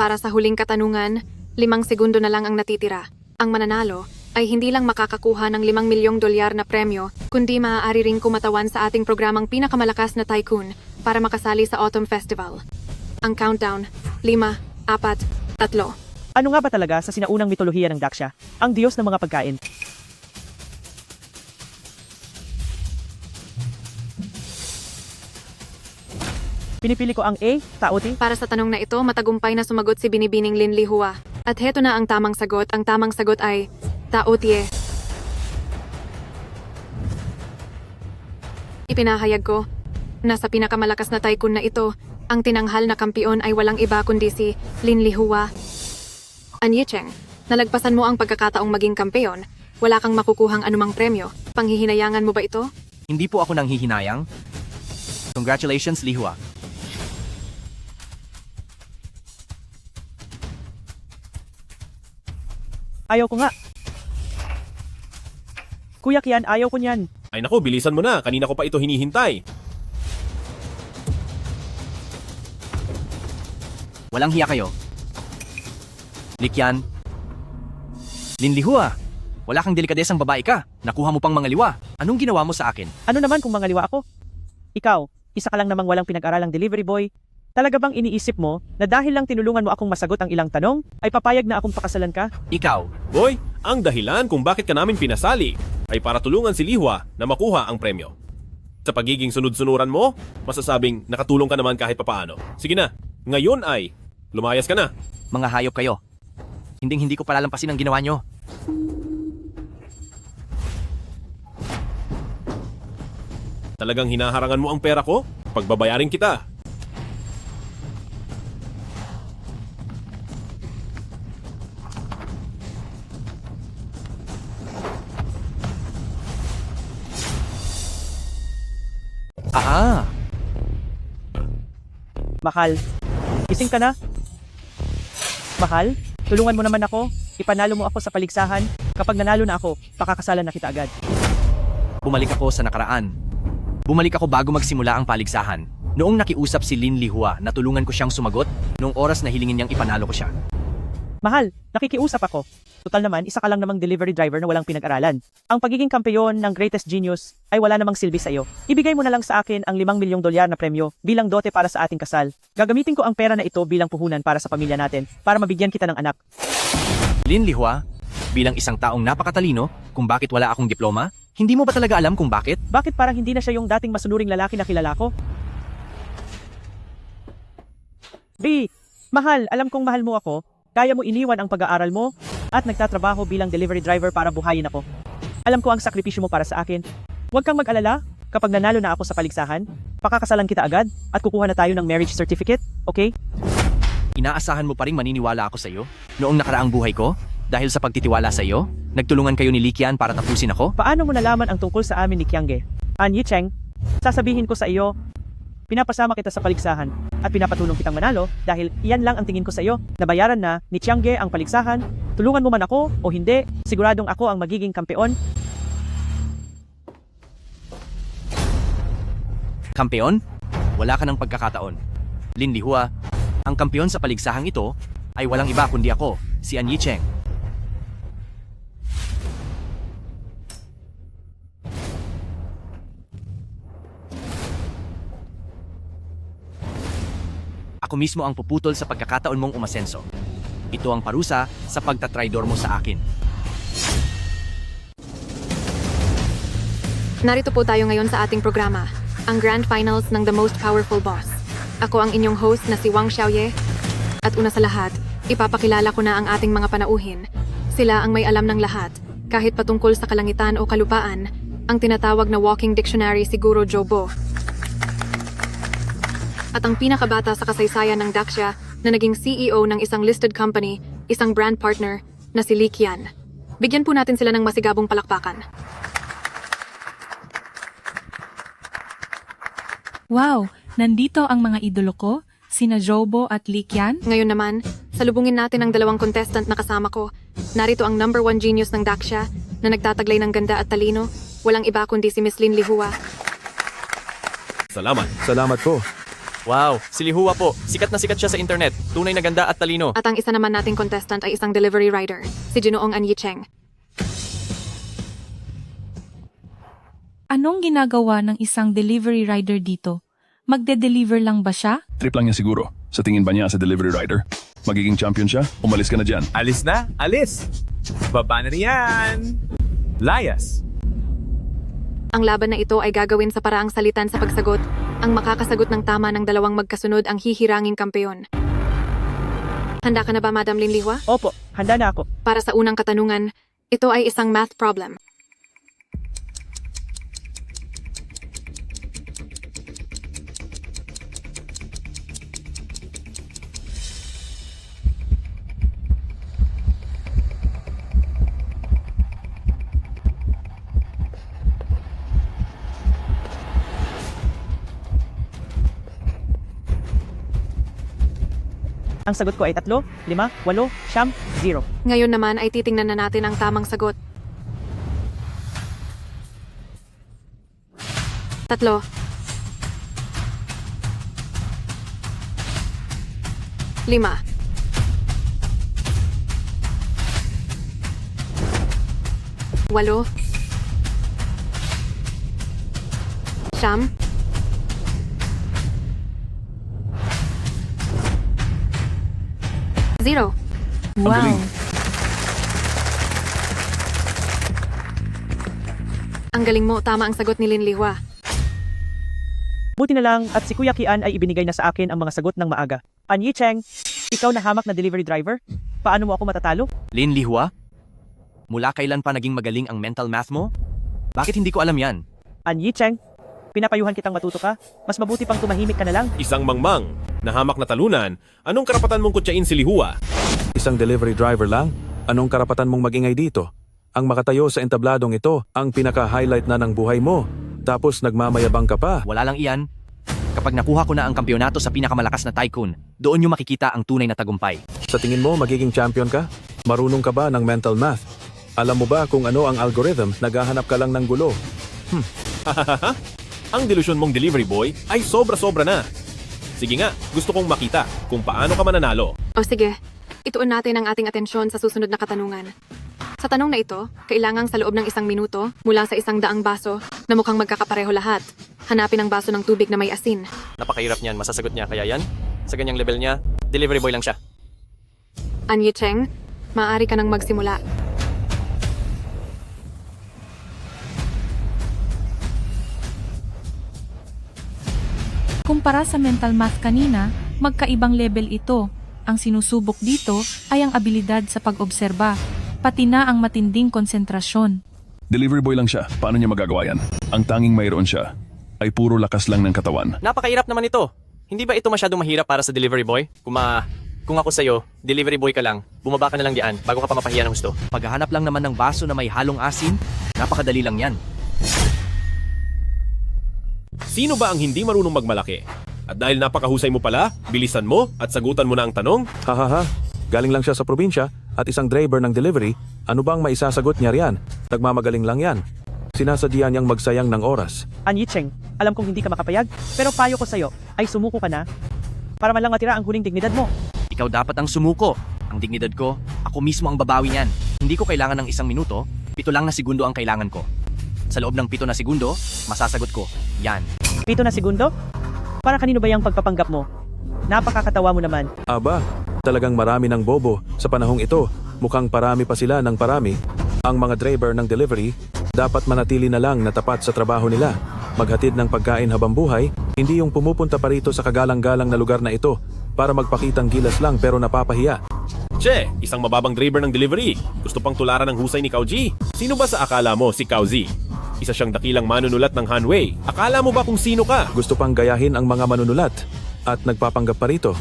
Para sa huling katanungan, 5 segundo na lang ang natitira. Ang mananalo ay hindi lang makakakuha ng 5 milyong dolyar na premyo, kundi maaari ring kumatawan sa ating programang Pinakamalakas na Tycoon para makasali sa Autumn Festival. Ang countdown, 5, 4, 3. Ano nga ba talaga sa sinaunang mitolohiya ng Daksha, ang diyos ng mga pagkain? Pinipili ko ang A, Taoti. Para sa tanong na ito, matagumpay na sumagot si Binibining Linlihua. At heto na ang tamang sagot. Ang tamang sagot ay Taotie. Ipinahayag ko na sa pinakamalakas na tycoon na ito, ang tinanghal na kampiyon ay walang iba kundi si Linlihua. Anyecheng, nalagpasan mo ang pagkakataong maging kampeon. Wala kang makukuhang anumang premyo. Panghihinayangan mo ba ito? Hindi po ako nang hihinayang. Congratulations, Lihua. Ayaw ko nga. Kuya Kian, ayaw ko niyan. Ay naku, bilisan mo na. Kanina ko pa ito hinihintay. Walang hiya kayo. Likyan. Linlihua, wala kang delikadesang babae ka. Nakuha mo pang mga liwa. Anong ginawa mo sa akin? Ano naman kung mangaliwa ako? Ikaw, isa ka lang namang walang pinag-aralang delivery boy. Talaga bang iniisip mo na dahil lang tinulungan mo akong masagot ang ilang tanong, ay papayag na akong pakasalan ka? Ikaw, Boy, ang dahilan kung bakit ka namin pinasali ay para tulungan si Lihua na makuha ang premyo. Sa pagiging sunod-sunuran mo, masasabing nakatulong ka naman kahit papaano. Sige na, ngayon ay lumayas ka na. mga hayop kayo. Hindi ko palalampasin ang ginawa nyo. Talagang hinaharangan mo ang pera ko? Pagbabayarin kita. Ah, Mahal, gising ka na? Mahal, tulungan mo naman ako. Ipanalo mo ako sa paligsahan. Kapag nanalo na ako, pakakasalan na kita agad. bumalik ako sa nakaraan. Bumalik ako bago magsimula ang paligsahan. Noong nakiusap si Lin Lihua na tulungan ko siyang sumagot, noong oras na hilingin niyang ipanalo ko siya. Mahal, nakikiusap ako. Total naman, isa ka lang namang delivery driver na walang pinag-aralan. Ang pagiging kampeyon ng greatest genius ay wala namang silbi sa iyo. Ibigay mo na lang sa akin ang 5 milyong dolyar na premyo bilang dote para sa ating kasal. Gagamitin ko ang pera na ito bilang puhunan para sa pamilya natin, para mabigyan kita ng anak. Lin Lihua, bilang isang taong napakatalino, kung bakit wala akong diploma, hindi mo ba talaga alam kung bakit? Bakit parang hindi na siya yung dating masunuring lalaki na kilala ko? B, mahal, alam kong mahal mo ako. Kaya mo iniwan ang pag-aaral mo at nagtatrabaho bilang delivery driver para buhayin ako. Alam ko ang sakripisyo mo para sa akin. Huwag kang mag-alala, kapag nanalo na ako sa paligsahan, pakakasalan kita agad at kukuha na tayo ng marriage certificate, okay? Inaasahan mo pa rin maniniwala ako sa iyo? Noong nakaraang buhay ko, dahil sa pagtitiwala sa iyo, nagtulungan kayo ni Likian para tapusin ako? Paano mo nalaman ang tungkol sa amin ni Kiangge? Yicheng, sasabihin ko sa iyo, pinapasama kita sa paligsahan at pinapatulong kitang manalo dahil iyan lang ang tingin ko sa iyo. Nabayaran na ni Chiangge ang paligsahan. Tulungan mo man ako o hindi, siguradong ako ang magiging kampeon. Kampeon? Wala ka ng pagkakataon. Lin Lihua, ang kampeon sa paligsahang ito ay walang iba kundi ako, si An Yicheng. Ako mismo ang puputol sa pagkakataon mong umasenso. Ito ang parusa sa pagtatraidor mo sa akin. Narito po tayo ngayon sa ating programa, ang Grand Finals ng The Most Powerful Boss. Ako ang inyong host na si Wang Xiaoye. At una sa lahat, ipapakilala ko na ang ating mga panauhin. Sila ang may alam ng lahat, kahit patungkol sa kalangitan o kalupaan, ang tinatawag na walking dictionary si Guru Jobo. At ang pinakabata sa kasaysayan ng Daksha na naging CEO ng isang listed company, isang brand partner na si Li Qian. Bigyan po natin sila ng masigabong palakpakan. Wow! Nandito ang mga idolo ko, sina Jobo at Likian. Ngayon naman, salubungin natin ang 2 contestant na kasama ko. Narito ang number 1 genius ng Daksha na nagtataglay ng ganda at talino. Walang iba kundi si Miss Lin Lihua. Salamat. Salamat po. Wow, si Lihua po. Sikat na sikat siya sa internet. Tunay na ganda at talino. At ang isa naman nating contestant ay isang delivery rider, si Ginoong An Yicheng. Anong ginagawa ng isang delivery rider dito? Magde-deliver lang ba siya? Trip lang niya siguro. Sa tingin ba niya sa delivery rider? Magiging champion siya? Umalis ka na dyan. Alis na, alis. Baba na riyan. Layas. Ang laban na ito ay gagawin sa paraang salitan sa pagsagot. Ang makakasagot ng tama ng dalawang magkasunod ang hihiranging kampeon. Handa ka na ba, Madam Lin Lihua? Opo, handa na ako. Para sa unang katanungan, ito ay isang math problem. Ang sagot ko ay 3, 5, 8, 0. Ngayon naman ay titingnan na natin ang tamang sagot. 3. 5. 8. 9. 0. Wow! galing. Ang galing mo, tama ang sagot ni Lin Lihua. Buti na lang at si Kuya Kian ay ibinigay na sa akin ang mga sagot ng maaga. An Yicheng, ikaw na hamak na delivery driver? Paano mo ako matatalo? Lin Lihua? Mula kailan pa naging magaling ang mental math mo? Bakit hindi ko alam yan? An Yicheng, pinapayuhan kitang matuto ka. Mas mabuti pang tumahimik ka na lang. Isang mangmang, na hamak na talunan, anong karapatan mong kutsain si Lihua? Isang delivery driver lang? Anong karapatan mong magingay dito? Ang makatayo sa entabladong ito, ang pinaka-highlight na ng buhay mo. Tapos nagmamayabang ka pa. Wala lang iyan. Kapag nakuha ko na ang kampeonato sa pinakamalakas na tycoon, doon nyo makikita ang tunay na tagumpay. Sa tingin mo, magiging champion ka? Marunong ka ba ng mental math? Alam mo ba kung ano ang algorithm? Naghahanap ka lang ng gulo. Hahaha, ang delusyon mong delivery boy ay sobra-sobra na. Sige nga, gusto kong makita kung paano ka mananalo. O sige, ituon natin ang ating atensyon sa susunod na katanungan. Sa tanong na ito, kailangang sa loob ng 1 minuto, mula sa 100 baso, na mukhang magkakapareho lahat, hanapin ang baso ng tubig na may asin. Napakahirap niyan, masasagot niya. Kaya yan, sa ganyang level niya, delivery boy lang siya. An Yicheng, maaari ka nang magsimula. Kumpara sa mental math kanina, magkaibang level ito. Ang sinusubok dito ay ang abilidad sa pag-obserba, pati na ang matinding konsentrasyon. Delivery boy lang siya. Paano niya magagawa yan? Ang tanging mayroon siya ay puro lakas lang ng katawan. Napakahirap naman ito. Hindi ba ito masyadong mahirap para sa delivery boy? Kung ako sa'yo, delivery boy ka lang, bumaba ka na lang diyan bago ka pa mapahiya ng gusto. Paghahanap lang naman ng baso na may halong asin, napakadali lang yan. Sino ba ang hindi marunong magmalaki? At dahil napakahusay mo pala, bilisan mo at sagutan mo na ang tanong? Hahaha, galing lang siya sa probinsya at isang driver ng delivery, ano bang maisasagot niya riyan? Nagmamagaling lang yan. Sinasadya niyang magsayang ng oras. An Yicheng, alam kong hindi ka makapayag, pero payo ko sa'yo ay sumuko ka na para man lang matira ang huling dignidad mo. Ikaw dapat ang sumuko. Ang dignidad ko, ako mismo ang babawi niyan. Hindi ko kailangan ng 1 minuto, 7 lang na segundo ang kailangan ko. Sa loob ng 7 na segundo, masasagot ko, yan. 7 na segundo? Para kanino ba yung pagpapanggap mo? Napakakatawa mo naman. Aba, talagang marami ng bobo sa panahong ito. Mukhang parami pa sila ng parami. Ang mga driver ng delivery, dapat manatili na lang na tapat sa trabaho nila. Maghatid ng pagkain habang buhay, hindi yung pumupunta pa rito sa kagalang-galang na lugar na ito para magpakitang gilas lang pero napapahiya. Che, isang mababang driver ng delivery. Gusto pang tularan ng husay ni Cao Ji. Sino ba sa akala mo si Cao Zi? Isa siyang dakilang manunulat ng Hanwei. Akala mo ba kung sino ka? Gusto pang gayahin ang mga manunulat at nagpapanggap pa rito.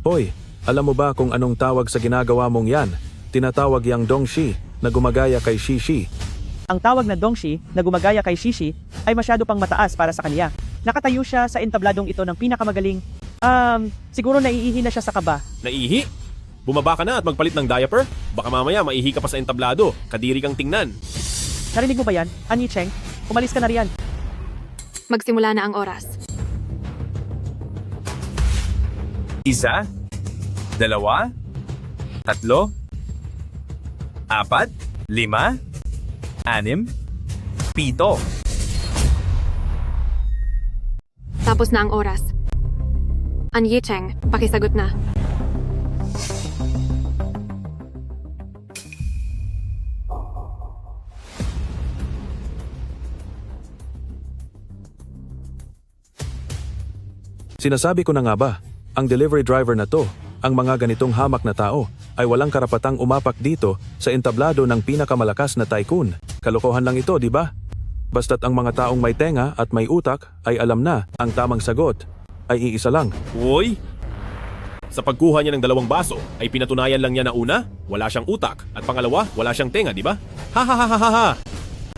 Hoy, alam mo ba kung anong tawag sa ginagawa mong yan? Tinatawag yang Dongshi na gumagaya kay Shishi. Ang tawag na Dongshi na gumagaya kay Shishi ay masyado pang mataas para sa kanya. Nakatayo siya sa entabladong ito ng pinakamagaling. Siguro naiihi na siya sa kaba. Naihi? Bumaba ka na at magpalit ng diaper? Baka mamaya maihi ka pa sa entablado. Kadiri kang tingnan. Narinig mo ba yan? An Yicheng, umalis ka na riyan. Magsimula na ang oras. 1, 2, 3, 4, 5, 6, 7. Tapos na ang oras. An Yicheng, pakisagot na. Sinasabi ko na nga ba, ang delivery driver na to, ang mga ganitong hamak na tao, ay walang karapatang umapak dito sa entablado ng pinakamalakas na tycoon. Kalokohan lang ito, di ba? Basta't ang mga taong may tenga at may utak ay alam na ang tamang sagot ay iisa lang. Uy! Sa pagkuha niya ng 2 baso, ay pinatunayan lang niya na una, wala siyang utak, at pangalawa, wala siyang tenga, di ba? Ha ha ha ha ha ha!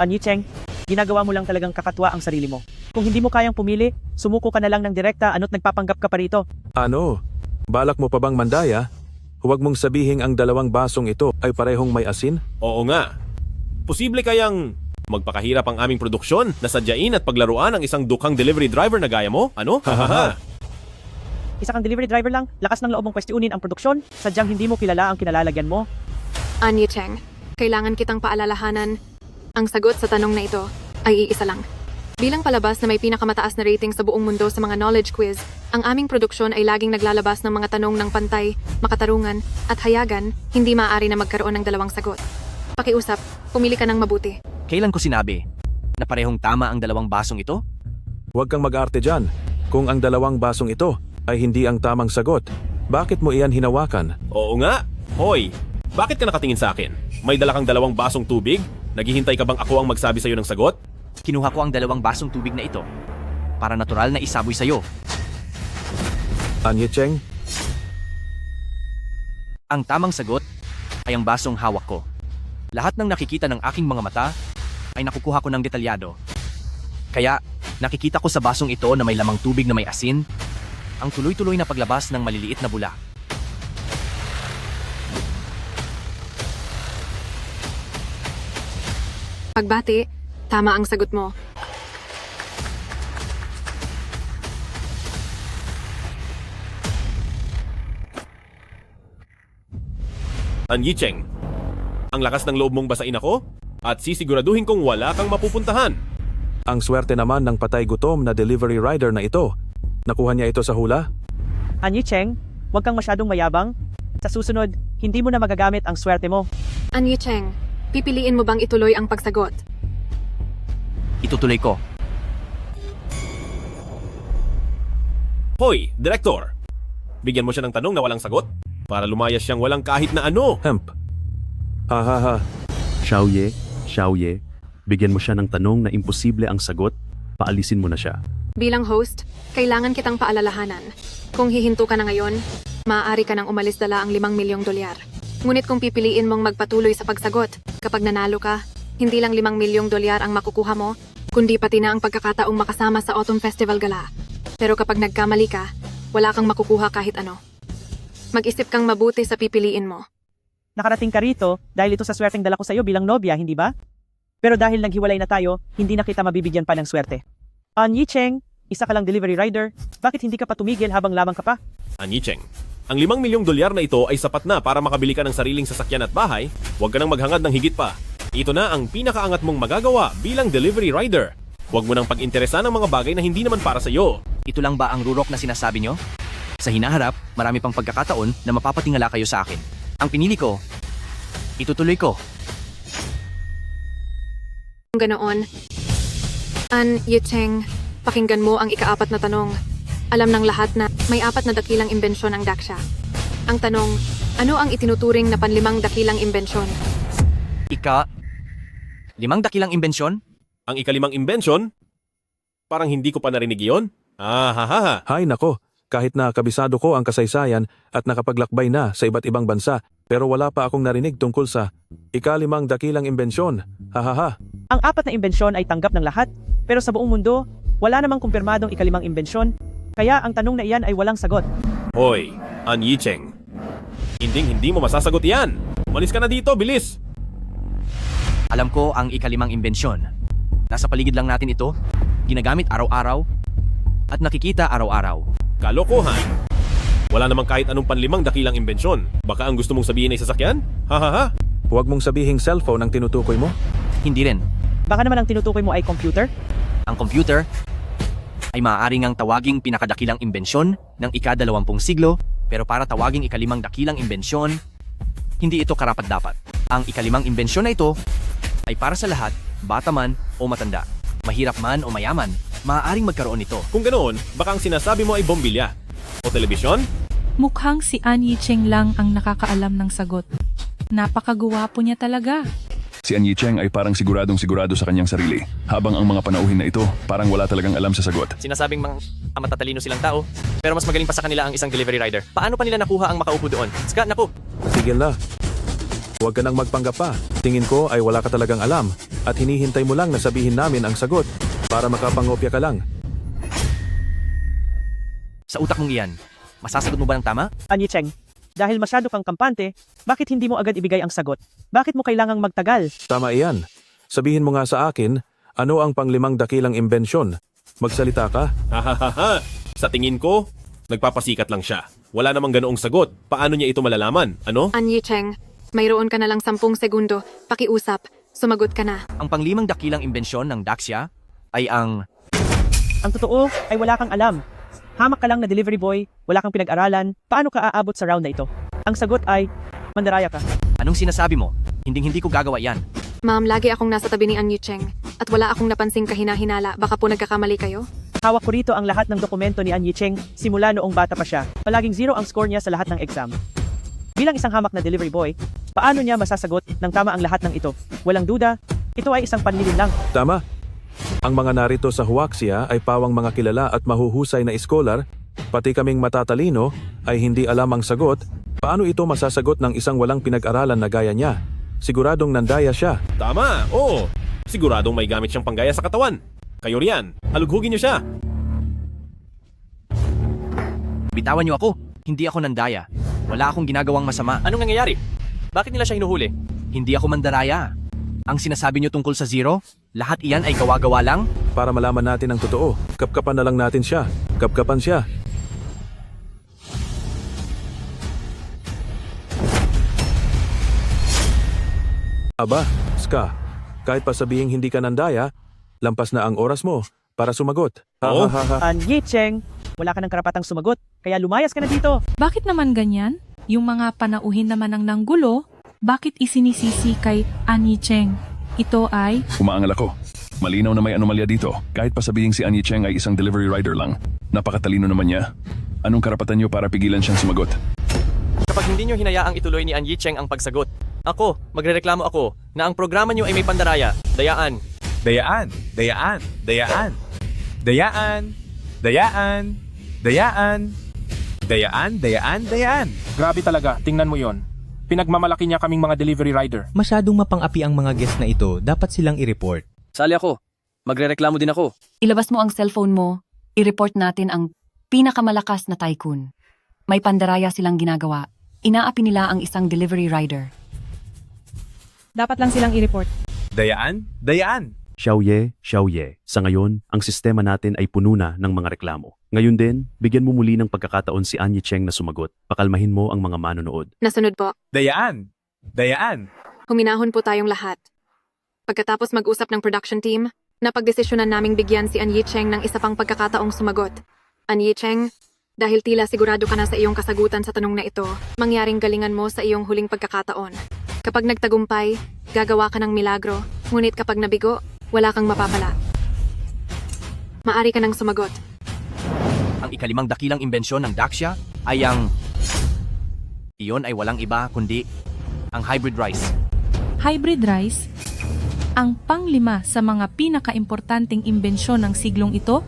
An Yicheng, ginagawa mo lang talagang kakatwa ang sarili mo. Kung hindi mo kayang pumili, sumuko ka na lang ng direkta ano't nagpapanggap ka pa rito. Ano? Balak mo pa bang mandaya? Huwag mong sabihing ang 2 basong ito ay parehong may asin? Oo nga. Posible kayang magpakahirap ang aming produksyon na sadyain at paglaruan ang isang dukhang delivery driver na gaya mo? Ano? Ha ha ha! Isa kang delivery driver lang, lakas ng loob mong kwestiunin ang produksyon, sadyang hindi mo kilala ang kinalalagyan mo. An Yicheng, kailangan kitang paalalahanan. Ang sagot sa tanong na ito ay iisa lang. Bilang palabas na may pinakamataas na rating sa buong mundo sa mga knowledge quiz, ang aming produksyon ay laging naglalabas ng mga tanong ng pantay, makatarungan, at hayagan, hindi maaari na magkaroon ng 2 sagot. Pakiusap, pumili ka ng mabuti. Kailan ko sinabi na parehong tama ang 2 basong ito? Huwag kang mag-arte dyan. Kung ang 2 basong ito ay hindi ang tamang sagot, bakit mo iyan hinawakan? Oo nga! Hoy! Bakit ka nakatingin sa akin? May dala kang 2 basong tubig? Naghihintay ka bang ako ang magsabi sa'yo ng sagot? Kinuha ko ang 2 basong tubig na ito para natural na isaboy sa'yo. An Yicheng, Ang tamang sagot ay ang basong hawak ko. Lahat ng nakikita ng aking mga mata ay nakukuha ko ng detalyado. Kaya nakikita ko sa basong ito na may lamang tubig na may asin, ang tuloy-tuloy na paglabas ng maliliit na bula. Pagbati, tama ang sagot mo. An Yicheng, ang lakas ng loob mong basain ako at sisiguraduhin kong wala kang mapupuntahan. ang swerte naman ng patay gutom na delivery rider na ito. Nakuha niya ito sa hula? An Yicheng, huwag kang masyadong mayabang. Sa susunod, hindi mo na magagamit ang swerte mo. An Yicheng, pipiliin mo bang ituloy ang pagsagot? Itutuloy ko. Hoy, Director! Bigyan mo siya ng tanong na walang sagot para lumayas siyang walang kahit na ano. Hemp. Ha ha ha. Xiaoye, bigyan mo siya ng tanong na imposible ang sagot, paalisin mo na siya. Bilang host, kailangan kitang paalalahanan. Kung hihinto ka na ngayon, maaari ka nang umalis dala ang $5 milyong. Ngunit kung pipiliin mong magpatuloy sa pagsagot, kapag nanalo ka, hindi lang $5 milyong ang makukuha mo, kundi pati na ang pagkakataong makasama sa Autumn Festival Gala. Pero kapag nagkamali ka, wala kang makukuha kahit ano. Mag-isip kang mabuti sa pipiliin mo. Nakarating ka rito dahil ito sa swerteng dala ko sa iyo bilang nobya, hindi ba? Pero dahil naghiwalay na tayo, hindi na kita mabibigyan pa ng swerte. An Yicheng, isa ka lang delivery rider, bakit hindi ka pa tumigil habang lamang ka pa? An Yicheng, ang $5 milyong na ito ay sapat na para makabili ka ng sariling sasakyan at bahay. Huwag ka nang maghangad ng higit pa. Ito na ang pinakaangat mong magagawa bilang delivery rider. Huwag mo nang pag-interesa ng mga bagay na hindi naman para sa iyo. Ito lang ba ang rurok na sinasabi nyo? Sa hinaharap, marami pang pagkakataon na mapapatingala kayo sa akin. Ang pinili ko, itutuloy ko. Kung ganoon, An Yicheng, pakinggan mo ang ika-4 na tanong. Alam ng lahat na may 4 na dakilang imbensyon ang Daksha. Ang tanong, ano ang itinuturing na panlimang dakilang imbensyon? 5 dakilang imbensyon? Ang ika-5 imbensyon? Parang hindi ko pa narinig iyon. Ah, ha, ha, ha. Hay nako, kahit na kabisado ko ang kasaysayan at nakapaglakbay na sa iba't ibang bansa, pero wala pa akong narinig tungkol sa ika-5 dakilang imbensyon. Ha ha ha. Ang 4 na imbensyon ay tanggap ng lahat, pero sa buong mundo, wala namang kumpirmadong ika-5 imbensyon, kaya ang tanong na iyan ay walang sagot. Hoy, An Yicheng. Hindi mo masasagot yan. Umalis ka na dito, bilis. Alam ko ang ika-5 imbensyon. Nasa paligid lang natin ito, ginagamit araw-araw, at nakikita araw-araw. Kalokohan. Wala namang kahit anong panlimang dakilang imbensyon. Baka ang gusto mong sabihin ay sasakyan? Hahaha. Huwag mong sabihing cellphone ang tinutukoy mo. Hindi rin. Baka naman ang tinutukoy mo ay computer? Ang computer ay maaaring ang tawaging pinakadakilang imbensyon ng ika-20 siglo, pero para tawaging ikalimang dakilang imbensyon, hindi ito karapat-dapat. Ang ikalimang imbensyon na ito ay para sa lahat, bata man o matanda, mahirap man o mayaman, maaaring magkaroon nito. Kung ganoon, baka ang sinasabi mo ay bombilya. O telebisyon? Mukhang si An Yicheng lang ang nakakaalam ng sagot. Napakagwapo niya talaga. Si An Yicheng ay parang siguradong sigurado sa kanyang sarili, habang ang mga panauhin na ito parang wala talagang alam sa sagot. Sinasabing matatalino silang tao, pero mas magaling pa sa kanila ang isang delivery rider. Paano pa nila nakuha ang makaupo doon? Ska, naku! Tigil na. Huwag ka nang magpanggap pa. Tingin ko ay wala ka talagang alam at hinihintay mo lang na sabihin namin ang sagot para makapangopya ka lang. Sa utak mong iyan, masasagot mo ba ng tama? An Yicheng, dahil masyado kang kampante, bakit hindi mo agad ibigay ang sagot? Bakit mo kailangang magtagal? Tama iyan. Sabihin mo nga sa akin, ano ang panglimang dakilang imbensyon? Magsalita ka? Hahaha. Sa tingin ko, nagpapasikat lang siya. Wala namang ganoong sagot. Paano niya ito malalaman? Ano? An Yicheng, mayroon ka na lang 10 segundo. Pakiusap, sumagot ka na. Ang panglimang dakilang imbensyon ng Daxia ay ang... Ang totoo ay wala kang alam. Hamak ka lang na delivery boy, wala kang pinag-aralan, paano ka aabot sa round na ito? Ang sagot ay, mandaraya ka. Anong sinasabi mo? Hindi ko gagawa yan. Ma'am, lagi akong nasa tabi ni An Yicheng at wala akong napansing kahina-hinala. Baka po nagkakamali kayo? Hawak ko rito ang lahat ng dokumento ni An Yicheng simula noong bata pa siya. Palaging 0 ang score niya sa lahat ng exam. Bilang isang hamak na delivery boy, paano niya masasagot ng tama ang lahat ng ito? Walang duda, ito ay isang panlilin lang. Tama. Ang mga narito sa Huaxia ay pawang mga kilala at mahuhusay na iskolar, pati kaming matatalino ay hindi alam ang sagot. Paano ito masasagot ng isang walang pinag-aralan na gaya niya? Siguradong nandaya siya. Tama, oo. Siguradong may gamit siyang panggaya sa katawan. Kayo riyan, alughugin niyo siya. Bitawan niyo ako. Hindi ako nandaya. Wala akong ginagawang masama. Anong nangyayari? Bakit nila siya hinuhuli? Hindi ako mandaraya. Ang sinasabi niyo tungkol sa 0, lahat iyan ay gawa-gawa lang? Para malaman natin ang totoo, kapkapan na lang natin siya. Kapkapan siya. Aba, Ska, kahit pa sabihing hindi ka nandaya, lampas na ang oras mo para sumagot. Oo. An Yicheng, wala ka ng karapatang sumagot, kaya lumayas ka na dito. Bakit naman ganyan? Yung mga panauhin naman ang nanggulo, bakit isinisisi kay An Yicheng? Ito ay... Umaangal ako. Malinaw na may anomalya dito, kahit pa sabihing si An Yicheng ay isang delivery rider lang. Napakatalino naman niya. Anong karapatan niyo para pigilan siyang sumagot? Kapag hindi niyo hinayaang ituloy ni An Yicheng ang pagsagot, magrereklamo ako na ang programa niyo ay may pandaraya, dayaan. Dayaan, dayaan, dayaan. Dayaan, dayaan, dayaan. Dayaan, dayaan, dayaan. Grabe talaga, tingnan mo yon. Pinagmamalaki niya kaming mga delivery rider. Masyadong mapang-api ang mga guest na ito, dapat silang i-report. Sali ako. Magrereklamo din ako. Ilabas mo ang cellphone mo, i-report natin ang pinakamalakas na tycoon. May pandaraya silang ginagawa. Inaapi nila ang isang delivery rider. Dapat lang silang i-report. Dayaan, dayaan. Xiaoye, Xiaoye. Sa ngayon, ang sistema natin ay puno na ng mga reklamo. Ngayon din, bigyan mo muli ng pagkakataon si An Yicheng na sumagot. Pakalmahin mo ang mga manonood. Nasunod po. Dayaan, dayaan. Huminahon po tayong lahat. Pagkatapos mag-usap ng production team, napagdesisyonan naming bigyan si An Yicheng ng isa pang pagkakataong sumagot. An Yicheng, dahil tila sigurado ka na sa iyong kasagutan sa tanong na ito, mangyaring galingan mo sa iyong huling pagkakataon. Kapag nagtagumpay, gagawa ka ng milagro, ngunit kapag nabigo, wala kang mapapala. Maari ka nang sumagot. Ang ikalimang dakilang imbensyon ng Daxia ay ang... Iyon ay walang iba kundi ang hybrid rice. Hybrid rice? Ang pang-5 sa mga pinaka-importanting imbensyon ng siglong ito?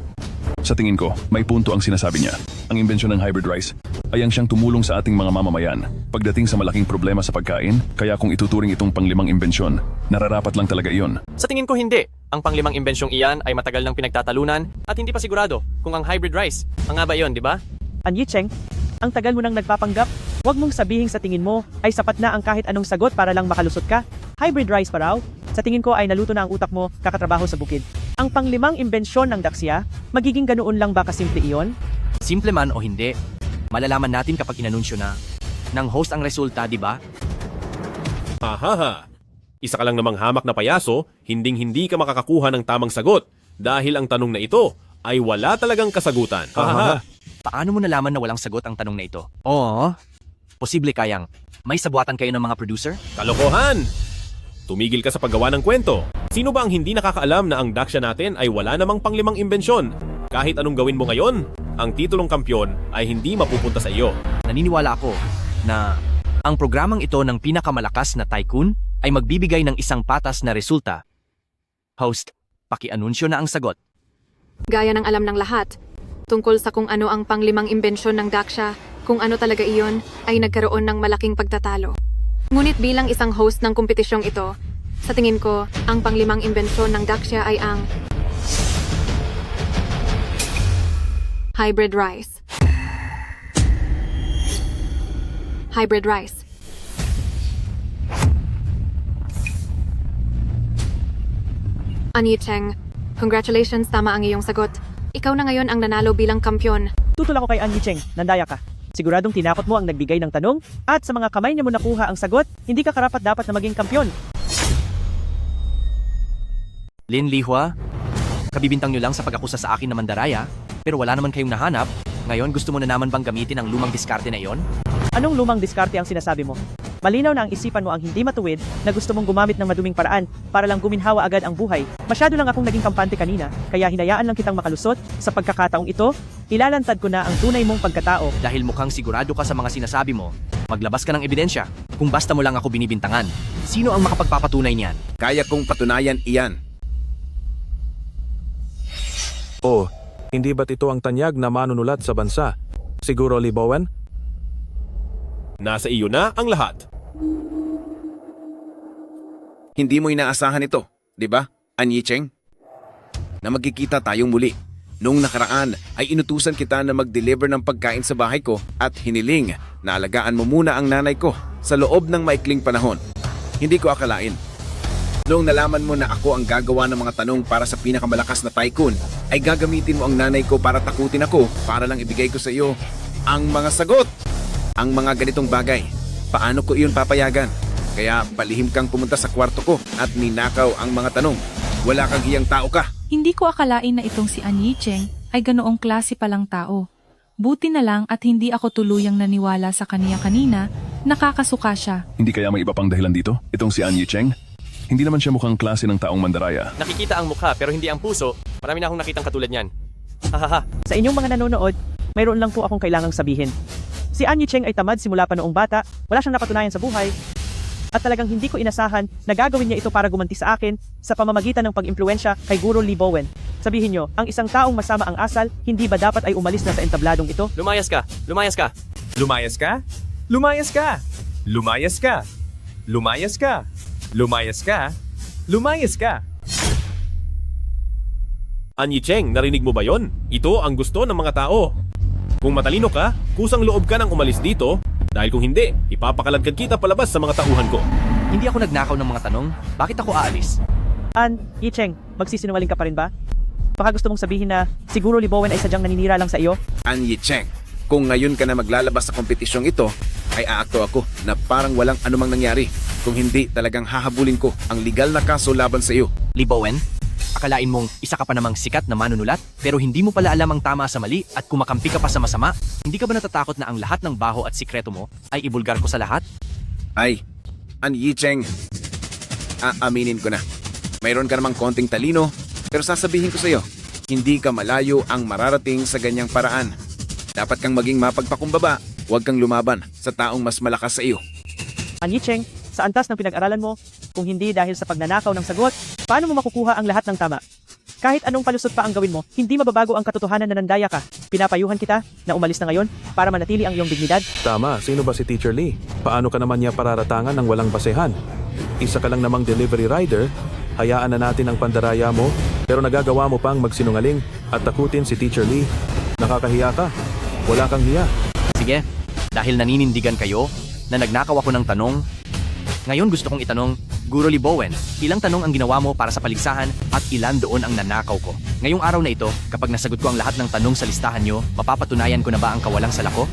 Sa tingin ko, may punto ang sinasabi niya. Ang imbensyon ng hybrid rice ay ang siyang tumulong sa ating mga mamamayan pagdating sa malaking problema sa pagkain, kaya kung ituturing itong pang-5 imbensyon, nararapat lang talaga iyon. Sa tingin ko hindi. Ang pang-5 imbensyong iyan ay matagal nang pinagtatalunan at hindi pa sigurado kung ang hybrid rice. Ang nga ba iyon, di ba? An Yicheng, ang tagal mo nang nagpapanggap, huwag mong sabihing sa tingin mo ay sapat na ang kahit anong sagot para lang makalusot ka. Hybrid rice pa raw? Sa tingin ko ay naluto na ang utak mo kakatrabaho sa bukid. Ang pang-5 imbensyon ng Daxia, magiging ganoon lang ba kasimple iyon? Simple man o hindi, Malalaman natin kapag inanunsyo na ng host ang resulta, di ba? Hahaha. Isa ka lang namang hamak na payaso, hinding-hindi ka makakakuha ng tamang sagot dahil ang tanong na ito ay wala talagang kasagutan. Hahaha. Paano mo nalaman na walang sagot ang tanong na ito? Oo. Posible kayang may sabuatan kayo ng mga producer? Kalokohan! Tumigil ka sa paggawa ng kwento. Sino ba ang hindi nakakaalam na ang Daksha natin ay wala namang panglimang imbensyon? Kahit anong gawin mo ngayon, ang titulong kampyon ay hindi mapupunta sa iyo. Naniniwala ako na ang programang ito ng pinakamalakas na tycoon ay magbibigay ng isang patas na resulta. Host, paki-anunsyo na ang sagot. Gaya ng alam ng lahat, tungkol sa kung ano ang panglimang imbensyon ng Daksha, kung ano talaga iyon, ay nagkaroon ng malaking pagtatalo. Ngunit bilang isang host ng kompetisyong ito, sa tingin ko, ang panglimang imbensyon ng Daksha ay ang hybrid rice. Hybrid rice. Anyi Cheng, congratulations, tama ang iyong sagot. Ikaw na ngayon ang nanalo bilang kampyon. Tutol ako kay Anyi Cheng, nandaya ka. Siguradong tinakot mo ang nagbigay ng tanong at sa mga kamay niya mo nakuha ang sagot, hindi ka karapat-dapat na maging kampyon. Lin Lihua, kabibintang nyo lang sa pag-akusa sa akin na mandaraya, pero wala naman kayong nahanap. Ngayon, gusto mo na naman bang gamitin ang lumang diskarte na iyon? Anong lumang diskarte ang sinasabi mo? Malinaw na ang isipan mo ang hindi matuwid na gusto mong gumamit ng maduming paraan para lang guminhawa agad ang buhay. Masyado lang akong naging kampante kanina, kaya hinayaan lang kitang makalusot. Sa pagkakataong ito, ilalantad ko na ang tunay mong pagkatao. Dahil mukhang sigurado ka sa mga sinasabi mo, maglabas ka ng ebidensya kung basta mo lang ako binibintangan. Sino ang makapagpapatunay niyan? Kaya kong patunayan iyan. Oh, hindi ba't ito ang tanyag na manunulat sa bansa? Siguro, Lee Bowen? Nasa iyo na ang lahat. Hindi mo inaasahan ito, di ba, Anyi Cheng? Na magkikita tayong muli. Noong nakaraan ay inutusan kita na mag-deliver ng pagkain sa bahay ko at hiniling na alagaan mo muna ang nanay ko sa loob ng maikling panahon. Hindi ko akalain. Noong nalaman mo na ako ang gagawa ng mga tanong para sa pinakamalakas na tycoon, ay gagamitin mo ang nanay ko para takutin ako para lang ibigay ko sa iyo ang mga sagot. Ang mga ganitong bagay, paano ko iyon papayagan? Kaya palihim kang pumunta sa kwarto ko at ninakaw ang mga tanong. Wala kang hiyang tao ka. Hindi ko akalain na itong si Anyi Cheng ay ganoong klase palang tao. Buti na lang at hindi ako tuluyang naniwala sa kaniya kanina, nakakasuka siya. Hindi kaya may iba pang dahilan dito? Itong si Anyi Cheng? Hindi naman siya mukhang klase ng taong mandaraya. Nakikita ang mukha pero hindi ang puso. Marami na akong nakitang katulad niyan. Hahaha. Sa inyong mga nanonood, mayroon lang po akong kailangang sabihin. Si Anyi Cheng ay tamad simula pa noong bata, wala siyang napatunayan sa buhay, at talagang hindi ko inasahan na gagawin niya ito para gumanti sa akin sa pamamagitan ng pag-impluwensya kay Guro Lee Bowen. Sabihin niyo, ang isang taong masama ang asal, hindi ba dapat ay umalis na sa entabladong ito? Lumayas ka! Lumayas ka! Lumayas ka? Lumayas ka! Lumayas ka! Lumayas ka! Lumayas ka! Lumayas ka! Anyi Cheng, narinig mo ba yon? Ito ang gusto ng mga tao. Kung matalino ka, kusang loob ka nang umalis dito, dahil kung hindi, ipapakalagkad kita palabas sa mga tauhan ko. Hindi ako nagnakaw ng mga tanong. Bakit ako aalis? Anyi Cheng, magsisinungaling ka pa rin ba? Baka gusto mong sabihin na siguro Lee Bowen ay sadyang naninira lang sa iyo? Anyi Cheng, kung ngayon ka na maglalabas sa kompetisyong ito, ay aakto ako na parang walang anumang nangyari. Kung hindi, talagang hahabulin ko ang legal na kaso laban sa iyo. Lee Bowen, akalain mong isa ka pa namang sikat na manunulat pero hindi mo pala alam ang tama sa mali at kumakampi ka pa sa masama? Hindi ka ba natatakot na ang lahat ng baho at sikreto mo ay ibulgar ko sa lahat? Ay, Anyi Cheng, aaminin ko na. Mayroon ka namang konting talino, pero sasabihin ko sa iyo, hindi ka malayo ang mararating sa ganyang paraan. Dapat kang maging mapagpakumbaba, huwag kang lumaban sa taong mas malakas sa iyo. Anyi Cheng, sa antas ng pinag-aralan mo, kung hindi dahil sa pagnanakaw ng sagot, paano mo makukuha ang lahat ng tama? Kahit anong palusot pa ang gawin mo, hindi mababago ang katotohanan na nandaya ka. Pinapayuhan kita na umalis na ngayon para manatili ang iyong dignidad. Tama, sino ba si Teacher Lee? Paano ka naman niya pararatangan ng walang basehan? Isa ka lang namang delivery rider, hayaan na natin ang pandaraya mo, pero nagagawa mo pang magsinungaling at takutin si Teacher Lee. Nakakahiya ka. Wala kang hiya. Sige, dahil naninindigan kayo na nagnakaw ako ng tanong, ngayon gusto kong itanong, Guro Libowen, ilang tanong ang ginawa mo para sa paligsahan at ilan doon ang nanakaw ko. Ngayong araw na ito, kapag nasagot ko ang lahat ng tanong sa listahan nyo, mapapatunayan ko na ba ang kawalang sala ko?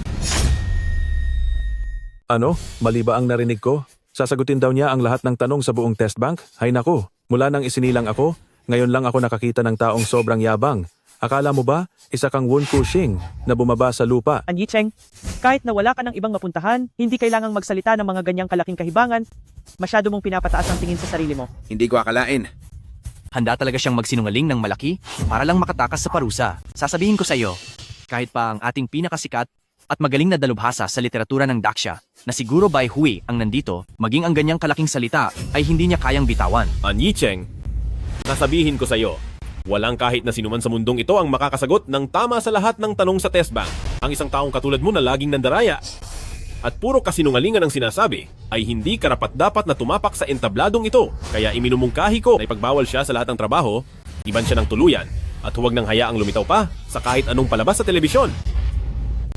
Ano? Mali ba ang narinig ko? Sasagutin daw niya ang lahat ng tanong sa buong test bank? Hay nako, mula nang isinilang ako, ngayon lang ako nakakita ng taong sobrang yabang. Akala mo ba, isa kang Wun Kushing na bumaba sa lupa? An Yicheng, kahit na wala ka ng ibang mapuntahan, hindi kailangang magsalita ng mga ganyang kalaking kahibangan. Masyado mong pinapataas ang tingin sa sarili mo. Hindi ko akalain. Handa talaga siyang magsinungaling ng malaki para lang makatakas sa parusa. Sasabihin ko sa iyo, kahit pa ang ating pinakasikat at magaling na dalubhasa sa literatura ng Daksha, na siguro Bai Hui ang nandito, maging ang ganyang kalaking salita ay hindi niya kayang bitawan. An Yicheng, nasabihin ko sa iyo, walang kahit na sinuman sa mundong ito ang makakasagot ng tama sa lahat ng tanong sa test bank. Ang isang taong katulad mo na laging nandaraya at puro kasinungalingan ang sinasabi ay hindi karapat-dapat na tumapak sa entabladong ito. Kaya iminumungkahi ko na ipagbawal siya sa lahat ng trabaho, iban siya ng tuluyan, at huwag nang hayaang lumitaw pa sa kahit anong palabas sa telebisyon.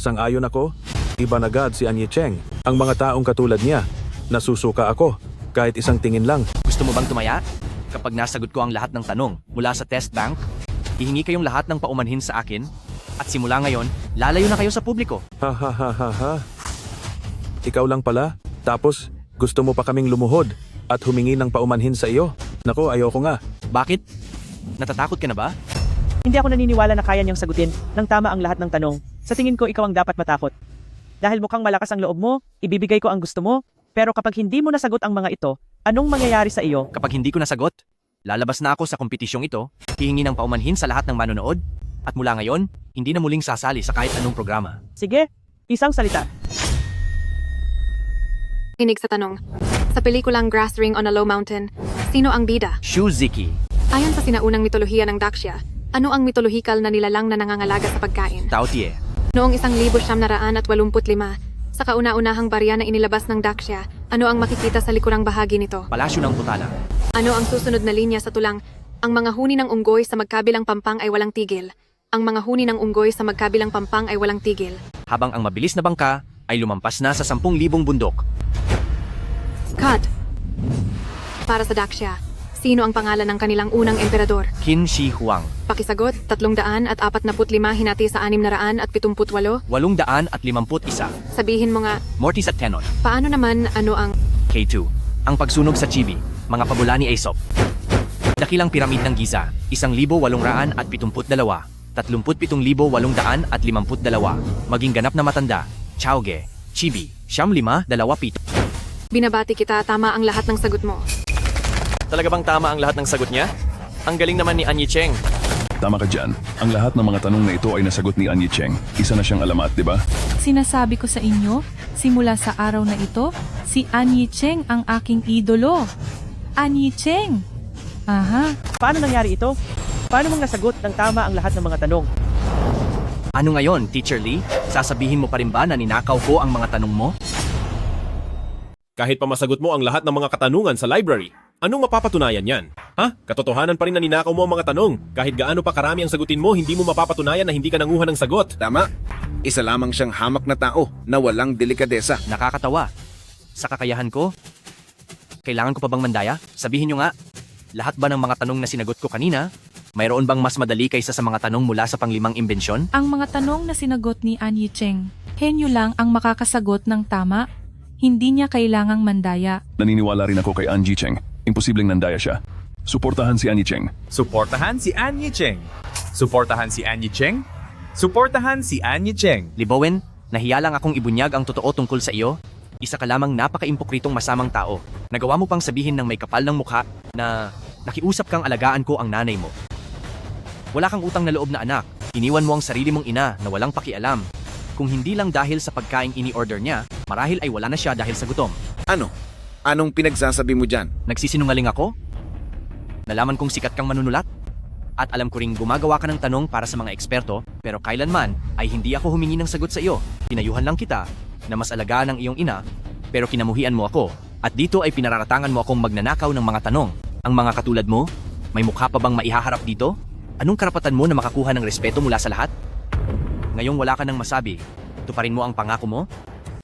Sang-ayon ako, iba na agad si An Yicheng. Ang mga taong katulad niya, nasusuka ako, kahit isang tingin lang. Gusto mo bang tumaya? Kapag nasagot ko ang lahat ng tanong mula sa test bank, hihingi kayong lahat ng paumanhin sa akin at simula ngayon, lalayo na kayo sa publiko. Ha ha ha ha ha. Ikaw lang pala, tapos gusto mo pa kaming lumuhod at humingi ng paumanhin sa iyo? Nako, ayoko nga. Bakit? Natatakot ka na ba? Hindi ako naniniwala na kaya niyang sagutin ng tama ang lahat ng tanong. Sa tingin ko, ikaw ang dapat matakot. Dahil mukhang malakas ang loob mo, ibibigay ko ang gusto mo, pero kapag hindi mo nasagot ang mga ito, anong mangyayari sa iyo? Kapag hindi ko nasagot, lalabas na ako sa kompetisyong ito, hihingi ng paumanhin sa lahat ng manonood, at mula ngayon, hindi na muling sasali sa kahit anong programa. Sige, isang salita. Kinig sa tanong. Sa pelikulang Grass Ring on a Low Mountain, sino ang bida? Shuziki. Ayon sa sinaunang mitolohiya ng Daksha, ano ang mitolohikal na nilalang na nangangalaga sa pagkain? Taotie. Noong 1985, sa kauna-unahang barya na inilabas ng Daksha, ano ang makikita sa likurang bahagi nito? Palasyo ng Putala. Ano ang susunod na linya sa tulang? Ang mga huni ng unggoy sa magkabilang pampang ay walang tigil. Ang mga huni ng unggoy sa magkabilang pampang ay walang tigil. Habang ang mabilis na bangka ay lumampas na sa 10,000 bundok. Cut! Para sa Daksha, sino ang pangalan ng kanilang unang emperador? Qin Shi Huang. Pakisagot, 345 hinati sa 678. 851. Sabihin mo nga, Mortis at Tenon. paano naman ano ang... K2. Ang pagsunog sa Chibi. Mga pabula ni Aesop. Dakilang piramid ng Giza. 1,872. 37,852. Maging ganap na matanda. Chaoge. Chibi. 5,527. Binabati kita, tama ang lahat ng sagot mo. Talaga bang tama ang lahat ng sagot niya? Ang galing naman ni An Yicheng. Tama ka dyan. Ang lahat ng mga tanong na ito ay nasagot ni An Yicheng. Isa na siyang alamat, di ba? Sinasabi ko sa inyo, simula sa araw na ito, si An Yicheng ang aking idolo. An Yicheng! Aha. Paano nangyari ito? Paano mong nasagot ng tama ang lahat ng mga tanong? Ano ngayon, Teacher Lee? Sasabihin mo pa rin ba na ninakaw ko ang mga tanong mo? Kahit pa masagot mo ang lahat ng mga katanungan sa library, anong mapapatunayan yan? Ha? Katotohanan pa rin na ninakaw mo ang mga tanong. Kahit gaano pa karami ang sagutin mo, hindi mo mapapatunayan na hindi ka nanguha ng sagot. Tama. Isa lamang siyang hamak na tao na walang delikadesa. Nakakatawa. Sa kakayahan ko, kailangan ko pa bang mandaya? Sabihin nyo nga, lahat ba ng mga tanong na sinagot ko kanina, mayroon bang mas madali kaysa sa mga tanong mula sa panglimang imbensyon? Ang mga tanong na sinagot ni An Yicheng, henyo lang ang makakasagot ng tama. Hindi niya kailangang mandaya. Naniniwala rin ako kay An Yicheng. Imposibleng nandaya siya. Suportahan si An Yicheng. Suportahan si An Yicheng. Suportahan si An Yicheng. Suportahan si An Yicheng. Libowen, nahiya lang akong ibunyag ang totoo tungkol sa iyo. Isa ka lamang napaka-impokritong masamang tao. Nagawa mo pang sabihin ng may kapal ng mukha na nakiusap kang alagaan ko ang nanay mo. Wala kang utang na loob na anak. Iniwan mo ang sarili mong ina na walang pakialam. Kung hindi lang dahil sa pagkaing ini-order niya, marahil ay wala na siya dahil sa gutom. Ano? Anong pinagsasabi mo dyan? Nagsisinungaling ako? Nalaman kong sikat kang manunulat? At alam ko ring gumagawa ka ng tanong para sa mga eksperto, pero kailanman ay hindi ako humingi ng sagot sa iyo. Pinayuhan lang kita na mas alagaan ang iyong ina, pero kinamuhian mo ako. At dito ay pinararatangan mo akong magnanakaw ng mga tanong. Ang mga katulad mo, may mukha pa bang maihaharap dito? Anong karapatan mo na makakuha ng respeto mula sa lahat? Ngayong wala ka nang masabi, tuparin mo ang pangako mo?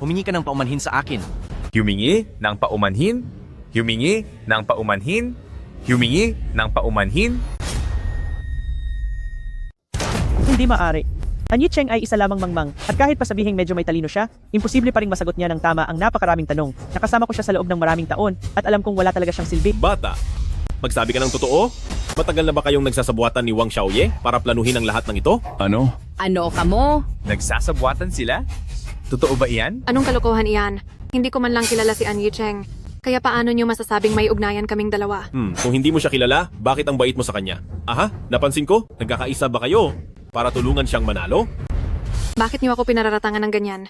Humingi ka ng paumanhin sa akin. Humingi ng paumanhin? Humingi ng paumanhin. Humingi ng paumanhin. Hindi maaari. An Yicheng ay isa lamang mangmang, at kahit pa sabihing medyo may talino siya, imposible pa ring masagot niya ng tama ang napakaraming tanong. Nakasama ko siya sa loob ng maraming taon, at alam kong wala talaga siyang silbi. Bata, magsabi ka ng totoo? Matagal na ba kayong nagsasabuatan ni Wang Xiaoye para planuhin ang lahat ng ito? Ano? Ano ka mo? Nagsasabuatan sila? Totoo ba iyan? Anong kalokohan iyan? Hindi ko man lang kilala si An Yicheng. Kaya paano niyo masasabing may ugnayan kaming dalawa? Kung hindi mo siya kilala, bakit ang bait mo sa kanya? Aha, napansin ko, nagkakaisa ba kayo para tulungan siyang manalo? Bakit niyo ako pinararatangan ng ganyan?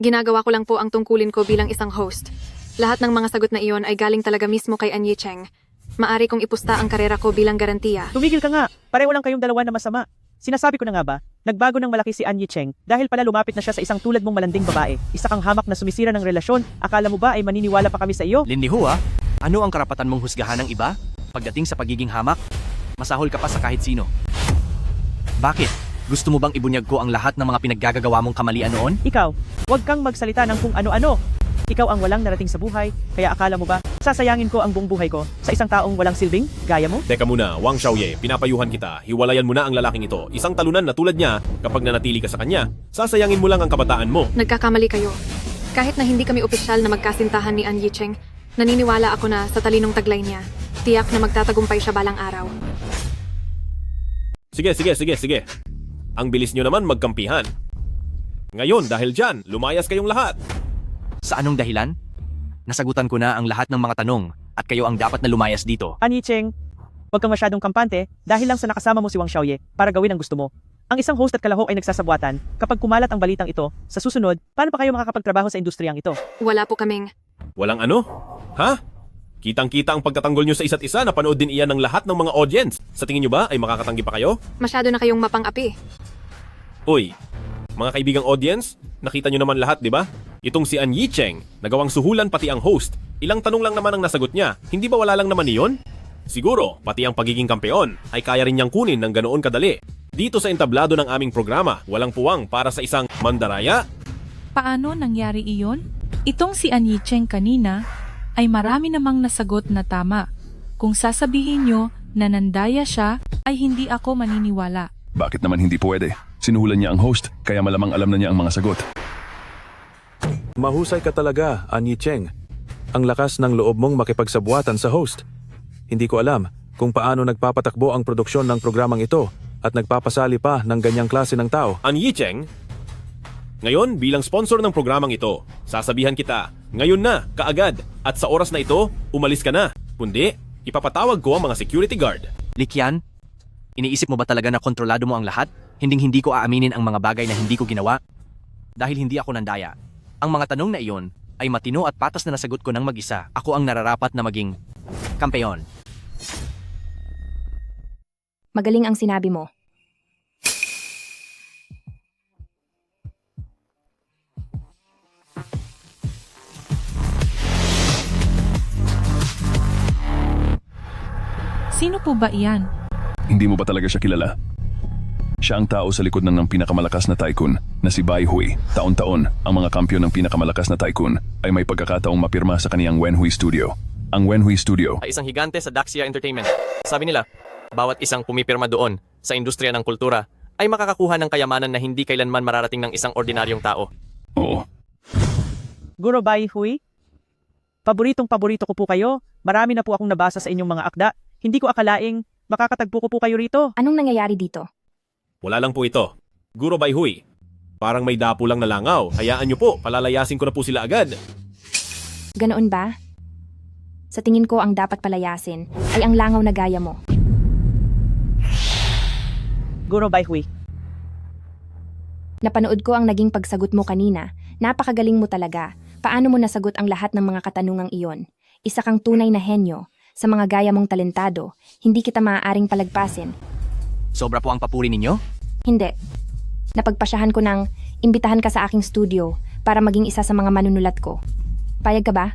Ginagawa ko lang po ang tungkulin ko bilang isang host. Lahat ng mga sagot na iyon ay galing talaga mismo kay An Yicheng. Maari kong ipusta ang karera ko bilang garantiya. Tumigil ka nga, pareho lang kayong dalawa na masama. Sinasabi ko na nga ba, nagbago ng malaki si An Yicheng dahil pala lumapit na siya sa isang tulad mong malanding babae. Isa kang hamak na sumisira ng relasyon, akala mo ba ay maniniwala pa kami sa iyo? Lindy Hua, ano ang karapatan mong husgahan ng iba? Pagdating sa pagiging hamak, masahol ka pa sa kahit sino. Bakit? Gusto mo bang ibunyag ko ang lahat ng mga pinaggagawa mong kamalian noon? Ikaw, huwag kang magsalita ng kung ano-ano. Ikaw ang walang narating sa buhay, kaya akala mo ba, sasayangin ko ang buong buhay ko sa isang taong walang silbing, gaya mo? Teka muna, Wang Xiaoye, pinapayuhan kita. Hiwalayan mo na ang lalaking ito. Isang talunan na tulad niya, kapag nanatili ka sa kanya, sasayangin mo lang ang kabataan mo. Nagkakamali kayo. Kahit na hindi kami opisyal na magkasintahan ni An Yicheng, naniniwala ako na sa talinong taglay niya, tiyak na magtatagumpay siya balang araw. Sige. Ang bilis nyo naman magkampihan. Ngayon, dahil dyan, lumayas kayong lahat. Sa anong dahilan? Nasagutan ko na ang lahat ng mga tanong at kayo ang dapat na lumayas dito. An Yicheng, huwag kang masyadong kampante dahil lang sa nakasama mo si Wang Xiaoye para gawin ang gusto mo. Ang isang host at kalahok ay nagsasabuatan. Kapag kumalat ang balitang ito, sa susunod, paano pa kayo makakapagtrabaho sa industriyang ito? Wala po kaming... Walang ano? Ha? Kitang-kita ang pagtatanggol nyo sa isa't isa, napanood din iyan ng lahat ng mga audience. Sa tingin nyo ba ay makakatanggi pa kayo? Masyado na kayong mapang-api. Uy, mga kaibigang audience, nakita nyo naman lahat, di ba? Itong si An Yicheng, nagawang suhulan pati ang host. Ilang tanong lang naman ang nasagot niya. Hindi ba wala lang naman iyon? Siguro, pati ang pagiging kampeon ay kaya rin niyang kunin ng ganoon kadali. Dito sa entablado ng aming programa, walang puwang para sa isang mandaraya. Paano nangyari iyon? Itong si An Yicheng kanina ay marami namang nasagot na tama. Kung sasabihin nyo na nandaya siya, ay hindi ako maniniwala. Bakit naman hindi pwede? Sinuhulan niya ang host, kaya malamang alam na niya ang mga sagot. Mahusay ka talaga, An Yicheng. Ang lakas ng loob mong makipagsabuatan sa host. Hindi ko alam kung paano nagpapatakbo ang produksyon ng programang ito at nagpapasali pa ng ganyang klase ng tao. An Yicheng, ngayon bilang sponsor ng programang ito, sasabihan kita, ngayon na, kaagad, at sa oras na ito, umalis ka na. Kundi, ipapatawag ko ang mga security guard. Likian, iniisip mo ba talaga na kontrolado mo ang lahat? Hindi ko aaminin ang mga bagay na hindi ko ginawa? Dahil hindi ako nandaya. Ang mga tanong na iyon ay matino at patas na nasagot ko ng mag-isa. Ako ang nararapat na maging kampeon. Magaling ang sinabi mo. Sino po ba iyan? Hindi mo ba talaga siya kilala? Siya ang tao sa likod ng pinakamalakas na tycoon na si Bai Hui. Taon-taon, ang mga kampiyon ng pinakamalakas na tycoon ay may pagkakataong mapirma sa kaniyang Wenhui Studio. Ang Wenhui Studio Ay isang higante sa Daxia Entertainment. Sabi nila, bawat isang pumipirma doon sa industriya ng kultura ay makakakuha ng kayamanan na hindi kailanman mararating ng isang ordinaryong tao. Oo. Guro Bai Hui? Paboritong-paborito ko po kayo. Marami na po akong nabasa sa inyong mga akda. Hindi ko akalaing makakatagpo ko po kayo rito. Anong nangyayari dito? Wala lang po ito. Guro Bai Hui, parang may dapo lang na langaw. Hayaan nyo po, palalayasin ko na po sila agad. Ganoon ba? Sa tingin ko ang dapat palayasin ay ang langaw na gaya mo. Guro Bai Hui. Napanood ko ang naging pagsagot mo kanina. Napakagaling mo talaga. Paano mo nasagot ang lahat ng mga katanungang iyon? Isa kang tunay na henyo. Sa mga gaya mong talentado, hindi kita maaaring palagpasin. Sobra po ang papuri ninyo? Hindi. Napagpasyahan ko ng imbitahan ka sa aking studio para maging isa sa mga manunulat ko. Payag ka ba?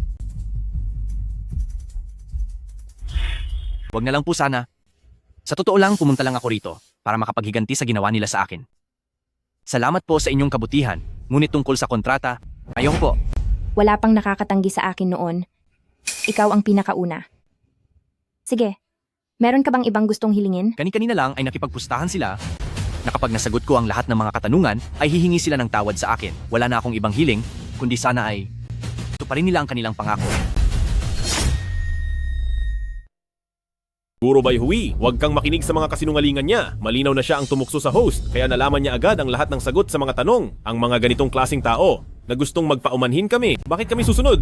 Huwag na lang po sana. Sa totoo lang, pumunta lang ako rito para makapaghiganti sa ginawa nila sa akin. Salamat po sa inyong kabutihan, ngunit tungkol sa kontrata, ayoko po. Wala pang nakakatanggi sa akin noon. ikaw ang pinakauna. Sige, meron ka bang ibang gustong hilingin? Kani-kanina lang ay nakipagpustahan sila na kapag nasagot ko ang lahat ng mga katanungan, ay hihingi sila ng tawad sa akin. Wala na akong ibang hiling, kundi sana ay tuparin nila ang kanilang pangako. Guro Bai Hui, huwag kang makinig sa mga kasinungalingan niya. Malinaw na siya ang tumukso sa host, kaya nalaman niya agad ang lahat ng sagot sa mga tanong. Ang mga ganitong klaseng tao na gustong magpaumanhin kami. Bakit kami susunod?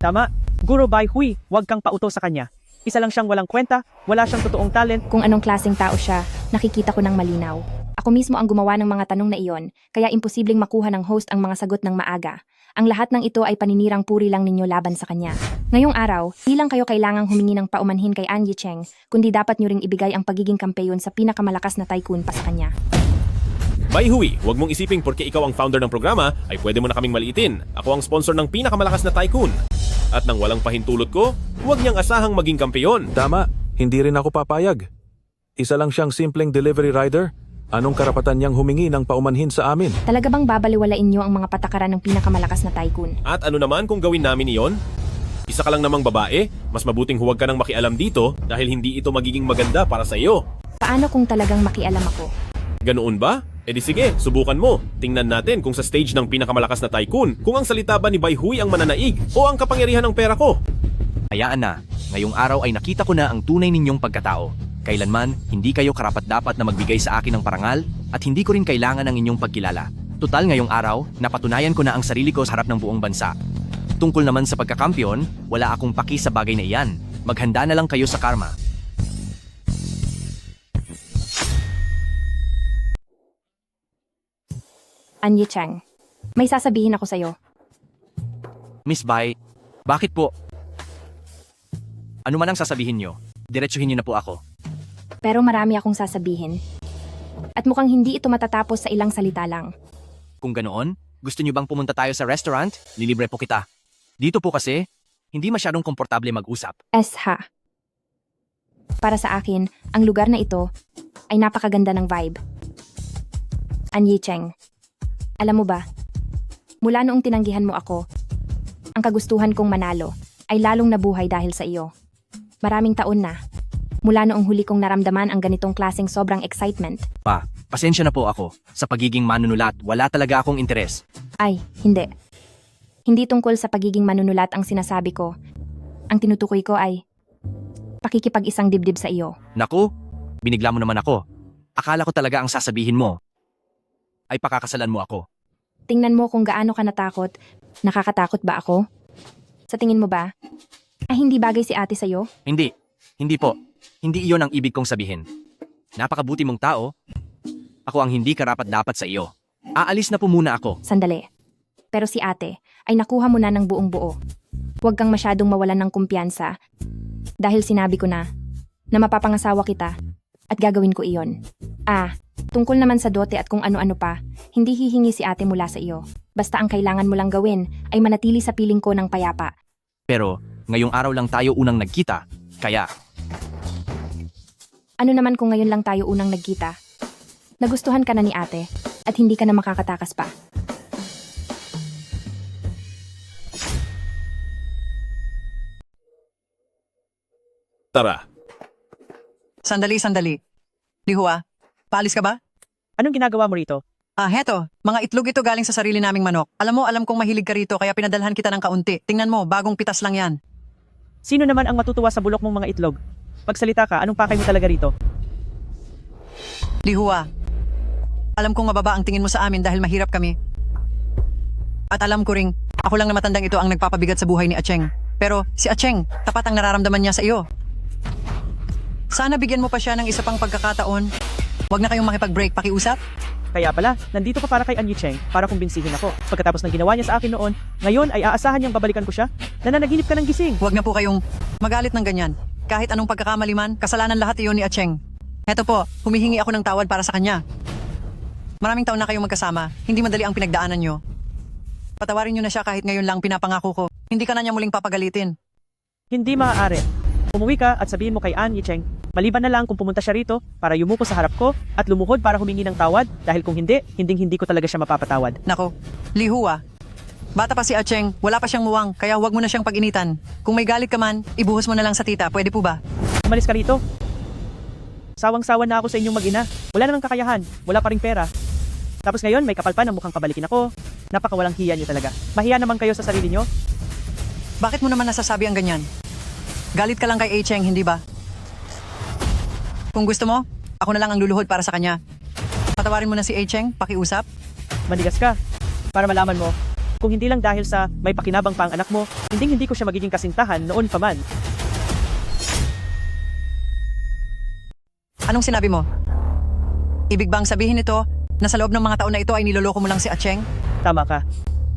Tama. Guro Bai Hui, huwag kang pauto sa kanya. Isa lang siyang walang kwenta, wala siyang totoong talent. Kung anong klaseng tao siya, nakikita ko ng malinaw. Ako mismo ang gumawa ng mga tanong na iyon, kaya imposibleng makuha ng host ang mga sagot ng maaga. Ang lahat ng ito ay paninirang puri lang ninyo laban sa kanya. Ngayong araw, di lang kayo kailangang humingi ng paumanhin kay An Yicheng, kundi dapat nyo ring ibigay ang pagiging kampeyon sa pinakamalakas na tycoon pa sa kanya. Bai Hui, huwag mong isiping porque ikaw ang founder ng programa ay pwede mo na kaming maliitin. Ako ang sponsor ng pinakamalakas na tycoon. At nang walang pahintulot ko, huwag niyang asahang maging kampeyon. Tama, hindi rin ako papayag. Isa lang siyang simpleng delivery rider. Anong karapatan niyang humingi ng paumanhin sa amin? Talaga bang babaliwalain nyo ang mga patakaran ng pinakamalakas na tycoon? At ano naman kung gawin namin iyon? Isa ka lang namang babae, mas mabuting huwag ka nang makialam dito dahil hindi ito magiging maganda para sa iyo. Paano kung talagang makialam ako? Ganoon ba? E di sige, subukan mo. Tingnan natin kung sa stage ng pinakamalakas na tycoon, kung ang salita ba ni Bai Hui ang mananaig o ang kapangyarihan ng pera ko. Hayaan na, ngayong araw ay nakita ko na ang tunay ninyong pagkatao. Kailanman, hindi kayo karapat-dapat na magbigay sa akin ng parangal at hindi ko rin kailangan ng inyong pagkilala. Tutal ngayong araw, napatunayan ko na ang sarili ko sa harap ng buong bansa. Tungkol naman sa pagkakampyon, wala akong paki sa bagay na iyan. Maghanda na lang kayo sa karma. An Yicheng, may sasabihin ako sa'yo. Miss Bai, bakit po? Ano man ang sasabihin nyo, diretsuhin nyo na po ako. Pero marami akong sasabihin. At mukhang hindi ito matatapos sa ilang salita lang. Kung ganoon, gusto nyo bang pumunta tayo sa restaurant? Lilibre po kita. Dito po kasi, hindi masyadong komportable mag-usap. Ha. Para sa akin, ang lugar na ito ay napakaganda ng vibe. An Yicheng, alam mo ba, mula noong tinanggihan mo ako, ang kagustuhan kong manalo ay lalong nabuhay dahil sa iyo. Maraming taon na, mula noong huli kong naramdaman ang ganitong klaseng sobrang excitement. Pasensya na po ako. Sa pagiging manunulat, wala talaga akong interes. Ay, hindi. Hindi tungkol sa pagiging manunulat ang sinasabi ko. Ang tinutukoy ko ay pakikipag-isang dibdib sa iyo. Naku, binigla mo naman ako. Akala ko talaga ang sasabihin mo ay pakakasalan mo ako. Tingnan mo kung gaano ka natakot. Nakakatakot ba ako? Sa tingin mo ba? Ay hindi bagay si ate sa'yo? Hindi po. Hindi iyon ang ibig kong sabihin. Napakabuti mong tao. Ako ang hindi karapat-dapat sa iyo. Aalis na po muna ako. Sandali. Pero si ate ay nakuha mo na ng buong buo. Huwag kang masyadong mawalan ng kumpiyansa. Dahil sinabi ko na mapapangasawa kita at gagawin ko iyon. Tungkol naman sa dote at kung ano-ano pa, hindi hihingi si ate mula sa iyo. Basta ang kailangan mo lang gawin ay manatili sa piling ko ng payapa. Pero, ngayong araw lang tayo unang nagkita, kaya... Ano naman kung ngayon lang tayo unang nagkita? Nagustuhan ka na ni ate at hindi ka na makakatakas pa. Tara. Sandali. Lihua, paalis ka ba? Anong ginagawa mo rito? Heto. Mga itlog ito galing sa sarili naming manok. Alam kong mahilig ka rito kaya pinadalhan kita ng kaunti. Tingnan mo, bagong pitas lang yan. Sino naman ang matutuwa sa bulok mong mga itlog? Magsalita ka, anong pakay mo talaga rito? Lihua, alam kong mababa ang tingin mo sa amin dahil mahirap kami. At alam ko ring, ako lang na matandang ito ang nagpapabigat sa buhay ni Acheng. Pero si Acheng, tapat ang nararamdaman niya sa iyo. Sana bigyan mo pa siya ng isa pang pagkakataon. Huwag na kayong makipag-break, pakiusap. Kaya pala, nandito ka para kay An Yicheng para kumbinsihin ako. Pagkatapos ng ginawa niya sa akin noon, ngayon ay aasahan niyang babalikan ko siya? Nananaginip ka ng gising. Huwag na po kayong magalit ng ganyan. Kahit anong pagkakamali man, kasalanan lahat iyon ni Acheng. Heto po, humihingi ako ng tawad para sa kanya. Maraming taon na kayong magkasama, hindi madali ang pinagdaanan niyo. Patawarin niyo na siya kahit ngayon lang pinapangako ko. Hindi ka na niya muling papagalitin. Hindi maaari. Umuwi ka at sabihin mo kay An Yicheng, maliban na lang kung pumunta siya rito para yumuko sa harap ko at lumuhod para humingi ng tawad dahil kung hindi ko talaga siya mapapatawad. Nako, Lihua, Bata pa si Acheng, wala pa siyang muwang, kaya huwag mo na siyang pag-initan. Kung may galit ka man, ibuhos mo na lang sa tita, pwede po ba? Umalis ka rito. Sawang-sawa na ako sa inyong mag-ina. Wala namang kakayahan, wala pa ring pera. Tapos ngayon, may kapal pa na mukhang pabalikin ako. Napakawalang hiya niyo talaga. Mahiya naman kayo sa sarili niyo. Bakit mo naman nasasabi ang ganyan? Galit ka lang kay Acheng, hindi ba? Kung gusto mo, ako na lang ang luluhod para sa kanya. Patawarin mo na si Acheng, pakiusap. Manigas ka. Para malaman mo, kung hindi lang dahil sa may pakinabang pa ang anak mo, hindi ko siya magiging kasintahan noon pa man. Anong sinabi mo? Ibig bang sabihin ito na sa loob ng mga taon na ito ay niloloko mo lang si Acheng? Tama ka.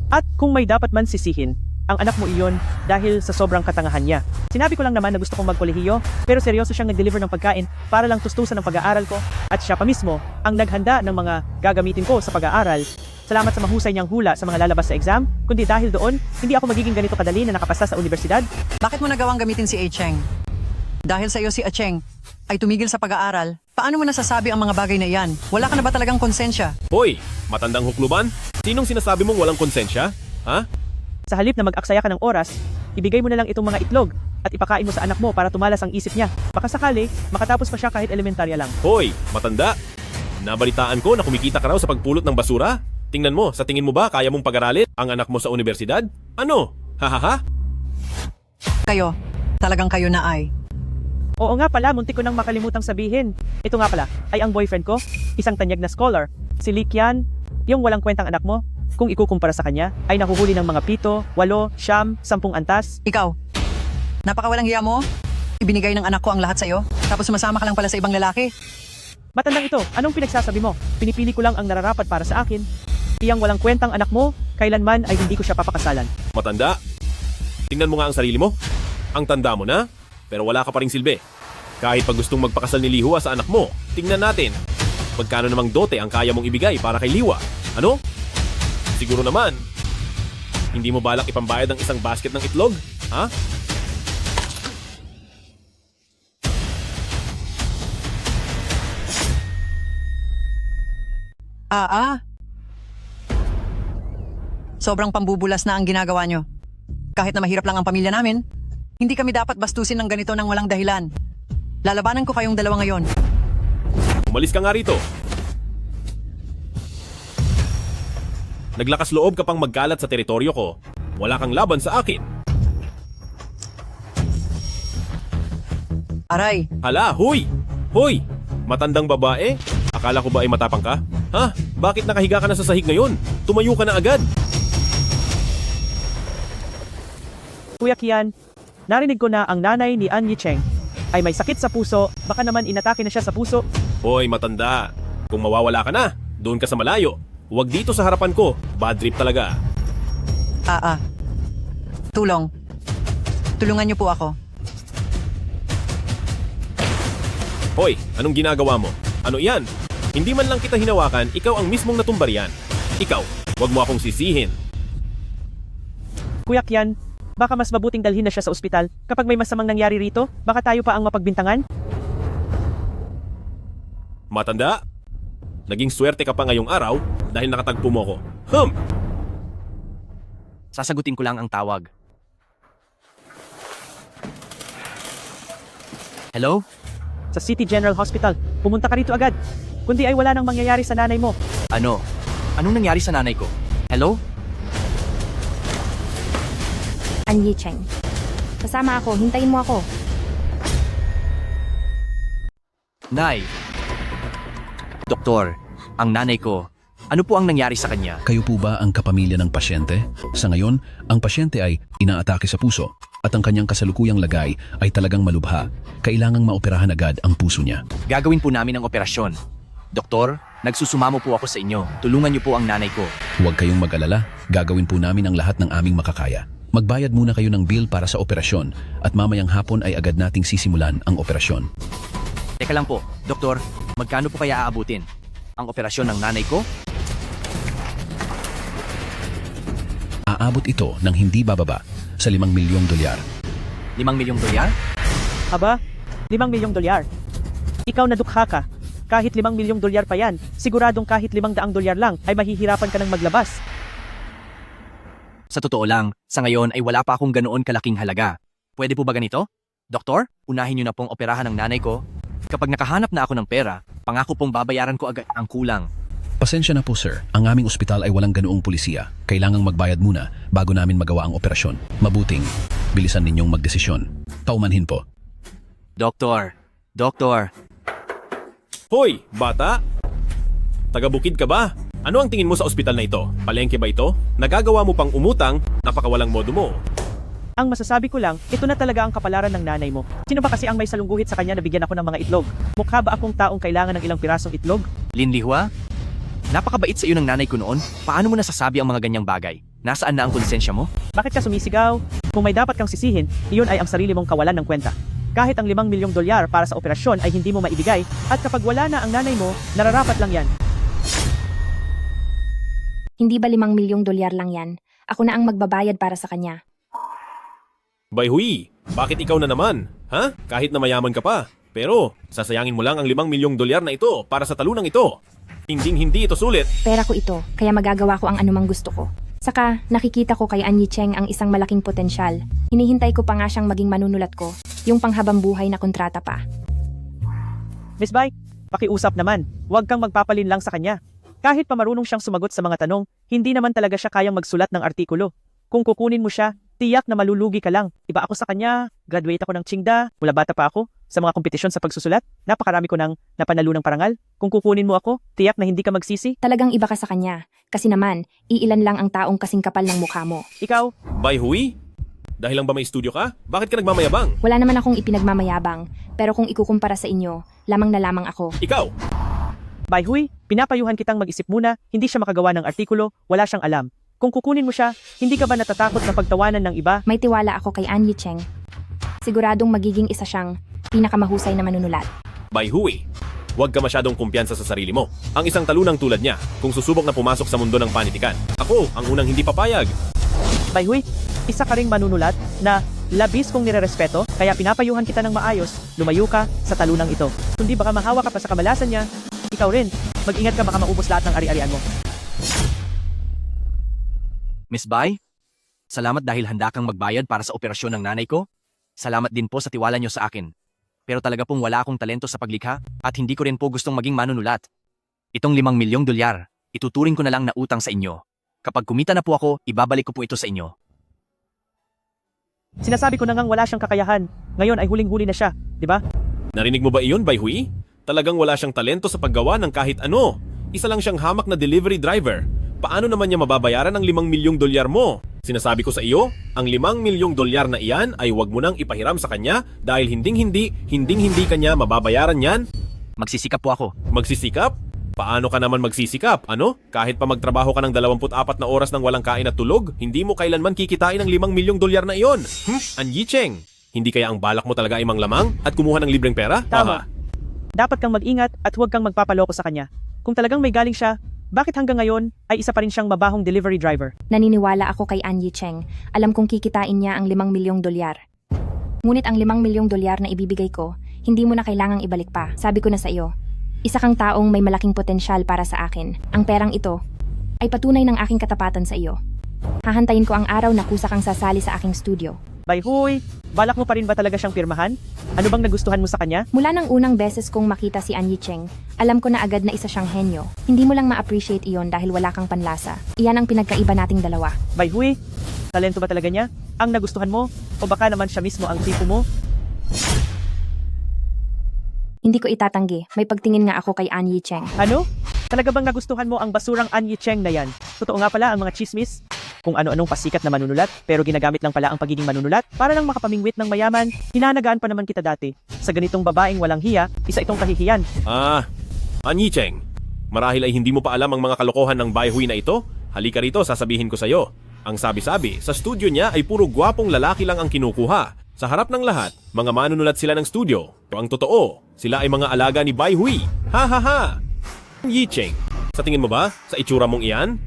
At kung may dapat man sisihin, ang anak mo iyon dahil sa sobrang katangahan niya. Sinabi ko lang naman na gusto kong magkolehiyo, pero seryoso siyang nag-deliver ng pagkain para lang tustusan ng pag-aaral ko, at siya pa mismo ang naghanda ng mga gagamitin ko sa pag-aaral. Salamat sa mahusay niyang hula sa mga lalabas sa exam, kundi dahil doon, hindi ako magiging ganito kadali na nakapasa sa universidad. Bakit mo nagawang gamitin si Acheng? Dahil sa iyo si Acheng ay tumigil sa pag-aaral, paano mo nasasabi ang mga bagay na iyan? Wala ka na ba talagang konsensya? Hoy, matandang hukluban? Sinong sinasabi mong walang konsensya? Ha? Sa halip na mag-aksaya ka ng oras, ibigay mo na lang itong mga itlog at ipakain mo sa anak mo para tumalas ang isip niya. Baka sakali, makatapos pa siya kahit elementarya lang. Hoy, matanda! Nabalitaan ko na kumikita ka raw sa pagpulot ng basura? Tingnan mo, sa tingin mo ba kaya mong pag-aralin ang anak mo sa universidad? Ano? Hahaha? Kayo, talagang kayo na ay. Oo nga pala, muntik ko nang makalimutang sabihin. Ito nga pala, ay ang boyfriend ko, isang tanyag na scholar. Si Lee Kian, yung walang kwentang anak mo. Kung ikukumpara sa kanya, ay nahuhuli ng mga 7, 8, 10, 10 antas. Ikaw, napakawalang hiya mo. Ibinigay ng anak ko ang lahat sa iyo, tapos sumasama ka lang pala sa ibang lalaki. Matandang ito, anong pinagsasabi mo? Pinipili ko lang ang nararapat para sa akin. Iyang walang kwentang anak mo, kailanman ay hindi ko siya papakasalan. Matanda? Tingnan mo nga ang sarili mo. Ang tanda mo na, pero wala ka pa ring silbi. Kahit pag gustong magpakasal ni Lihua sa anak mo, tingnan natin. Magkano namang dote ang kaya mong ibigay para kay Liwa? Ano? Siguro naman, hindi mo balak ipambayad ng isang basket ng itlog? Ha? Sobrang pambubulas na ang ginagawa nyo. Kahit na mahirap lang ang pamilya namin, hindi kami dapat bastusin ng ganito ng walang dahilan. Lalabanan ko kayong dalawa ngayon. Umalis ka nga rito. Naglakas loob ka pang magkalat sa teritoryo ko. Wala kang laban sa akin. Aray, Hala, huy! Hoy! Matandang babae? Akala ko ba ay matapang ka? Ha? Bakit nakahiga ka na sa sahig ngayon? Tumayo ka na agad. Kuya Kian, narinig ko na ang nanay ni An Yicheng ay may sakit sa puso, baka naman inatake na siya sa puso. Hoy, matanda. Kung mawawala ka na, doon ka sa malayo. Huwag dito sa harapan ko. Bad trip talaga. Tulong. Tulungan niyo po ako. Hoy, anong ginagawa mo? Ano yan? Hindi man lang kita hinawakan, ikaw ang mismong natumbar yan. Ikaw, huwag mo akong sisihin. Kuya Kian, baka mas mabuting dalhin na siya sa ospital. Kapag may masamang nangyari rito, baka tayo pa ang mapagbintangan. Matanda? Naging swerte ka pa ngayong araw dahil nakatagpo mo ko. Sasagutin ko lang ang tawag. Hello? Sa City General Hospital, pumunta ka rito agad. Kundi ay wala nang mangyayari sa nanay mo. Ano? Anong nangyari sa nanay ko? Hello? An Yicheng. Kasama ako, hintayin mo ako. Nay. Doktor, ang nanay ko, ano po ang nangyari sa kanya? Kayo po ba ang kapamilya ng pasyente? Sa ngayon, ang pasyente ay inaatake sa puso at ang kanyang kasalukuyang lagay ay talagang malubha. Kailangang maoperahan agad ang puso niya. Gagawin po namin ang operasyon. Doktor, nagsusumamo po ako sa inyo. Tulungan niyo po ang nanay ko. Huwag kayong mag-alala, gagawin po namin ang lahat ng aming makakaya. Magbayad muna kayo ng bill para sa operasyon at mamayang hapon ay agad nating sisimulan ang operasyon. Teka lang po, Doktor, magkano po kaya aabutin? Ang operasyon ng nanay ko? Aabot ito ng hindi bababa sa 5 milyong dolyar. 5 milyong dolyar? Aba, 5 milyong dolyar. Ikaw nadukha ka. Kahit 5 milyong dolyar pa yan, siguradong kahit 500 dolyar lang ay mahihirapan ka ng maglabas. Sa totoo lang, sa ngayon ay wala pa akong ganoon kalaking halaga. Pwede po ba ganito? Doktor, unahin niyo na pong operahan ng nanay ko. Kapag nakahanap na ako ng pera, pangako pong babayaran ko agad ang kulang. Pasensya na po sir, ang aming ospital ay walang ganoong pulisiya. Kailangang magbayad muna bago namin magawa ang operasyon. Mabuting, bilisan ninyong magdesisyon. Paumanhin po. Doktor, Hoy, bata! Taga-bukid ka ba? Ano ang tingin mo sa ospital na ito? Palengke ba ito? Nagagawa mo pang umutang, napakawalang modo mo. Ang masasabi ko lang, ito na talaga ang kapalaran ng nanay mo. Sino ba kasi ang may salungguhit sa kanya na bigyan ako ng mga itlog? Mukha ba akong taong kailangan ng ilang pirasong itlog? Lin Lihua? Napakabait sa iyo ng nanay ko noon. Paano mo nasasabi ang mga ganyang bagay? Nasaan na ang konsensya mo? Bakit ka sumisigaw? Kung may dapat kang sisihin, iyon ay ang sarili mong kawalan ng kwenta. Kahit ang $5 milyong para sa operasyon ay hindi mo maibigay, at kapag wala na ang nanay mo, nararapat lang yan. Hindi ba $5 milyong lang yan? Ako na ang magbabayad para sa kanya. Bayhui, bakit ikaw na naman? Ha? Kahit na mayaman ka pa. Pero, sasayangin mo lang ang $5 milyong na ito para sa talunang ito. Hindi ito sulit. Pera ko ito, kaya magagawa ko ang anumang gusto ko. Saka, nakikita ko kay Anyi Cheng ang isang malaking potensyal. Hinihintay ko pa nga siyang maging manunulat ko, yung panghabang buhay na kontrata pa. Miss Bai, pakiusap naman. Huwag kang magpapalin lang sa kanya. Kahit pa marunong siyang sumagot sa mga tanong, hindi naman talaga siya kayang magsulat ng artikulo. Kung kukunin mo siya, tiyak na malulugi ka lang. Iba ako sa kanya, graduate ako ng Tsingda, mula bata pa ako, sa mga kompetisyon sa pagsusulat, napakarami ko nang napanalo ng parangal. Kung kukunin mo ako, tiyak na hindi ka magsisi. Talagang iba ka sa kanya. Kasi naman, iilan lang ang taong kasing kapal ng mukha mo. Ikaw? Bayhui? Dahil lang ba may studio ka? Bakit ka nagmamayabang? Wala naman akong ipinagmamayabang, pero kung ikukumpara sa inyo, lamang na lamang ako. Ikaw? Bayhui, pinapayuhan kitang mag-isip muna, hindi siya makagawa ng artikulo, wala siyang alam. Kung kukunin mo siya, hindi ka ba natatakot na pagtawanan ng iba? May tiwala ako kay Anyi Cheng. Siguradong magiging isa siyang pinakamahusay na manunulat. Bayhui, huwag ka masyadong kumpiyansa sa sarili mo. Ang isang talunang tulad niya, kung susubok na pumasok sa mundo ng panitikan. Ako, ang unang hindi papayag. Bayhui, isa ka ring manunulat na labis kong nirerespeto, kaya pinapayuhan kita ng maayos, lumayo ka sa talunang ito. Kundi baka mahawa ka pa sa kamalasan niya, ikaw rin, mag-ingat ka baka maubos lahat ng ari-arian mo. Miss Bai, salamat dahil handa kang magbayad para sa operasyon ng nanay ko. Salamat din po sa tiwala niyo sa akin. Pero talaga pong wala akong talento sa paglikha at hindi ko rin po gustong maging manunulat. Itong $5 milyong, ituturing ko na lang na utang sa inyo. Kapag kumita na po ako, ibabalik ko po ito sa inyo. Sinasabi ko na ngang wala siyang kakayahan. Ngayon ay huling-huli na siya, di ba? Narinig mo ba iyon, Bayhui? Talagang wala siyang talento sa paggawa ng kahit ano. Isa lang siyang hamak na delivery driver. Paano naman niya mababayaran ang $5 milyong mo? Sinasabi ko sa iyo, ang $5 milyong na iyan ay huwag mo nang ipahiram sa kanya dahil hinding-hindi kanya mababayaran yan. Magsisikap po ako. Magsisikap? Paano ka naman magsisikap? Ano? Kahit pa magtrabaho ka ng 24 na oras ng walang kain at tulog, hindi mo kailanman kikitain ang $5 milyong na iyon. Anyi Cheng, hindi kaya ang balak mo talaga ay manglamang at kumuha ng libreng pera? Tama. Dapat kang mag-ingat at huwag kang magpapaloko sa kanya. Kung talagang may galing siya, bakit hanggang ngayon ay isa pa rin siyang mabahong delivery driver? Naniniwala ako kay Anyi Cheng. Alam kong kikitain niya ang $5 milyong. Ngunit ang $5 milyong na ibibigay ko, hindi mo na kailangang ibalik pa. Sabi ko na sa iyo, isa kang taong may malaking potensyal para sa akin. Ang perang ito ay patunay ng aking katapatan sa iyo. Hahantayin ko ang araw na kusa kang sasali sa aking studio. Bayhui, balak mo pa rin ba talaga siyang pirmahan? Ano bang nagustuhan mo sa kanya? Mula ng unang beses kong makita si Anyi Cheng, alam ko na agad na isa siyang henyo. Hindi mo lang ma-appreciate iyon dahil wala kang panlasa. Iyan ang pinagkaiba nating dalawa. Bayhui, talento ba talaga niya? Ang nagustuhan mo? O baka naman siya mismo ang tipo mo? Hindi ko itatanggi, may pagtingin nga ako kay Anyi Cheng. Ano? Talaga bang nagustuhan mo ang basurang Anyi Cheng na yan? Totoo nga pala ang mga chismis? Kung ano-anong pasikat na manunulat, pero ginagamit lang pala ang pagiging manunulat para lang makapamingwit ng mayaman. Hinanagaan pa naman kita dati. Sa ganitong babaeng walang hiya, isa itong kahihiyan. Anyi Cheng, marahil ay hindi mo pa alam ang mga kalokohan ng Bayhui na ito? Halika rito, sasabihin ko sa'yo. Ang sabi-sabi, sa studio niya ay puro gwapong lalaki lang ang kinukuha. Sa harap ng lahat, mga manunulat sila ng studio. Pero ang totoo, sila ay mga alaga ni Bayhui. Ha ha ha! Anyi Cheng, sa tingin mo ba, sa itsura mong iyan,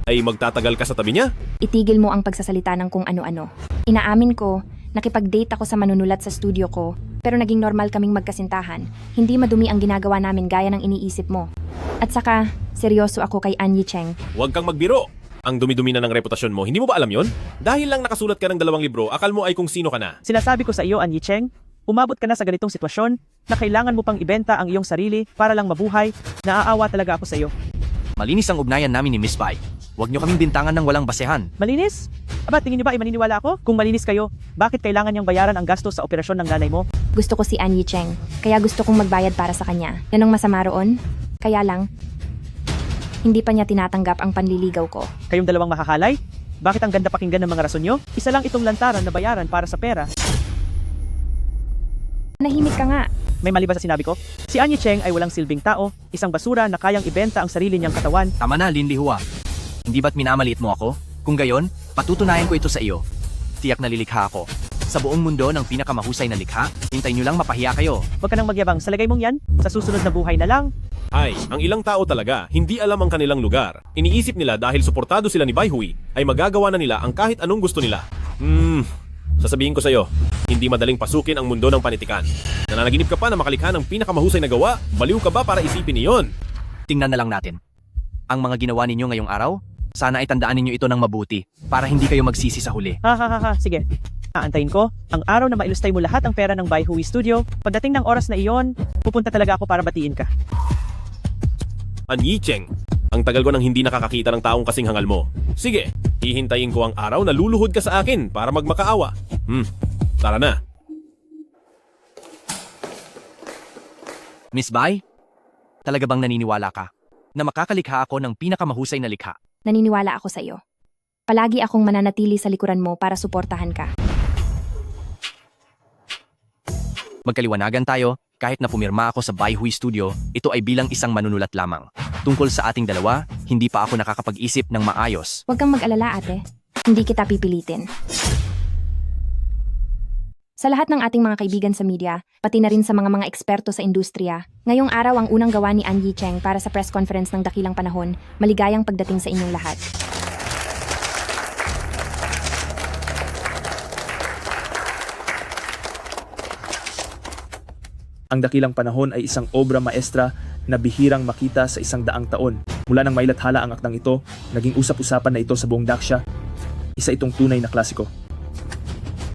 ay magtatagal ka sa tabi niya? Itigil mo ang pagsasalita ng kung ano-ano. Inaamin ko, nakipag-date ako sa manunulat sa studio ko, pero naging normal kaming magkasintahan. Hindi madumi ang ginagawa namin gaya ng iniisip mo. At saka, seryoso ako kay Anyi Cheng. Huwag kang magbiro. Ang dumi-dumi na ng reputasyon mo, hindi mo ba alam yon? Dahil lang nakasulat ka ng 2 libro, akal mo ay kung sino ka na. Sinasabi ko sa iyo, An Yicheng, umabot ka na sa ganitong sitwasyon na kailangan mo pang ibenta ang iyong sarili para lang mabuhay. Naaawa talaga ako sa iyo. Malinis ang ugnayan namin ni Miss Bai. Huwag niyo kaming bintangan ng walang basehan. Malinis? Aba, tingin niyo ba ay maniniwala ako? Kung malinis kayo, bakit kailangan niyang bayaran ang gastos sa operasyon ng nanay mo? Gusto ko si An Yicheng, kaya gusto kong magbayad para sa kanya. Yan ang masama roon. Kaya lang, hindi pa niya tinatanggap ang panliligaw ko. Kayong dalawang makakalay? Bakit ang ganda pakinggan ng mga rason niyo? Isa lang itong lantaran na bayaran para sa pera. Nahimik ka nga. May mali ba sa sinabi ko? Si An Yicheng ay walang silbing tao, isang basura na kayang ibenta ang sarili niyang katawan. Tama na, Lin Lihua. Hindi ba't minamaliit mo ako? Kung gayon, patutunayan ko ito sa iyo. Tiyak na lilikha ako. Sa buong mundo ng pinakamahusay na likha, hintay niyo lang mapahiya kayo. Huwag ka nang magyabang sa lagay mong yan. Sa susunod na buhay na lang. Ay, ang ilang tao talaga, hindi alam ang kanilang lugar. Iniisip nila dahil suportado sila ni Bai Hui, ay magagawa na nila ang kahit anong gusto nila. Sasabihin ko sa'yo, hindi madaling pasukin ang mundo ng panitikan. Nananaginip ka pa na makalikha ng pinakamahusay na gawa? Baliw ka ba para isipin iyon? Tingnan na lang natin. Ang mga ginawa ninyo ngayong araw, sana ay tandaan ninyo ito ng mabuti para hindi kayo magsisi sa huli. Ha, sige. Aantayin ko, ang araw na mailustay mo lahat ang pera ng Bai Hui Studio. Pagdating ng oras na iyon, pupunta talaga ako para batiin ka. An Yicheng, ang tagal ko nang hindi nakakakita ng taong kasing hangal mo. Sige, hihintayin ko ang araw na luluhod ka sa akin para magmakaawa. Tara na. Miss Bai, talaga bang naniniwala ka na makakalikha ako ng pinakamahusay na likha? Naniniwala ako sa iyo. Palagi akong mananatili sa likuran mo para suportahan ka. Magkaliwanagan tayo, kahit na pumirma ako sa Bai Hui Studio, ito ay bilang isang manunulat lamang. Tungkol sa ating dalawa, hindi pa ako nakakapag-isip ng maayos. Huwag kang mag-alala, ate. Hindi kita pipilitin. Sa lahat ng ating mga kaibigan sa media, pati na rin sa mga eksperto sa industriya, ngayong araw ang unang gawa ni An Yicheng para sa press conference ng Dakilang Panahon. Maligayang pagdating sa inyong lahat. Ang Dakilang Panahon ay isang obra maestra na bihirang makita sa 100 taon. Mula nang mailathala ang akdang ito, naging usap-usapan na ito sa buong Daksha. Isa itong tunay na klasiko.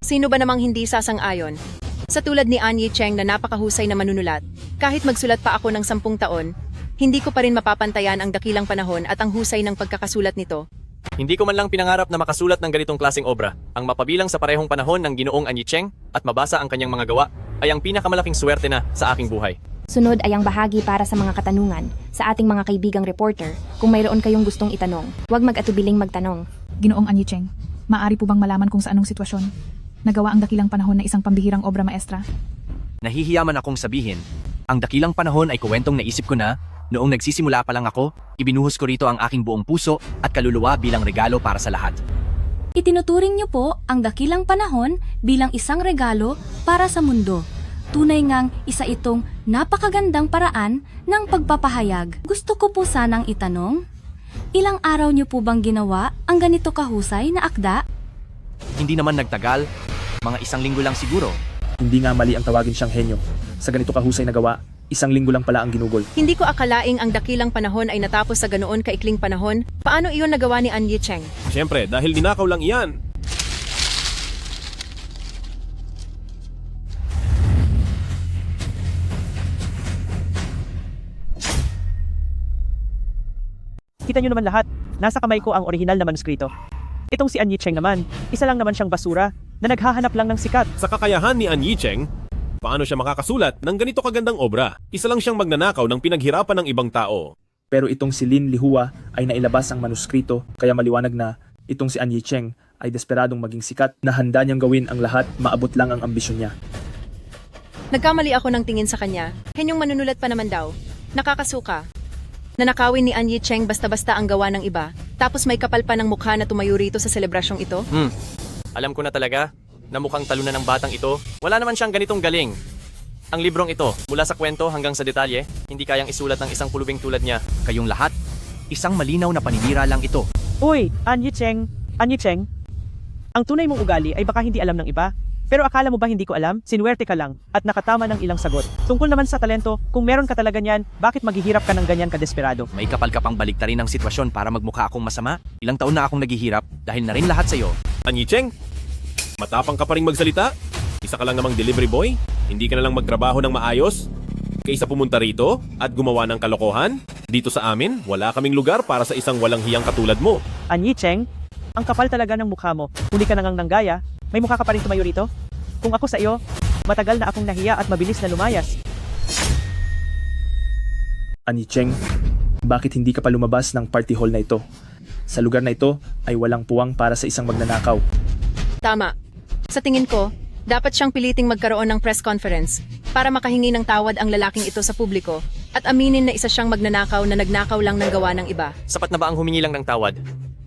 Sino ba namang hindi sasang-ayon? Sa tulad ni An Yicheng na napakahusay na manunulat, kahit magsulat pa ako ng 10 taon, hindi ko pa rin mapapantayan ang Dakilang Panahon at ang husay ng pagkakasulat nito. Hindi ko man lang pinangarap na makasulat ng ganitong klaseng obra. Ang mapabilang sa parehong panahon ng Ginoong An Yicheng at mabasa ang kanyang mga gawa ay ang pinakamalaking swerte na sa aking buhay. Sunod ay ang bahagi para sa mga katanungan sa ating mga kaibigang reporter. Kung mayroon kayong gustong itanong, huwag mag-atubiling magtanong. Ginoong An Yicheng, maaari po bang malaman kung sa anong sitwasyon nagawa ang Dakilang Panahon na isang pambihirang obra maestra? Nahihiyaman akong sabihin, ang Dakilang Panahon ay kuwentong naisip ko na noong nagsisimula pa lang ako, ibinuhos ko rito ang aking buong puso at kaluluwa bilang regalo para sa lahat. Itinuturing niyo po ang Dakilang Panahon bilang isang regalo para sa mundo. Tunay ngang isa itong napakagandang paraan ng pagpapahayag. Gusto ko po sanang itanong, ilang araw niyo po bang ginawa ang ganito kahusay na akda? Hindi naman nagtagal, mga 1 linggo lang siguro. Hindi nga mali ang tawagin siyang henyo. Sa ganito kahusay na gawa, 1 linggo lang pala ang ginugol. Hindi ko akalaing ang Dakilang Panahon ay natapos sa ganoon kaikling panahon. Paano iyon nagawa ni An Yicheng? Siyempre, dahil ninakaw lang iyan. Kita nyo naman lahat, nasa kamay ko ang orihinal na manuskrito. Itong si An Yicheng naman, isa lang naman siyang basura na naghahanap lang ng sikat. Sa kakayahan ni An Yicheng, paano siya makakasulat ng ganito kagandang obra? Isa lang siyang magnanakaw ng pinaghirapan ng ibang tao. Pero itong si Lin Lihua ay nailabas ang manuskrito, kaya maliwanag na itong si An Yicheng ay desperadong maging sikat na handa niyang gawin ang lahat, maabot lang ang ambisyon niya. Nagkamali ako ng tingin sa kanya. Henyong manunulat pa naman daw. Nakakasuka. Nanakawin ni An Yicheng basta-basta ang gawa ng iba, tapos may kapal pa ng mukha na tumayo rito sa selebrasyong ito? Alam ko na talaga na mukhang talunan ng batang ito. Wala naman siyang ganitong galing. Ang librong ito, mula sa kwento hanggang sa detalye, hindi kayang isulat ng isang pulubing tulad niya. Kayong lahat, isang malinaw na paninira lang ito. Uy, An Yicheng, ang tunay mong ugali ay baka hindi alam ng iba. Pero akala mo ba hindi ko alam? Sinuwerte ka lang at nakatama ng ilang sagot. Tungkol naman sa talento, kung meron ka talaga niyan, bakit maghihirap ka ng ganyan kadesperado? May kapal ka pang baliktarin ng sitwasyon para magmukha akong masama. Ilang taon na akong naghihirap dahil na rin lahat sa'yo. Anyi Cheng, matapang ka pa rin magsalita? Isa ka lang namang delivery boy? Hindi ka na lang magtrabaho ng maayos? Kaysa pumunta rito at gumawa ng kalokohan? Dito sa amin, wala kaming lugar para sa isang walang hiyang katulad mo. Anyi Cheng, ang kapal talaga ng mukha mo. Huli ka na ngang nanggaya. May mukha ka pa rin tumayo rito? Kung ako sa iyo, matagal na akong nahiya at mabilis na lumayas. Anyi Cheng, bakit hindi ka pa lumabas ng party hall na ito? Sa lugar na ito ay walang puwang para sa isang magnanakaw. Tama. Sa tingin ko, dapat siyang piliting magkaroon ng press conference para makahingi ng tawad ang lalaking ito sa publiko at aminin na isa siyang magnanakaw na nagnakaw lang ng gawa ng iba. Sapat na ba ang humingi lang ng tawad?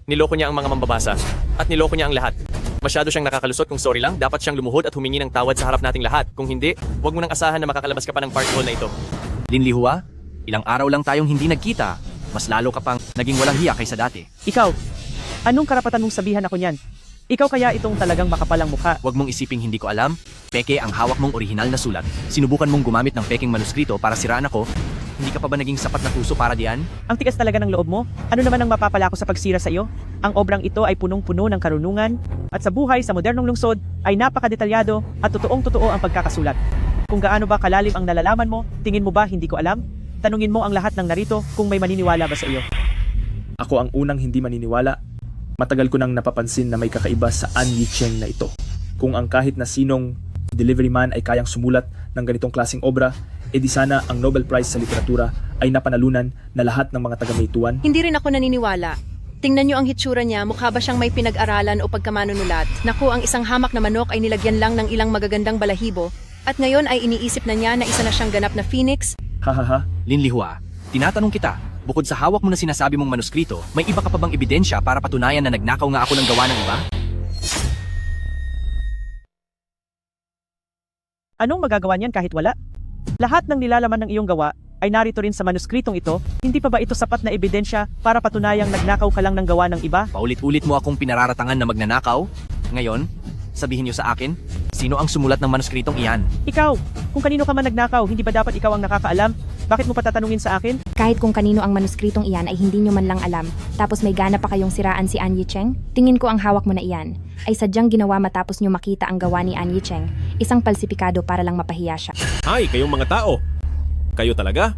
Niloko niya ang mga mambabasa at niloko niya ang lahat. Masyado siyang nakakalusot. Kung sorry lang, dapat siyang lumuhod at humingi ng tawad sa harap nating lahat. Kung hindi, huwag mo nang asahan na makakalabas ka pa ng party hall na ito. Lin Lihua, ilang araw lang tayong hindi nagkita. Mas lalo ka pang naging walang hiya kaysa dati. Ikaw, anong karapatan mong sabihan ako niyan? Ikaw kaya itong talagang makapalang mukha. Huwag mong isiping hindi ko alam. Peke ang hawak mong orihinal na sulat. Sinubukan mong gumamit ng peking manuskrito para siraan ako. Hindi ka pa ba naging sapat na puso para diyan? Ang tigas talaga ng loob mo. Ano naman ang mapapala ko sa pagsira sa iyo? Ang obrang ito ay punong-puno ng karunungan at sa buhay sa modernong lungsod ay napakadetalyado at totoong-totoo ang pagkakasulat. Kung gaano ba kalalim ang nalalaman mo, tingin mo ba hindi ko alam? Tanungin mo ang lahat ng narito kung may maniniwala ba sa iyo. Ako ang unang hindi maniniwala. Matagal ko nang napapansin na may kakaiba sa Anyi Cheng na ito. Kung ang kahit na sinong delivery man ay kayang sumulat ng ganitong klaseng obra, edi sana ang Nobel Prize sa literatura ay napanalunan na lahat ng mga taga-Meituan. Hindi rin ako naniniwala. Tingnan niyo ang hitsura niya, mukha ba siyang may pinag-aralan o pagkamanunulat? Naku, ang isang hamak na manok ay nilagyan lang ng ilang magagandang balahibo at ngayon ay iniisip na niya na isa na siyang ganap na phoenix? Hahaha. Lin Lihua, tinatanong kita, bukod sa hawak mo na sinasabi mong manuskrito, may iba ka pa bang ebidensya para patunayan na nagnakaw nga ako ng gawa ng iba? Anong magagawa niyan kahit wala? Lahat ng nilalaman ng iyong gawa ay narito rin sa manuskritong ito. Hindi pa ba ito sapat na ebidensya para patunayang nagnakaw ka lang ng gawa ng iba? Paulit-ulit mo akong pinararatangan na magnanakaw. Ngayon, sabihin niyo sa akin, sino ang sumulat ng manusktong iyan? Ikaw! Kung kanino ka man nagnakaw, hindi ba dapat ikaw ang nakakaalam? Bakit mo patatanungin sa akin? Kahit kung kanino ang manuskritong iyan ay hindi nyo man lang alam, tapos may gana pa kayong siraan si Anyi Cheng, tingin ko ang hawak mo na iyan ay sadyang ginawa matapos nyo makita ang gawa ni Anyi Cheng, isang palsipikado para lang mapahiya siya. Ay, kayong mga tao! Kayo talaga?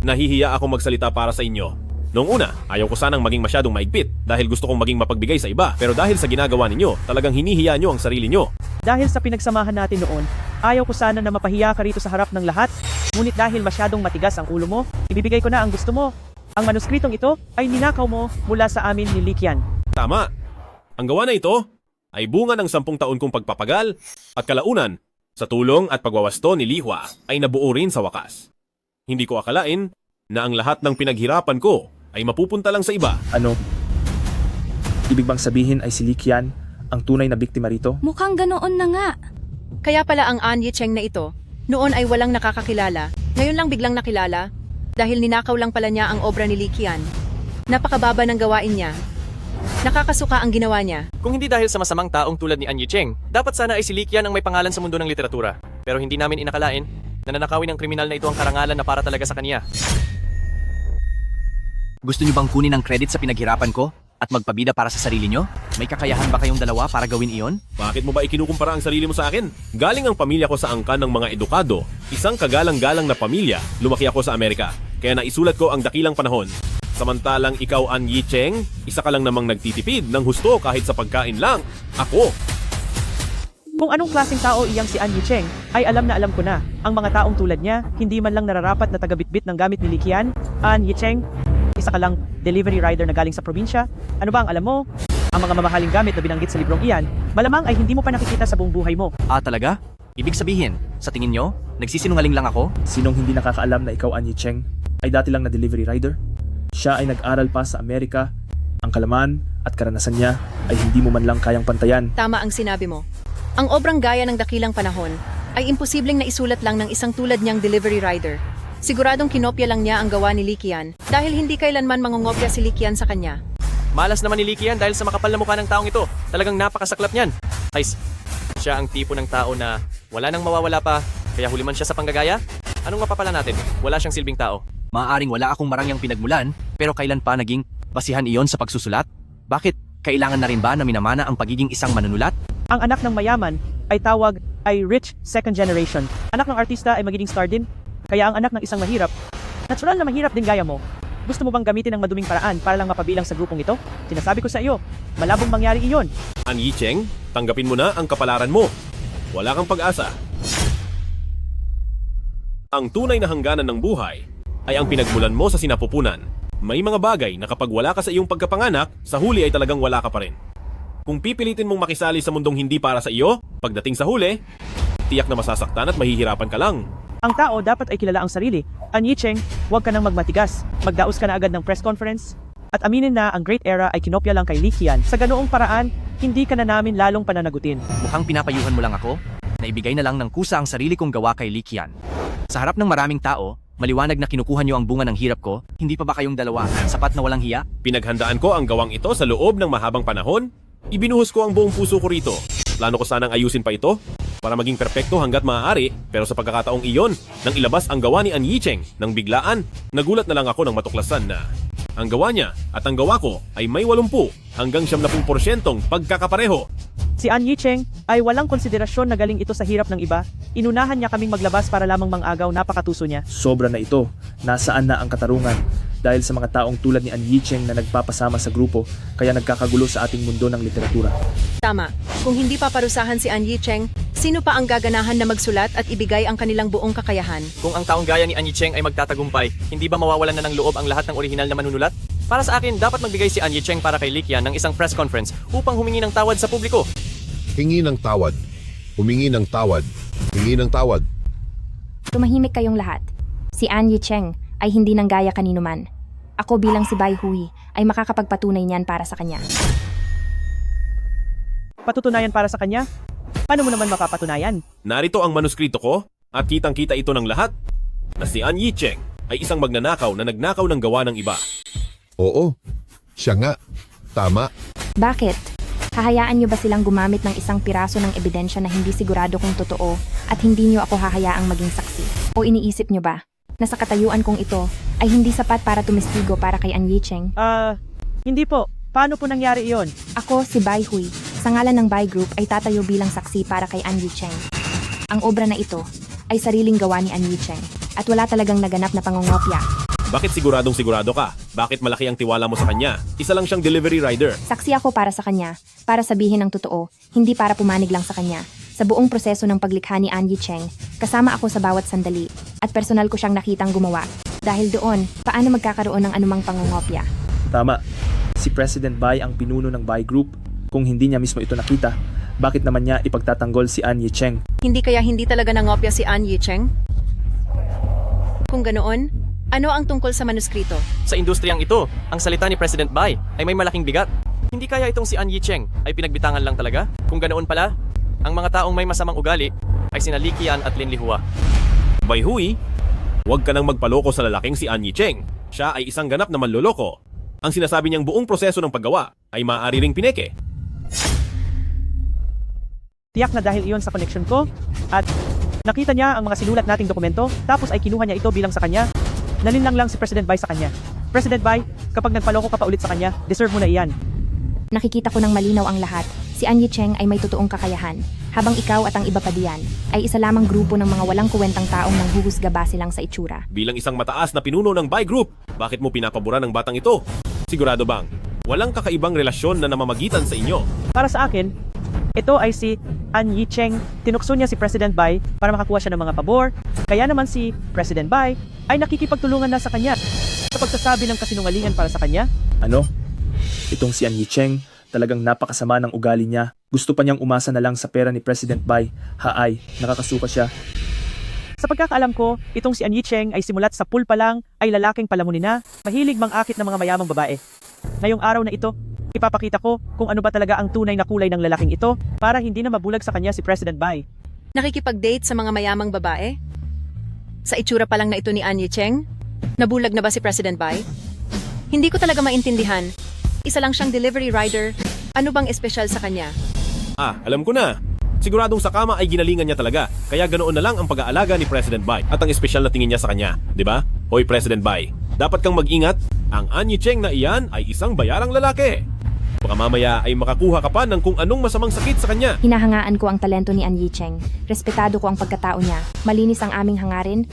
Nahihiya akong magsalita para sa inyo. Noong una, ayaw ko sanang maging masyadong maigpit dahil gusto kong maging mapagbigay sa iba. Pero dahil sa ginagawa ninyo, talagang hinihiya nyo ang sarili nyo. Dahil sa pinagsamahan natin noon, ayaw ko sana na mapahiya ka rito sa harap ng lahat. Ngunit dahil masyadong matigas ang ulo mo, ibibigay ko na ang gusto mo. Ang manuskritong ito ay ninakaw mo mula sa amin ni Likian. Tama. Ang gawa na ito ay bunga ng 10 taon kong pagpapagal at kalaunan sa tulong at pagwawasto ni Lihua ay nabuo rin sa wakas. Hindi ko akalain na ang lahat ng pinaghirapan ko ay mapupunta lang sa iba. Ano? Ibig bang sabihin ay si Likian ang tunay na biktima rito? Mukhang ganoon na nga. Kaya pala ang Anyi Cheng na ito, noon ay walang nakakakilala, ngayon lang biglang nakilala, dahil ninakaw lang pala niya ang obra ni Likian. Napakababa ng gawain niya. Nakakasuka ang ginawa niya. Kung hindi dahil sa masamang taong tulad ni Anyi Cheng, dapat sana ay si Likian ang may pangalan sa mundo ng literatura. Pero hindi namin inakalain na nanakawin ng kriminal na ito ang karangalan na para talaga sa kanya. Gusto niyo bang kunin ang credit sa pinaghirapan ko at magpabida para sa sarili niyo? May kakayahan ba kayong dalawa para gawin iyon? Bakit mo ba ikinukumpara ang sarili mo sa akin? Galing ang pamilya ko sa angkan ng mga edukado. Isang kagalang-galang na pamilya. Lumaki ako sa Amerika. Kaya naisulat ko ang dakilang panahon. Samantalang ikaw, Anyi Cheng, isa ka lang namang nagtitipid ng husto kahit sa pagkain lang. Ako! Kung anong klaseng tao iyang si Anyi Cheng, ay alam na alam ko na. Ang mga taong tulad niya, hindi man lang nararapat na tagabitbit ng gamit ni Likian. Anyi Cheng, isa ka lang delivery rider na galing sa probinsya. Ano ba ang alam mo? Ang mga mamahaling gamit na binanggit sa librong iyan, malamang ay hindi mo pa nakikita sa buong buhay mo. Ah, talaga? Ibig sabihin, sa tingin niyo, nagsisinungaling lang ako? Sinong hindi nakakaalam na ikaw, Anyi Cheng, ay dati lang na delivery rider? Siya ay nag-aral pa sa Amerika. Ang kalaman at karanasan niya ay hindi mo man lang kayang pantayan. Tama ang sinabi mo. Ang obrang gaya ng dakilang panahon ay imposibleng naisulat lang ng isang tulad niyang delivery rider. Siguradong kinopya lang niya ang gawa ni Likian dahil hindi kailanman mangungopya si Likian sa kanya. Malas naman ni Likian dahil sa makapal na mukha ng taong ito. Talagang napakasaklap niyan. Guys, Siya ang tipo ng tao na wala nang mawawala pa, kaya huli man siya sa panggagaya? Anong mapapala natin? Wala siyang silbing tao. Maaaring wala akong marangyang pinagmulan, pero kailan pa naging basihan iyon sa pagsusulat? Bakit? Kailangan na rin ba na minamana ang pagiging isang manunulat? Ang anak ng mayaman ay tawag ay rich second generation. Anak ng artista ay magiging star din. Kaya ang anak ng isang mahirap, natural na mahirap din gaya mo. Gusto mo bang gamitin ang maduming paraan para lang mapabilang sa grupong ito? Sinasabi ko sa iyo, malabong mangyari iyon. An Yicheng, tanggapin mo na ang kapalaran mo. Wala kang pag-asa. Ang tunay na hangganan ng buhay ay ang pinagmulan mo sa sinapupunan. May mga bagay na kapag wala ka sa iyong pagkapanganak, sa huli ay talagang wala ka pa rin. Kung pipilitin mong makisali sa mundong hindi para sa iyo, pagdating sa huli, tiyak na masasaktan at mahihirapan ka lang. Ang tao dapat ay kilala ang sarili. An Yicheng, huwag ka nang magmatigas. Magdaos ka na agad ng press conference. At aminin na ang Great Era ay kinopya lang kay Li Qian. Sa ganoong paraan, hindi ka na namin lalong pananagutin. Mukhang pinapayuhan mo lang ako? Naibigay na lang ng kusa ang sarili kong gawa kay Li Qian. Sa harap ng maraming tao, maliwanag na kinukuha niyo ang bunga ng hirap ko, hindi pa ba kayong dalawa sapat na walang hiya? Pinaghandaan ko ang gawang ito sa loob ng mahabang panahon. Ibinuhos ko ang buong puso ko rito. Plano ko sanang ayusin pa ito para maging perpekto hanggat maaari, pero sa pagkakataong iyon, nang ilabas ang gawa ni An Yicheng nang biglaan, nagulat na lang ako nang matuklasan na ang gawa niya at ang gawa ko ay may 80 hanggang 70% pagkakapareho. Si An Yicheng ay walang konsiderasyon na galing ito sa hirap ng iba. Inunahan niya kaming maglabas para lamang mangagaw, napakatuso niya. Sobra na ito. Nasaan na ang katarungan? Dahil sa mga taong tulad ni An Yicheng na nagpapasama sa grupo, kaya nagkakagulo sa ating mundo ng literatura. Tama. Kung hindi paparusahan si An Yicheng, sino pa ang gaganahan na magsulat at ibigay ang kanilang buong kakayahan? Kung ang taong gaya ni An Yicheng ay magtatagumpay, hindi ba mawawalan na ng loob ang lahat ng orihinal na manunulat? Para sa akin, dapat magbigay si An Yicheng para kay Li Qian ng isang press conference upang humingi ng tawad sa publiko. Hingi ng tawad. Humingi ng tawad. Hingi ng tawad. Tumahimik kayong lahat. Si An Yicheng ay hindi nang gaya kanino man. Ako bilang si Bai Hui ay makakapagpatunay niyan para sa kanya. Patutunayan para sa kanya? Paano mo naman mapapatunayan? Narito ang manuskrito ko at kitang-kita ito ng lahat na si An Yicheng ay isang magnanakaw na nagnakaw ng gawa ng iba. Oo, siya nga. Tama. Bakit? Hahayaan niyo ba silang gumamit ng isang piraso ng ebidensya na hindi sigurado kung totoo at hindi niyo ako hahayaang maging saksi? O iniisip niyo ba na sa katayuan kong ito ay hindi sapat para tumistigo para kay An Yicheng? Hindi po. Paano po nangyari iyon? Ako, si Bai Hui, sa ngalan ng Bai Group ay tatayo bilang saksi para kay An Yicheng. Ang obra na ito ay sariling gawa ni An Yicheng at wala talagang naganap na pangongopya. Bakit siguradong sigurado ka? Bakit malaki ang tiwala mo sa kanya? Isa lang siyang delivery rider. Saksi ako para sa kanya, para sabihin ang totoo, hindi para pumanig lang sa kanya. Sa buong proseso ng paglikha ni An Yicheng, kasama ako sa bawat sandali at personal ko siyang nakitang gumawa. Dahil doon, paano magkakaroon ng anumang pangungopya? Tama. Si President Bai ang pinuno ng Bai Group. Kung hindi niya mismo ito nakita, bakit naman niya ipagtatanggol si An Yicheng? Hindi kaya hindi talaga nangopya si An Yicheng? Kung ganoon, ano ang tungkol sa manuskrito? Sa industriyang ito, ang salita ni President Bai ay may malaking bigat. Hindi kaya itong si An Yicheng ay pinagbitangan lang talaga? Kung ganoon pala, ang mga taong may masamang ugali ay sina Li Qian at Lin Lihua. Bai Hui, huwag ka nang magpaloko sa lalaking si An Yicheng. Siya ay isang ganap na manloloko. Ang sinasabi niyang buong proseso ng paggawa ay maaari ring pineke. Tiyak na dahil iyon sa connection ko at nakita niya ang mga sinulat nating dokumento tapos ay kinuha niya ito bilang sa kanya. Nalinlang lang si President Bai sa kanya. President Bai, kapag nagpaloko ka pa ulit sa kanya, deserve mo na iyan. Nakikita ko ng malinaw ang lahat. Si An Yicheng ay may totoong kakayahan, habang ikaw at ang iba pa diyan ay isa lamang grupo ng mga walang kuwentang taong nanghuhusga base lang sa itsura. Bilang isang mataas na pinuno ng Bai Group, bakit mo pinapabura ng batang ito? Sigurado bang walang kakaibang relasyon na namamagitan sa inyo? Para sa akin, ito ay si An Yicheng. Tinukso niya si President Bai para makakuha siya ng mga pabor. Kaya naman si President Bai ay nakikipagtulungan na sa kanya sa pagsasabi ng kasinungalingan para sa kanya. Ano? Itong si An Yicheng, talagang napakasama ng ugali niya. Gusto pa niyang umasa na lang sa pera ni President Bai. Haay, nakakasuka siya. Sa pagkakaalam ko, itong si An Yicheng ay simulat sa pool pa lang ay lalaking palamunin na, mahilig mangakit ng mga mayamang babae. Ngayong araw na ito, ipapakita ko kung ano ba talaga ang tunay na kulay ng lalaking ito para hindi na mabulag sa kanya si President Bai. Nakikipag-date sa mga mayamang babae? Sa itsura pa lang na ito ni An Yicheng? Nabulag na ba si President Bai? Hindi ko talaga maintindihan. Isa lang siyang delivery rider. Ano bang espesyal sa kanya? Alam ko na. Siguradong sa kama ay ginalingan niya talaga, kaya ganoon na lang ang pag-aalaga ni President Bai at ang espesyal na tingin niya sa kanya, di ba? Hoy President Bai, dapat kang mag-ingat, ang An Yicheng na iyan ay isang bayarang lalaki. Baka mamaya ay makakuha ka pa ng kung anong masamang sakit sa kanya. Hinahangaan ko ang talento ni An Yicheng. Respetado ko ang pagkatao niya. Malinis ang aming hangarin.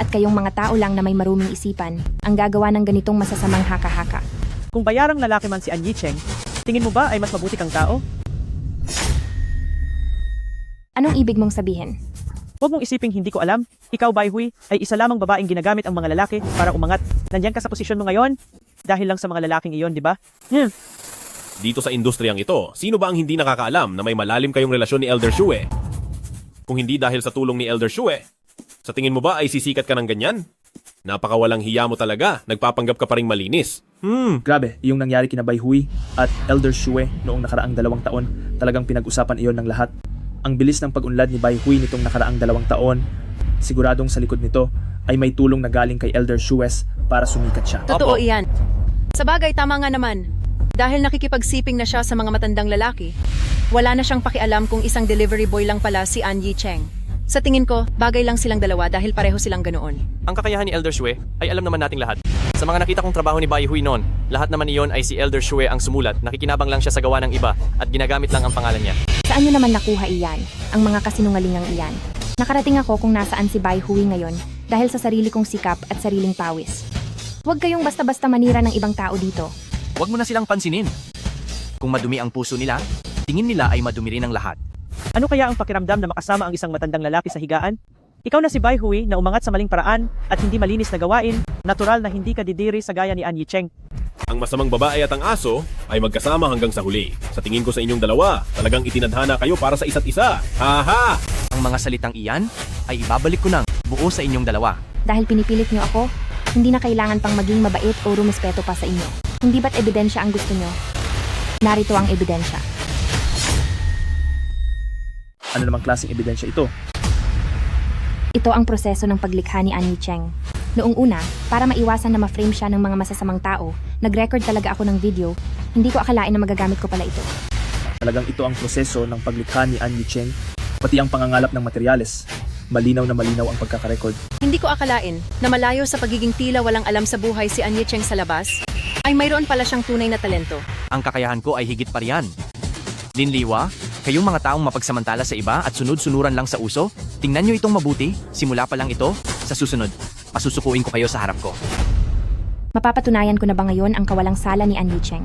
At kayong mga tao lang na may maruming isipan, ang gagawa ng ganitong masasamang haka-haka. Kung bayarang lalaki man si An Yicheng, tingin mo ba ay mas mabuti kang tao? Anong ibig mong sabihin? Huwag mong isiping hindi ko alam. Ikaw, Bai Hui, ay isa lamang babaeng ginagamit ang mga lalaki para umangat. Nandiyan ka sa posisyon mo ngayon dahil lang sa mga lalaking iyon, di ba? Dito sa industriyang ito, sino ba ang hindi nakakaalam na may malalim kayong relasyon ni Elder Shue? Kung hindi dahil sa tulong ni Elder Shue, sa tingin mo ba ay sisikat ka ng ganyan? Napakawalang hiya mo talaga, nagpapanggap ka pa ring malinis. Grabe, yung nangyari kina Bai Hui at Elder Shue noong nakaraang 2 taon, talagang pinag-usapan iyon ng lahat. Ang bilis ng pag-unlad ni Bai Hui nitong nakaraang 2 taon, siguradong sa likod nito ay may tulong na galing kay Elder Shue para sumikat siya. Totoo iyan. Sa bagay, tama nga naman. Dahil nakikipagsiping na siya sa mga matandang lalaki, wala na siyang pakialam kung isang delivery boy lang pala si An Yicheng. Sa tingin ko, bagay lang silang dalawa dahil pareho silang ganoon. Ang kakayahan ni Elder Shue ay alam naman nating lahat. Sa mga nakita kong trabaho ni Bai Hui noon, lahat naman iyon ay si Elder Shue ang sumulat, nakikinabang lang siya sa gawa ng iba at ginagamit lang ang pangalan niya. Saan nyo naman nakuha iyan, ang mga kasinungalingang iyan? Nakarating ako kung nasaan si Bai Hui ngayon dahil sa sarili kong sikap at sariling pawis. Huwag kayong basta-basta manira ng ibang tao dito. Huwag mo na silang pansinin. Kung madumi ang puso nila, tingin nila ay madumi rin ang lahat. Ano kaya ang pakiramdam na makasama ang isang matandang lalaki sa higaan? Ikaw na si Bai Hui na umangat sa maling paraan at hindi malinis na gawain, natural na hindi ka didiri sa gaya ni An Yicheng. Ang masamang babae at ang aso ay magkasama hanggang sa huli. Sa tingin ko sa inyong dalawa, talagang itinadhana kayo para sa isa't isa. Haha! Ang mga salitang iyan ay ibabalik ko ng buo sa inyong dalawa. Dahil pinipilit nyo ako, hindi na kailangan pang maging mabait o rumispeto pa sa inyo. Hindi ba't ebidensya ang gusto nyo? Narito ang ebidensya. Ano namang klaseng ebidensya ito? Ito ang proseso ng paglikha ni An Yicheng. Noong una, para maiwasan na ma-frame siya ng mga masasamang tao, nag-record talaga ako ng video. Hindi ko akalain na magagamit ko pala ito. Talagang ito ang proseso ng paglikha ni An Yicheng, pati ang pangangalap ng materyales. Malinaw na malinaw ang pagkakarecord. Hindi ko akalain na malayo sa pagiging tila walang alam sa buhay si An Yicheng sa labas, ay mayroon pala siyang tunay na talento. Ang kakayahan ko ay higit pa riyan. Linliwa, kayong mga taong mapagsamantala sa iba at sunod-sunuran lang sa uso, tingnan nyo itong mabuti, simula pa lang ito, sa susunod, pasusukuin ko kayo sa harap ko. Mapapatunayan ko na ba ngayon ang kawalang sala ni An Yicheng?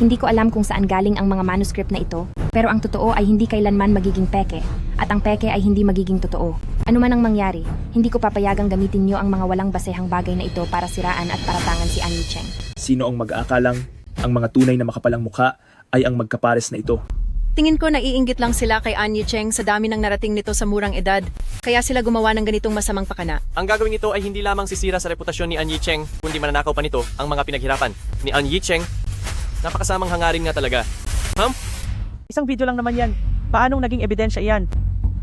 Hindi ko alam kung saan galing ang mga manuscript na ito, pero ang totoo ay hindi kailanman magiging peke, at ang peke ay hindi magiging totoo. Ano man ang mangyari, hindi ko papayagang gamitin nyo ang mga walang basehang bagay na ito para siraan at paratangan si An Yicheng. Sino ang mag-aakalang ang mga tunay na makapalang mukha ay ang magkapares na ito? Tingin ko naiinggit lang sila kay An Yicheng sa dami ng narating nito sa murang edad, kaya sila gumawa ng ganitong masamang pakana. Ang gagawin nito ay hindi lamang sisira sa reputasyon ni An Yicheng, kundi mananakaw pa nito ang mga pinaghirapan ni An Yicheng. Napakasamang hangarin nga talaga. Isang video lang naman yan. Paanong naging ebidensya iyan?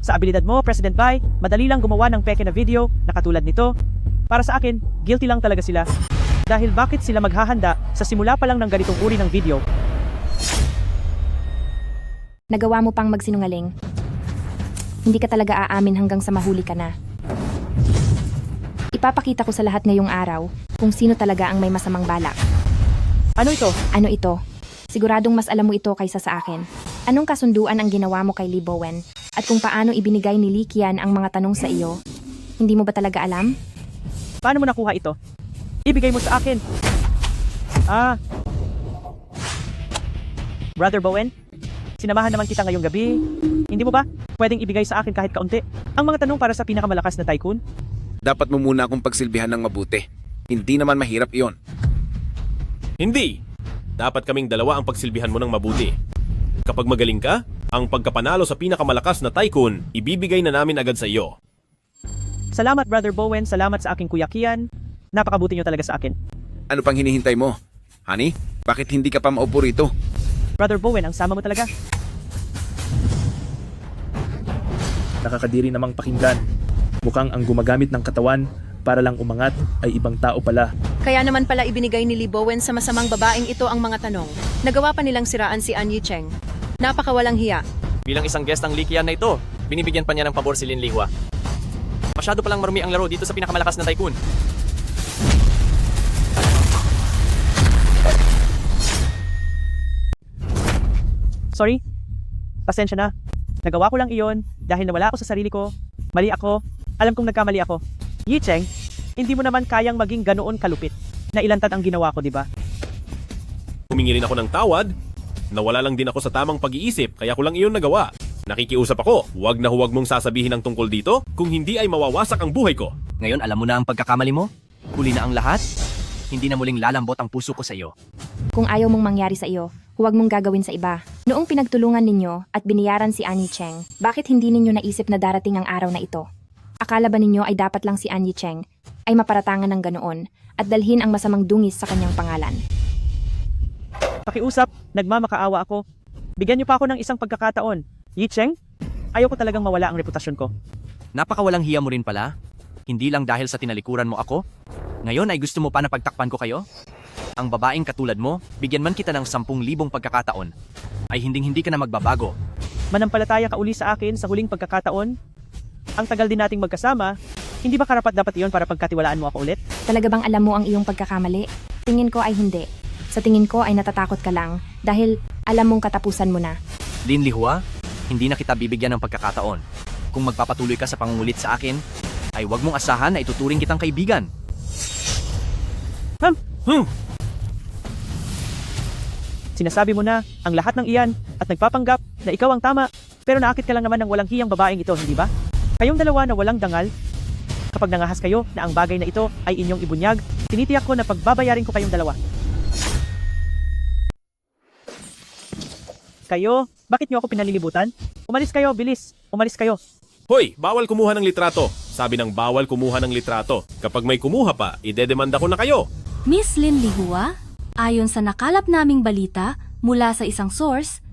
Sa abilidad mo, President Bai, madali lang gumawa ng peke na video na katulad nito. Para sa akin, guilty lang talaga sila. Dahil bakit sila maghahanda sa simula pa lang ng ganitong uri ng video? Nagawa mo pang magsinungaling. Hindi ka talaga aamin hanggang sa mahuli ka na. Ipapakita ko sa lahat ngayong araw kung sino talaga ang may masamang balak. Ano ito? Ano ito? Siguradong mas alam mo ito kaysa sa akin. Anong kasunduan ang ginawa mo kay Li Bowen? At kung paano ibinigay ni Li Qian ang mga tanong sa iyo? Hindi mo ba talaga alam? Paano mo nakuha ito? Ibigay mo sa akin. Brother Bowen? Sinamahan naman kita ngayong gabi. Hindi mo ba pwedeng ibigay sa akin kahit kaunti ang mga tanong para sa pinakamalakas na tycoon? Dapat mo muna akong pagsilbihan ng mabuti. Hindi naman mahirap iyon. Hindi! Dapat kaming dalawa ang pagsilbihan mo ng mabuti. Kapag magaling ka, ang pagkapanalo sa pinakamalakas na tycoon, ibibigay na namin agad sa iyo. Salamat Brother Bowen, salamat sa aking Kuya Qian. Napakabuti niyo talaga sa akin. Ano pang hinihintay mo? Honey, bakit hindi ka pa maupo rito? Brother Bowen, ang sama mo talaga. Nakakadiri namang pakinggan. Mukhang ang gumagamit ng katawan para lang umangat ay ibang tao pala. Kaya naman pala ibinigay ni Li Bowen sa masamang babaeng ito ang mga tanong. Nagawa pa nilang siraan si An Yicheng. Napakawalang hiya. Bilang isang guest ang Likian na ito, binibigyan pa niya ng pabor si Lin Lihua. Masyado palang marumi ang laro dito sa pinakamalakas na tycoon. Sorry. Pasensya na. Nagawa ko lang iyon dahil nawala ako sa sarili ko. Mali ako. Alam kong nagkamali ako. Yi Cheng, hindi mo naman kayang maging ganoon kalupit. Nailantad ang ginawa ko, di ba? Humingi rin ako ng tawad. Nawala lang din ako sa tamang pag-iisip kaya ko lang iyon nagawa. Nakikiusap ako, huwag na huwag mong sasabihin ang tungkol dito kung hindi ay mawawasak ang buhay ko. Ngayon alam mo na ang pagkakamali mo? Huli na ang lahat? Hindi na muling lalambot ang puso ko sa iyo. Kung ayaw mong mangyari sa iyo, huwag mong gagawin sa iba. Noong pinagtulungan ninyo at biniyaran si Annie Cheng, bakit hindi ninyo naisip na darating ang araw na ito? Akala ba ninyo ay dapat lang si Annie Cheng ay maparatangan ng ganoon at dalhin ang masamang dungis sa kanyang pangalan? Pakiusap, nagmamakaawa ako. Bigyan niyo pa ako ng isang pagkakataon. Yi Cheng, ayaw ko talagang mawala ang reputasyon ko. Napakawalang hiya mo rin pala. Hindi lang dahil sa tinalikuran mo ako. Ngayon ay gusto mo pa na pagtakpan ko kayo? Ang babaeng katulad mo, bigyan man kita ng 10,000 pagkakataon, ay hinding-hindi ka na magbabago. Manampalataya ka uli sa akin sa huling pagkakataon? Ang tagal din nating magkasama, hindi ba karapat dapat iyon para pagkatiwalaan mo ako ulit? Talaga bang alam mo ang iyong pagkakamali? Tingin ko ay hindi. Sa tingin ko ay natatakot ka lang dahil alam mong katapusan mo na. Lin Lihua, hindi na kita bibigyan ng pagkakataon. Kung magpapatuloy ka sa pangungulit sa akin, ay huwag mong asahan na ituturing kitang kaibigan. Sinasabi mo na ang lahat ng iyan at nagpapanggap na ikaw ang tama, pero naakit ka lang naman ng walang hiyang babaeng ito, hindi ba? Kayong dalawa na walang dangal. Kapag nangahas kayo na ang bagay na ito ay inyong ibunyag, tinitiyak ko na pagbabayarin ko kayong dalawa. Kayo, bakit niyo ako pinalilibutan? Umalis kayo, bilis. Umalis kayo. Hoy, bawal kumuha ng litrato. Sabi ng bawal kumuha ng litrato. Kapag may kumuha pa, idedemanda ko na kayo. Miss Lin Lihua, ayon sa nakalap naming balita mula sa isang source,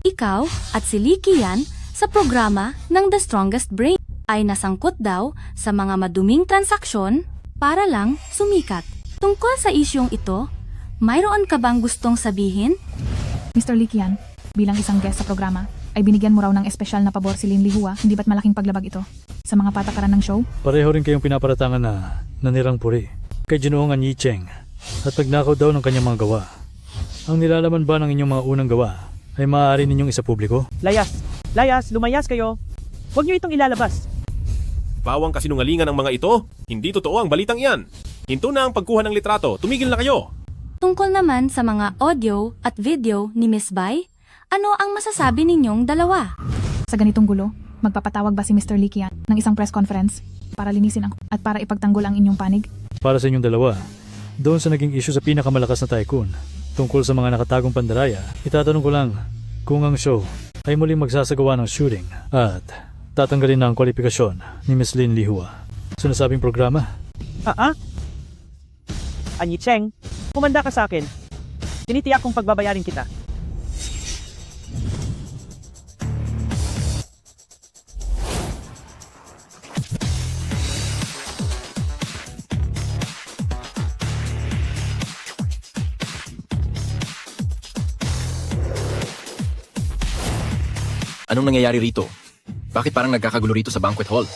ikaw at si Li Qian sa programa ng The Strongest Brain ay nasangkot daw sa mga maduming transaksyon para lang sumikat. Tungkol sa isyong ito, mayroon ka bang gustong sabihin? Mr. Li Qian, bilang isang guest sa programa, ay binigyan mo raw ng espesyal na pabor si Lin Lihua, hindi ba't malaking paglabag ito sa mga patakaran ng show? Pareho rin kayong pinaparatangan na nanirang puri kay Ginoong Yi Cheng at pagnakaw daw ng kanyang mga gawa. Ang nilalaman ba ng inyong mga unang gawa ay maaari ninyong isa publiko? Layas, lumayas kayo. Huwag niyo itong ilalabas. Bawang kasinungalingan ng mga ito. Hindi totoo ang balitang iyan. Hinto na ang pagkuha ng litrato. Tumigil na kayo. Tungkol naman sa mga audio at video ni Miss Bai, ano ang masasabi ninyong dalawa? Sa ganitong gulo, magpapatawag ba si Mr. Li Qian ng isang press conference para linisin at para ipagtanggol ang inyong panig? Para sa inyong dalawa, doon sa naging issue sa pinakamalakas na tycoon, tungkol sa mga nakatagong pandaraya, itatanong ko lang kung ang show ay muling magsasagawa ng shooting at tatanggalin na ang kwalifikasyon ni Miss Lin Lihua sa nasabing programa. Annie Cheng, kumanda ka sa akin. Tinitiyak kong pagbabayarin kita. Anong nangyayari rito? Bakit parang nagkakagulo rito sa banquet hall?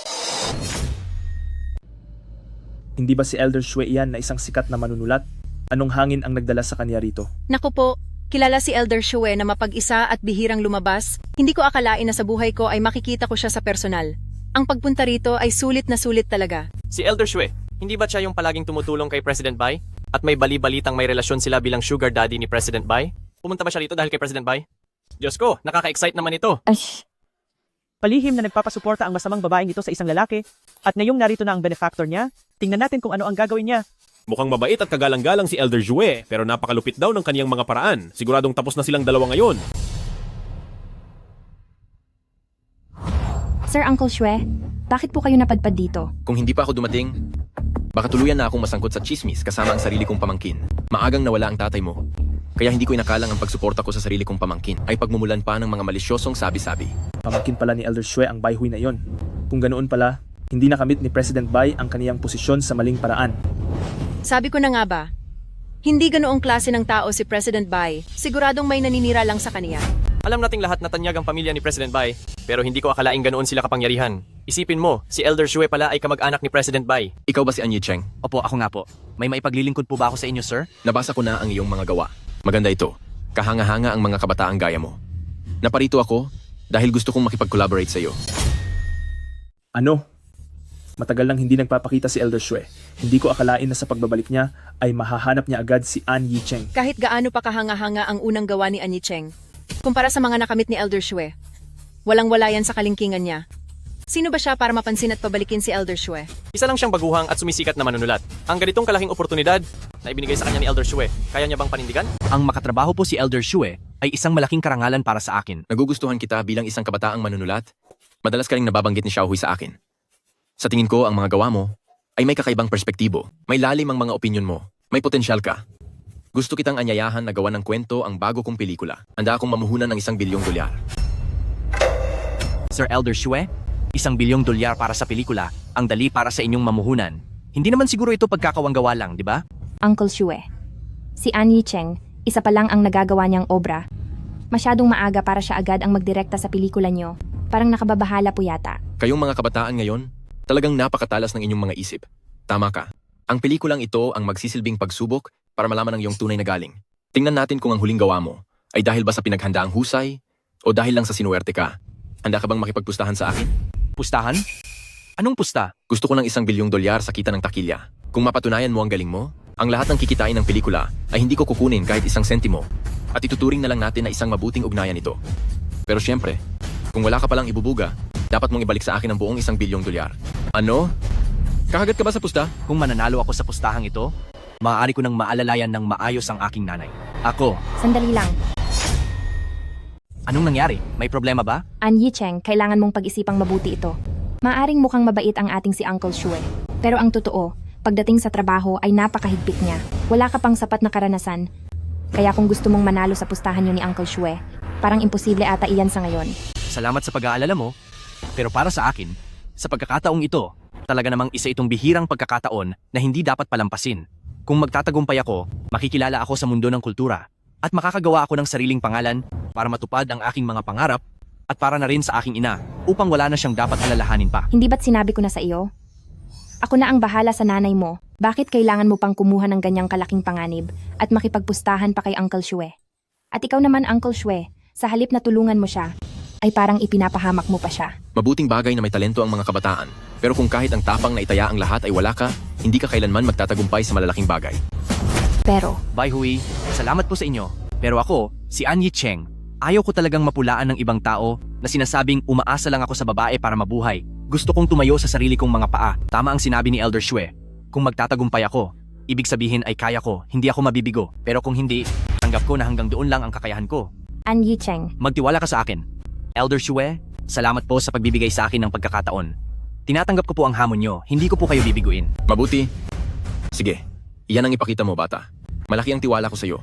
Hindi ba si Elder Xue iyan na isang sikat na manunulat? Anong hangin ang nagdala sa kanya rito? Naku po, kilala si Elder Xue na mapag-isa at bihirang lumabas. Hindi ko akalain na sa buhay ko ay makikita ko siya sa personal. Ang pagpunta rito ay sulit na sulit talaga. Si Elder Xue, hindi ba siya yung palaging tumutulong kay President Bai? At may bali-balitang may relasyon sila bilang sugar daddy ni President Bai? Pumunta ba siya rito dahil kay President Bai? Diyos ko, nakaka-excite naman ito. Palihim na nagpapasuporta ang masamang babaeng ito sa isang lalaki at ngayong narito na ang benefactor niya, tingnan natin kung ano ang gagawin niya. Mukhang mabait at kagalang-galang si Elder Xue pero napakalupit daw ng kaniyang mga paraan. Siguradong tapos na silang dalawa ngayon. Sir Uncle Xue, bakit po kayo napadpad dito? Kung hindi pa ako dumating, baka tuluyan na akong masangkot sa chismis kasama ang sarili kong pamangkin. Maagang nawala ang tatay mo. Kaya hindi ko inakalang ang pagsuporta ko sa sarili kong pamangkin ay pagmumulan pa ng mga malisyosong sabi-sabi. Pamangkin pala ni Elder Xue ang Bai Hui na iyon. Kung ganoon pala, hindi nakamit ni President Bai ang kaniyang posisyon sa maling paraan. Sabi ko na nga ba, hindi ganoong klase ng tao si President Bai. Siguradong may naninira lang sa kaniya. Alam nating lahat na tanyag ang pamilya ni President Bai, pero hindi ko akalaing ganoon sila kapangyarihan. Isipin mo, si Elder Shue pala ay kamag-anak ni President Bai. Ikaw ba si An Yicheng? Opo, ako nga po. May maipaglilingkod po ba ako sa inyo, sir? Nabasa ko na ang iyong mga gawa. Maganda ito. Kahanga-hanga ang mga kabataang gaya mo. Naparito ako dahil gusto kong makipag-collaborate sa iyo. Ano? Matagal nang hindi nagpapakita si Elder Shue. Hindi ko akalain na sa pagbabalik niya ay mahahanap niya agad si An Yicheng. Kahit gaano pa kahanga-hanga ang unang gawa ni An Yicheng, kumpara sa mga nakamit ni Elder Shue, walang-wala yan sa kalingkingan niya. Sino ba siya para mapansin at pabalikin si Elder Shue? Isa lang siyang baguhang at sumisikat na manunulat. Ang ganitong kalaking oportunidad na ibinigay sa kanya ni Elder Shue, kaya niya bang panindigan? Ang makatrabaho po si Elder Shue ay isang malaking karangalan para sa akin. Nagugustuhan kita bilang isang kabataang manunulat. Madalas ka ring nababanggit ni Xiaohui sa akin. Sa tingin ko, ang mga gawa mo ay may kakaibang perspektibo. May lalim ang mga opinyon mo. May potensyal ka. Gusto kitang anyayahan na gawa ng kwento ang bago kong pelikula. Handa akong mamuhunan ng $1 bilyong. Sir Elder Shue, $1 bilyong para sa pelikula, ang dali para sa inyong mamuhunan. Hindi naman siguro ito pagkakawanggawa lang, di ba? Uncle Shue, si An Yicheng, isa pa lang ang nagagawa niyang obra. Masyadong maaga para siya agad ang magdirekta sa pelikula niyo. Parang nakababahala po yata. Kayong mga kabataan ngayon, talagang napakatalas ng inyong mga isip. Tama ka. Ang pelikulang ito ang magsisilbing pagsubok para malaman ang iyong tunay na galing. Tingnan natin kung ang huling gawa mo ay dahil ba sa pinaghandaang husay o dahil lang sa sinuwerte ka. Handa ka bang makipagpustahan sa akin? Pustahan? Anong pusta? Gusto ko ng $1 bilyong sa kita ng takilya. Kung mapatunayan mo ang galing mo, ang lahat ng kikitain ng pelikula ay hindi ko kukunin kahit 1 sentimo at ituturing na lang natin na isang mabuting ugnayan ito. Pero syempre, kung wala ka palang ibubuga, dapat mong ibalik sa akin ang buong $1 bilyong. Ano? Kakagat ka ba sa pusta? Kung mananalo ako sa pustahang ito, maaari ko nang maalalayan ng maayos ang aking nanay. Ako. Sandali lang. Anong nangyari? May problema ba? An Yicheng, kailangan mong pag-isipang mabuti ito. Maaring mukhang mabait ang ating si Uncle Shue. Pero ang totoo, pagdating sa trabaho ay napakahigpit niya. Wala ka pang sapat na karanasan. Kaya kung gusto mong manalo sa pustahan niyo ni Uncle Shue, parang imposible ata iyan sa ngayon. Salamat sa pag-aalala mo, pero para sa akin, sa pagkakataong ito, talaga namang isa itong bihirang pagkakataon na hindi dapat palampasin. Kung magtatagumpay ako, makikilala ako sa mundo ng kultura at makakagawa ako ng sariling pangalan para matupad ang aking mga pangarap at para na rin sa aking ina upang wala na siyang dapat alalahanin pa. Hindi ba't sinabi ko na sa iyo? Ako na ang bahala sa nanay mo. Bakit kailangan mo pang kumuha ng ganyang kalaking panganib at makipagpustahan pa kay Uncle Shue? At ikaw naman, Uncle Shue, sa halip na tulungan mo siya, ay parang ipinapahamak mo pa siya. Mabuting bagay na may talento ang mga kabataan. Pero kung kahit ang tapang na itaya ang lahat ay wala ka, hindi ka kailanman magtatagumpay sa malalaking bagay. Pero, Bai Hui, salamat po sa inyo. Pero ako, si An Yicheng, ayaw ko talagang mapulaan ng ibang tao na sinasabing umaasa lang ako sa babae para mabuhay. Gusto kong tumayo sa sarili kong mga paa. Tama ang sinabi ni Elder Shue. Kung magtatagumpay ako, ibig sabihin ay kaya ko, hindi ako mabibigo. Pero kung hindi, tanggap ko na hanggang doon lang ang kakayahan ko. An Yicheng, Magtiwala ka sa akin. Elder Shue, salamat po sa pagbibigay sa akin ng pagkakataon. Tinatanggap ko po ang hamon nyo, hindi ko po kayo bibiguin. Mabuti. Sige, iyan ang ipakita mo, bata. Malaki ang tiwala ko sa iyo.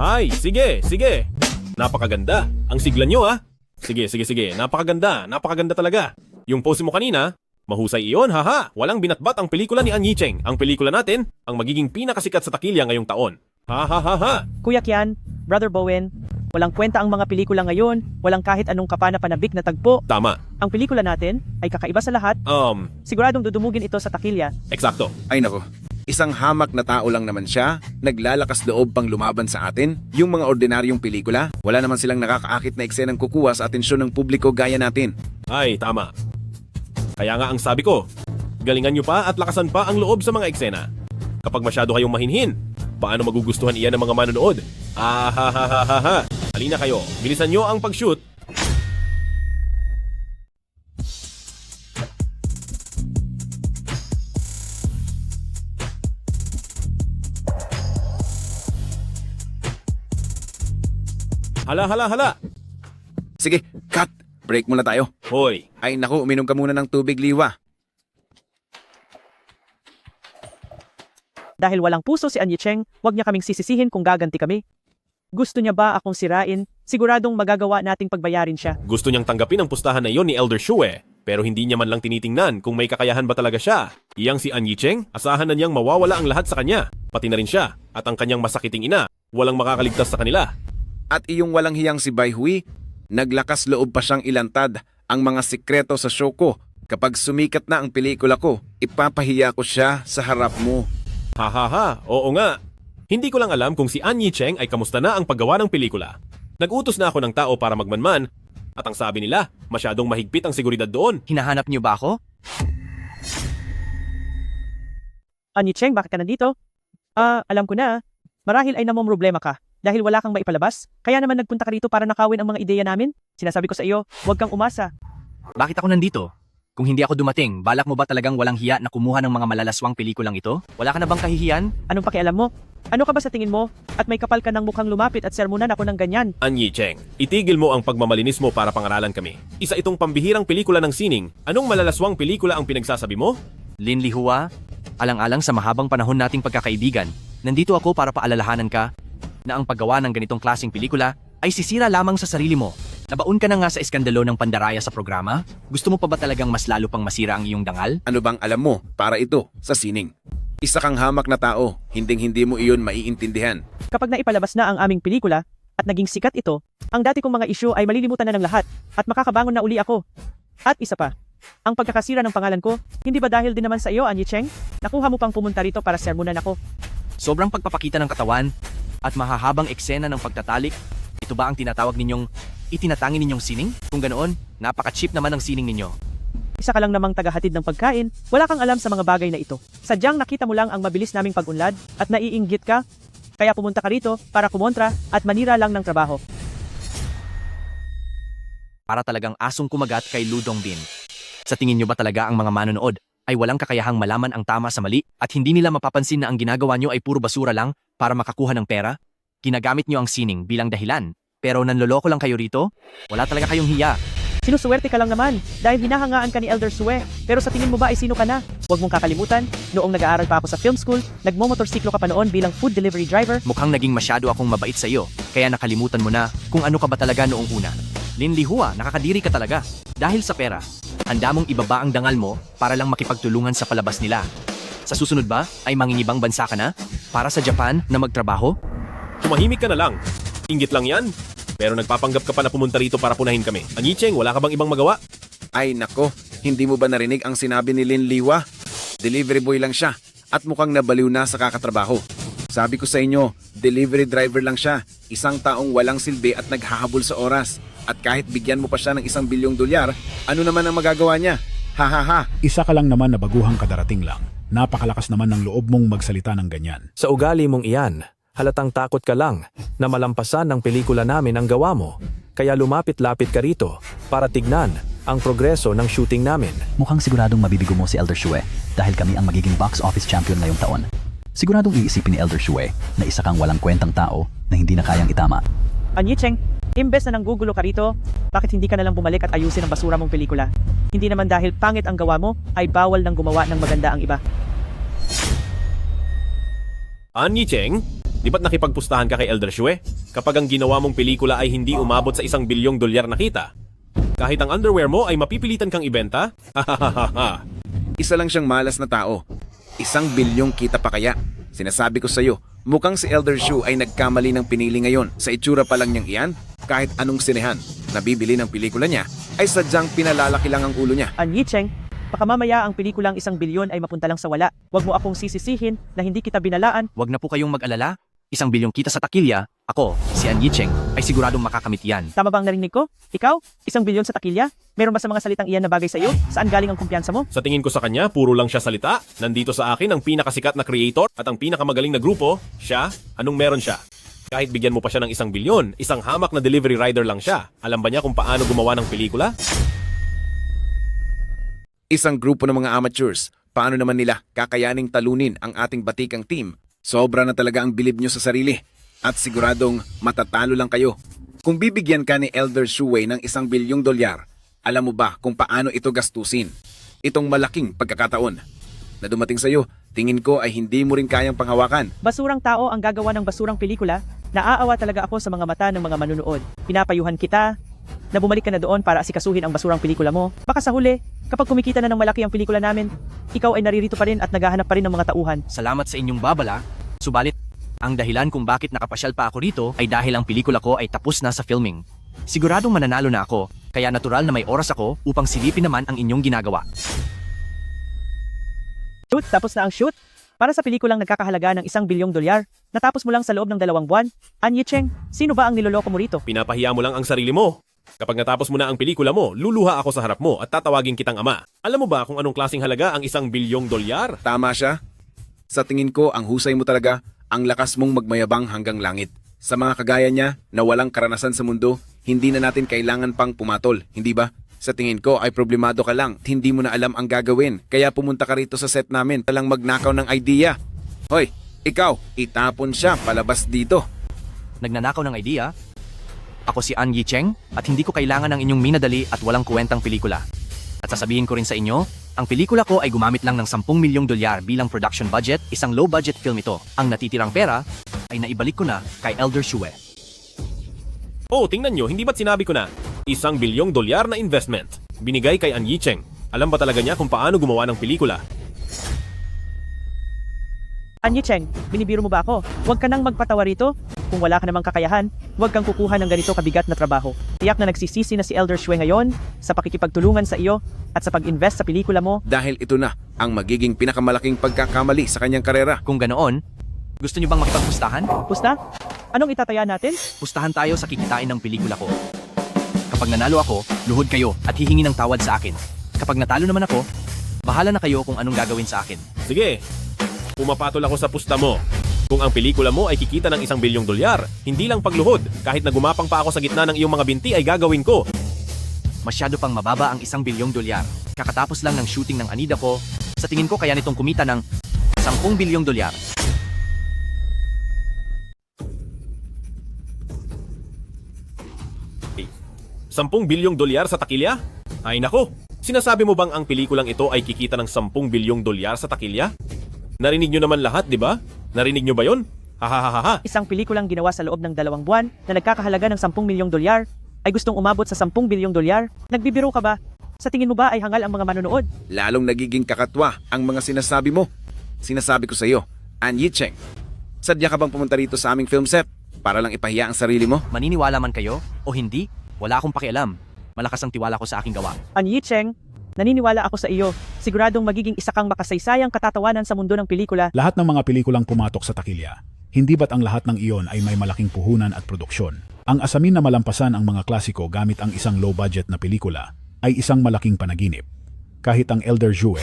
Hay, sige. Napakaganda. Ang sigla nyo ah. Sige. Napakaganda talaga. Yung pose mo kanina, mahusay iyon, haha. Walang binatbat ang pelikula ni An Yicheng. Ang pelikula natin, ang magiging pinakasikat sa takilya ngayong taon. Ha. Kuya Kian, Brother Bowen, walang kwenta ang mga pelikula ngayon, walang kahit anong kapana-panabik na tagpo. Tama. Ang pelikula natin ay kakaiba sa lahat. Siguradong dudumugin ito sa takilya. Eksakto. Ay nako, isang hamak na tao lang naman siya, naglalakas loob pang lumaban sa atin. Yung mga ordinaryong pelikula, wala naman silang nakakaakit na eksenang kukuha sa atensyon ng publiko gaya natin. Ay, tama. Kaya nga ang sabi ko, galingan nyo pa at lakasan pa ang loob sa mga eksena. Kapag masyado kayong mahinhin, paano magugustuhan iyan ng mga manonood? Ha. Halina kayo, bilisan nyo ang pag-shoot. Hala. Sige, cut! Break muna tayo. Hoy. Ay naku, uminom ka muna ng tubig, Liwa. Dahil walang puso si An Yicheng, huwag niya kaming sisisihin kung gaganti kami. Gusto niya ba akong sirain? Siguradong magagawa nating pagbayarin siya. Gusto niyang tanggapin ang pustahan na iyon ni Elder Shue, pero hindi niya man lang tinitingnan kung may kakayahan ba talaga siya. Iyang si An Yicheng, asahan na niyang mawawala ang lahat sa kanya, pati na rin siya, at ang kanyang masakiting ina, walang makakaligtas sa kanila. At iyong walang hiyang si Bai Hui, naglakas loob pa siyang ilantad ang mga sikreto sa show ko. Kapag sumikat na ang pelikula ko, ipapahiya ko siya sa harap mo. Hahaha, oo nga. Hindi ko lang alam kung si An Yicheng ay kamusta na ang paggawa ng pelikula. Nag-utos na ako ng tao para magmanman, at ang sabi nila, masyadong mahigpit ang seguridad doon. Hinahanap niyo ba ako? An Yicheng, bakit ka nandito? Alam ko na. Marahil ay namomroblema ka dahil wala kang maipalabas. Kaya naman nagpunta ka rito para nakawin ang mga ideya namin. Sinasabi ko sa iyo, huwag kang umasa. Bakit ako nandito? Kung hindi ako dumating, balak mo ba talagang walang hiya na kumuha ng mga malalaswang pelikulang ito? Wala ka na bang kahihiyan? Anong pakialam mo? Ano ka ba sa tingin mo? At may kapal ka ng mukhang lumapit at sermonan ako ng ganyan. An Yicheng, itigil mo ang pagmamalinis mo para pangaralan kami. Isa itong pambihirang pelikula ng sining. Anong malalaswang pelikula ang pinagsasabi mo? Lin Lihua, alang-alang sa mahabang panahon nating pagkakaibigan, nandito ako para paalalahanan ka na ang paggawa ng ganitong klaseng pelikula ay sisira lamang sa sarili mo. Nabaon ka na nga sa iskandalo ng pandaraya sa programa? Gusto mo pa ba talagang mas lalo pang masira ang iyong dangal? Ano bang alam mo para ito sa sining? Isa kang hamak na tao, hinding-hindi mo iyon maiintindihan. Kapag naipalabas na ang aming pelikula at naging sikat ito, ang dati kong mga isyu ay malilimutan na ng lahat at makakabangon na uli ako. At isa pa, ang pagkakasira ng pangalan ko, hindi ba dahil din naman sa iyo, An Yicheng? Nakuha mo pang pumunta rito para sermonan ako. Sobrang pagpapakita ng katawan at mahahabang eksena ng pagtatalik, ito ba ang tinatawag ninyong itinatangi ninyong sining? Kung ganoon, napaka-cheap naman ang sining ninyo. Isa ka lang namang tagahatid ng pagkain, wala kang alam sa mga bagay na ito. Sadyang nakita mo lang ang mabilis naming pag-unlad at naiinggit ka, kaya pumunta ka rito para kumontra at manira lang ng trabaho. Para talagang asong kumagat kay Ludong Bin. Sa tingin nyo ba talaga ang mga manonood ay walang kakayahang malaman ang tama sa mali at hindi nila mapapansin na ang ginagawa nyo ay puro basura lang para makakuha ng pera? Ginagamit nyo ang sining bilang dahilan, pero nanloloko lang kayo rito? Wala talaga kayong hiya. Sinusuwerte ka lang naman dahil hinahangaan ka ni Elder Shue. Pero sa tingin mo ba ay sino ka na? Huwag mong kakalimutan, noong nag-aaral pa ako sa film school, nagmomotorsiklo ka pa noon bilang food delivery driver. Mukhang naging masyado akong mabait sa iyo, kaya nakalimutan mo na kung ano ka ba talaga noong una. Lin Lihua, nakakadiri ka talaga. Dahil sa pera, handa mong ibaba ang dangal mo para lang makipagtulungan sa palabas nila. Sa susunod ba ay mangingibang bansa ka na? Para sa Japan na magtrabaho? Tumahimik ka na lang. Inggit lang yan. Pero nagpapanggap ka pa na pumunta rito para punahin kami. An Yicheng, wala ka bang ibang magawa? Ay nako, hindi mo ba narinig ang sinabi ni Lin Liwa? Delivery boy lang siya at mukhang nabaliw na sa kakatrabaho. Sabi ko sa inyo, delivery driver lang siya. Isang taong walang silbi at naghahabol sa oras. At kahit bigyan mo pa siya ng $1 bilyong, ano naman ang magagawa niya? Ha ha ha! Isa ka lang naman na baguhang kadarating lang. Napakalakas naman ng loob mong magsalita ng ganyan. Sa ugali mong iyan, halatang takot ka lang na malampasan ng pelikula namin ang gawa mo. Kaya lumapit-lapit ka rito para tignan ang progreso ng shooting namin. Mukhang siguradong mabibigo mo si Elder Shue dahil kami ang magiging box office champion ngayong taon. Siguradong iisipin ni Elder Shue na isa kang walang kwentang tao na hindi na kayang itama. An Yicheng, imbes na nanggugulo ka rito, bakit hindi ka nalang bumalik at ayusin ang basura mong pelikula? Hindi naman dahil pangit ang gawa mo, ay bawal nang gumawa ng maganda ang iba. An Yicheng, di ba't nakipagpustahan ka kay Elder Shue? Kapag ang ginawa mong pelikula ay hindi umabot sa $1 bilyong na kita, kahit ang underwear mo ay mapipilitan kang ibenta? Hahaha. Isa lang siyang malas na tao. $1 bilyong kita pa kaya? Sinasabi ko sa'yo, mukhang si Elder Shue ay nagkamali ng pinili ngayon. Sa itsura pa lang niyang iyan, kahit anong sinehan na bibili ng pelikula niya, ay sadyang pinalalaki lang ang ulo niya. An Yicheng, baka mamaya ang pelikulang $1 bilyon ay mapunta lang sa wala. Huwag mo akong sisisihin na hindi kita binalaan. Huwag na po kayong mag-alala. $1 bilyong kita sa takilya, ako, si An Yicheng, ay siguradong makakamit yan. Tama bang narinig ko? Ikaw? $1 bilyon sa takilya? Meron ba sa mga salitang iyan na bagay sa iyo? Saan galing ang kumpiyansa mo? Sa tingin ko sa kanya, puro lang siya salita. Nandito sa akin ang pinakasikat na creator at ang pinakamagaling na grupo. Siya, anong meron siya? Kahit bigyan mo pa siya ng $1 bilyon, isang hamak na delivery rider lang siya. Alam ba niya kung paano gumawa ng pelikula? Isang grupo ng mga amateurs. Paano naman nila kakayaning talunin ang ating batikang team? Sobra na talaga ang bilib nyo sa sarili. At siguradong matatalo lang kayo. Kung bibigyan ka ni Elder Shue ng $1 bilyong, alam mo ba kung paano ito gastusin? Itong malaking pagkakataon na dumating sa'yo, tingin ko ay hindi mo rin kayang panghawakan. Basurang tao ang gagawa ng basurang pelikula, Naaawa talaga ako sa mga mata ng mga manunood. Pinapayuhan kita na bumalik ka na doon para asikasuhin ang basurang pelikula mo. Baka sa huli, kapag kumikita na ng malaki ang pelikula namin, ikaw ay naririto pa rin at naghahanap pa rin ng mga tauhan. Salamat sa inyong babala, subalit, ang dahilan kung bakit nakapasyal pa ako rito ay dahil ang pelikula ko ay tapos na sa filming. Siguradong mananalo na ako, kaya natural na may oras ako upang silipin naman ang inyong ginagawa. Shoot, tapos na ang shoot. Para sa pelikulang nagkakahalaga ng $1 bilyong, natapos mo lang sa loob ng 2 buwan. An Yicheng, sino ba ang niloloko mo rito? Pinapahiya mo lang ang sarili mo. Kapag natapos mo na ang pelikula mo, luluha ako sa harap mo at tatawagin kitang ama. Alam mo ba kung anong klaseng halaga ang $1 bilyong? Tama siya. Sa tingin ko, ang husay mo talaga, ang lakas mong magmayabang hanggang langit. Sa mga kagaya niya na walang karanasan sa mundo, hindi na natin kailangan pang pumatol, hindi ba? Sa tingin ko ay problemado ka lang, hindi mo na alam ang gagawin, kaya pumunta ka rito sa set namin talang magnakaw ng idea. Hoy, ikaw, itapon siya palabas dito. Nagnanakaw ng idea? Ako si An Yicheng at hindi ko kailangan ng inyong minadali at walang kwentang pelikula. At sasabihin ko rin sa inyo, ang pelikula ko ay gumamit lang ng $10 milyong bilang production budget, isang low-budget film ito. Ang natitirang pera ay naibalik ko na kay Elder Shue. Oh, tingnan nyo, hindi ba't sinabi ko na? $1 bilyong na investment. Binigay kay An Yicheng. Alam ba talaga niya kung paano gumawa ng pelikula? An Yicheng, binibiro mo ba ako? Huwag ka nang magpatawa rito. Kung wala ka namang kakayahan, huwag kang kukuha ng ganito kabigat na trabaho. Tiyak na nagsisisi na si Elder Shue ngayon sa pakikipagtulungan sa iyo at sa pag-invest sa pelikula mo. Dahil ito na ang magiging pinakamalaking pagkakamali sa kanyang karera. Kung ganoon, gusto niyo bang makipagpustahan? Pusta? Anong itataya natin? Pustahan tayo sa kikitain ng pelikula ko. Kapag nanalo ako, luhod kayo at hihingi ng tawad sa akin. Kapag natalo naman ako, bahala na kayo kung anong gagawin sa akin. Sige, pumapatol ako sa pusta mo. Kung ang pelikula mo ay kikita ng $1 bilyong, hindi lang pagluhod, kahit na gumapang pa ako sa gitna ng iyong mga binti ay gagawin ko. Masyado pang mababa ang $1 bilyong. Kakatapos lang ng shooting ng Anida ko, sa tingin ko kaya nitong kumita ng $10 bilyong. $10 bilyong sa takilya? Ay nako, sinasabi mo bang ang pelikulang ito ay kikita ng $10 bilyong sa takilya? Narinig nyo naman lahat, di ba? Narinig nyo ba yon? Hahaha. Isang pelikulang ginawa sa loob ng 2 buwan na nagkakahalaga ng $10 milyong ay gustong umabot sa $10 bilyong. Nagbibiro ka ba? Sa tingin mo ba ay hangal ang mga manonood? Lalong nagiging kakatwa ang mga sinasabi mo. Sinasabi ko sa iyo, An Yicheng, sadya ka bang pumunta rito sa aming film set para lang ipahiya ang sarili mo? Maniniwala man kayo o hindi, wala akong pakialam. Malakas ang tiwala ko sa aking gawa. An Yicheng, naniniwala ako sa iyo. Siguradong magiging isa kang makasaysayang katatawanan sa mundo ng pelikula. Lahat ng mga pelikulang pumatok sa takilya, hindi ba't ang lahat ng iyon ay may malaking puhunan at produksyon? Ang asamin na malampasan ang mga klasiko gamit ang isang low-budget na pelikula ay isang malaking panaginip. Kahit ang Elder Shue,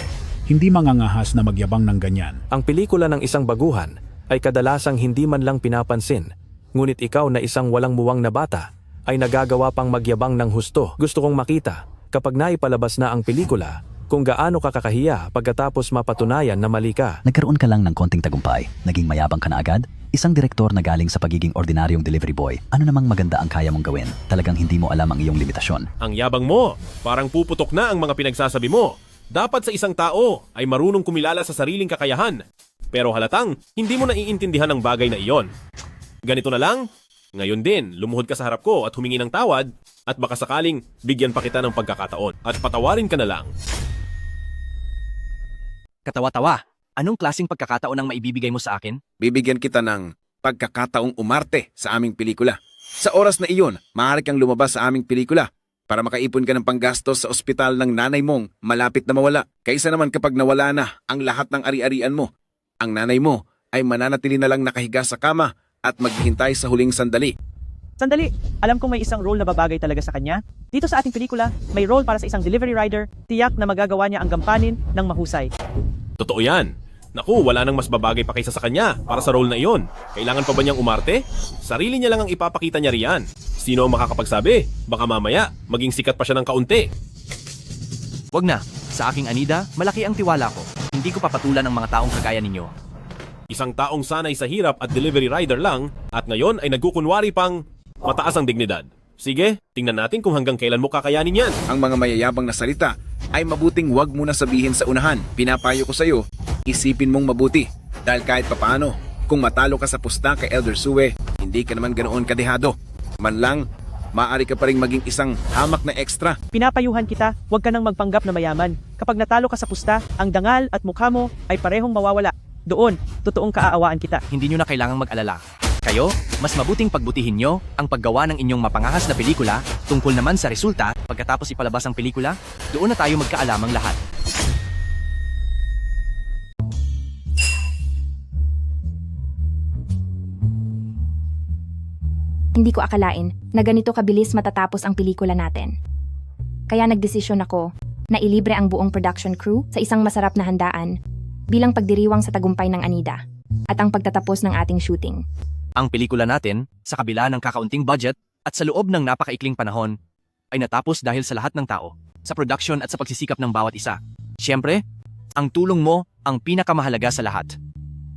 hindi mangangahas na magyabang ng ganyan. Ang pelikula ng isang baguhan ay kadalasang hindi man lang pinapansin, ngunit ikaw na isang walang muwang na bata ay nagagawa pang magyabang ng husto. Gusto kong makita, kapag naipalabas na ang pelikula, kung gaano ka kakahiya pagkatapos mapatunayan na mali ka. Nagkaroon ka lang ng konting tagumpay, naging mayabang ka na agad? Isang direktor na galing sa pagiging ordinaryong delivery boy, ano namang maganda ang kaya mong gawin? Talagang hindi mo alam ang iyong limitasyon. Ang yabang mo, parang puputok na ang mga pinagsasabi mo. Dapat sa isang tao ay marunong kumilala sa sariling kakayahan. Pero halatang, hindi mo naiintindihan ang bagay na iyon. Ganito na lang, ngayon din, lumuhod ka sa harap ko at humingi ng tawad at baka sakaling bigyan pa kita ng pagkakataon at patawarin ka na lang. Katawa-tawa, anong klaseng pagkakataon ang maibibigay mo sa akin? Bibigyan kita ng pagkakataong umarte sa aming pelikula. Sa oras na iyon, maaari kang lumabas sa aming pelikula para makaipon ka ng panggastos sa ospital ng nanay mong malapit na mawala. Kaysa naman kapag nawala na ang lahat ng ari-arian mo, ang nanay mo ay mananatili na lang nakahiga sa kama at maghihintay sa huling sandali. Sandali, alam kong may isang role na babagay talaga sa kanya. Dito sa ating pelikula, may role para sa isang delivery rider, tiyak na magagawa niya ang gampanin ng mahusay. Totoo yan. Naku, wala nang mas babagay pa kaysa sa kanya para sa role na iyon. Kailangan pa ba niyang umarte? Sarili niya lang ang ipapakita niya riyan. Sino ang makakapagsabi? Baka mamaya, maging sikat pa siya ng kaunti. Wag na. Sa aking Anida, malaki ang tiwala ko. Hindi ko papatulan ng mga taong kagaya ninyo. Isang taong sanay sa hirap at delivery rider lang at ngayon ay nagkukunwari pang mataas ang dignidad. Sige, tingnan natin kung hanggang kailan mo kakayanin yan. Ang mga mayayabang na salita ay mabuting wag muna sabihin sa unahan. Pinapayo ko sa iyo, isipin mong mabuti. Dahil kahit papaano, kung matalo ka sa pusta kay Elder Shue, hindi Hindi ka naman ganoon kadehado. Man lang, maaari ka pa rin maging isang hamak na extra. Pinapayuhan kita, huwag ka nang magpanggap na mayaman. Kapag natalo ka sa pusta, ang dangal at mukha mo ay parehong mawawala. Doon, totoong kaaawaan kita. Hindi nyo na kailangang mag-alala. Kayo, mas mabuting pagbutihin nyo ang paggawa ng inyong mapangahas na pelikula tungkol naman sa resulta pagkatapos ipalabas ang pelikula, doon na tayo magkaalamang lahat. Hindi ko akalain na ganito kabilis matatapos ang pelikula natin. Kaya nagdesisyon ako na ilibre ang buong production crew sa isang masarap na handaan bilang pagdiriwang sa tagumpay ng Anida at ang pagtatapos ng ating shooting. Ang pelikula natin, sa kabila ng kakaunting budget at sa loob ng napakaikling panahon, ay natapos dahil sa lahat ng tao, sa production at sa pagsisikap ng bawat isa. Siyempre, ang tulong mo ang pinakamahalaga sa lahat.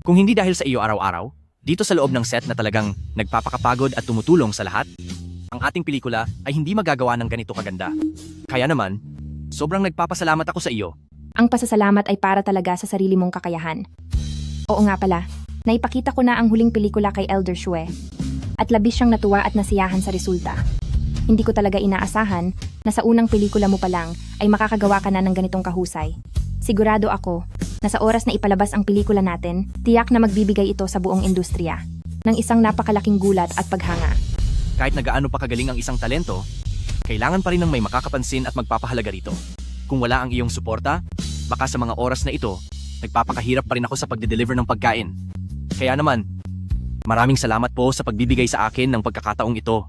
Kung hindi dahil sa iyo araw-araw, dito sa loob ng set na talagang nagpapakapagod at tumutulong sa lahat, ang ating pelikula ay hindi magagawa ng ganito kaganda. Kaya naman, sobrang nagpapasalamat ako sa iyo. Ang pasasalamat ay para talaga sa sarili mong kakayahan. Oo nga pala, naipakita ko na ang huling pelikula kay Elder Shue at labis siyang natuwa at nasiyahan sa resulta. Hindi ko talaga inaasahan na sa unang pelikula mo pa lang ay makakagawa ka na ng ganitong kahusay. Sigurado ako na sa oras na ipalabas ang pelikula natin, tiyak na magbibigay ito sa buong industriya ng isang napakalaking gulat at paghanga. Kahit na gaano pa kagaling ang isang talento, kailangan pa rin ng may makakapansin at magpapahalaga rito. Kung wala ang iyong suporta, baka sa mga oras na ito, nagpapakahirap pa rin ako sa pagde-deliver ng pagkain. Kaya naman, maraming salamat po sa pagbibigay sa akin ng pagkakataong ito.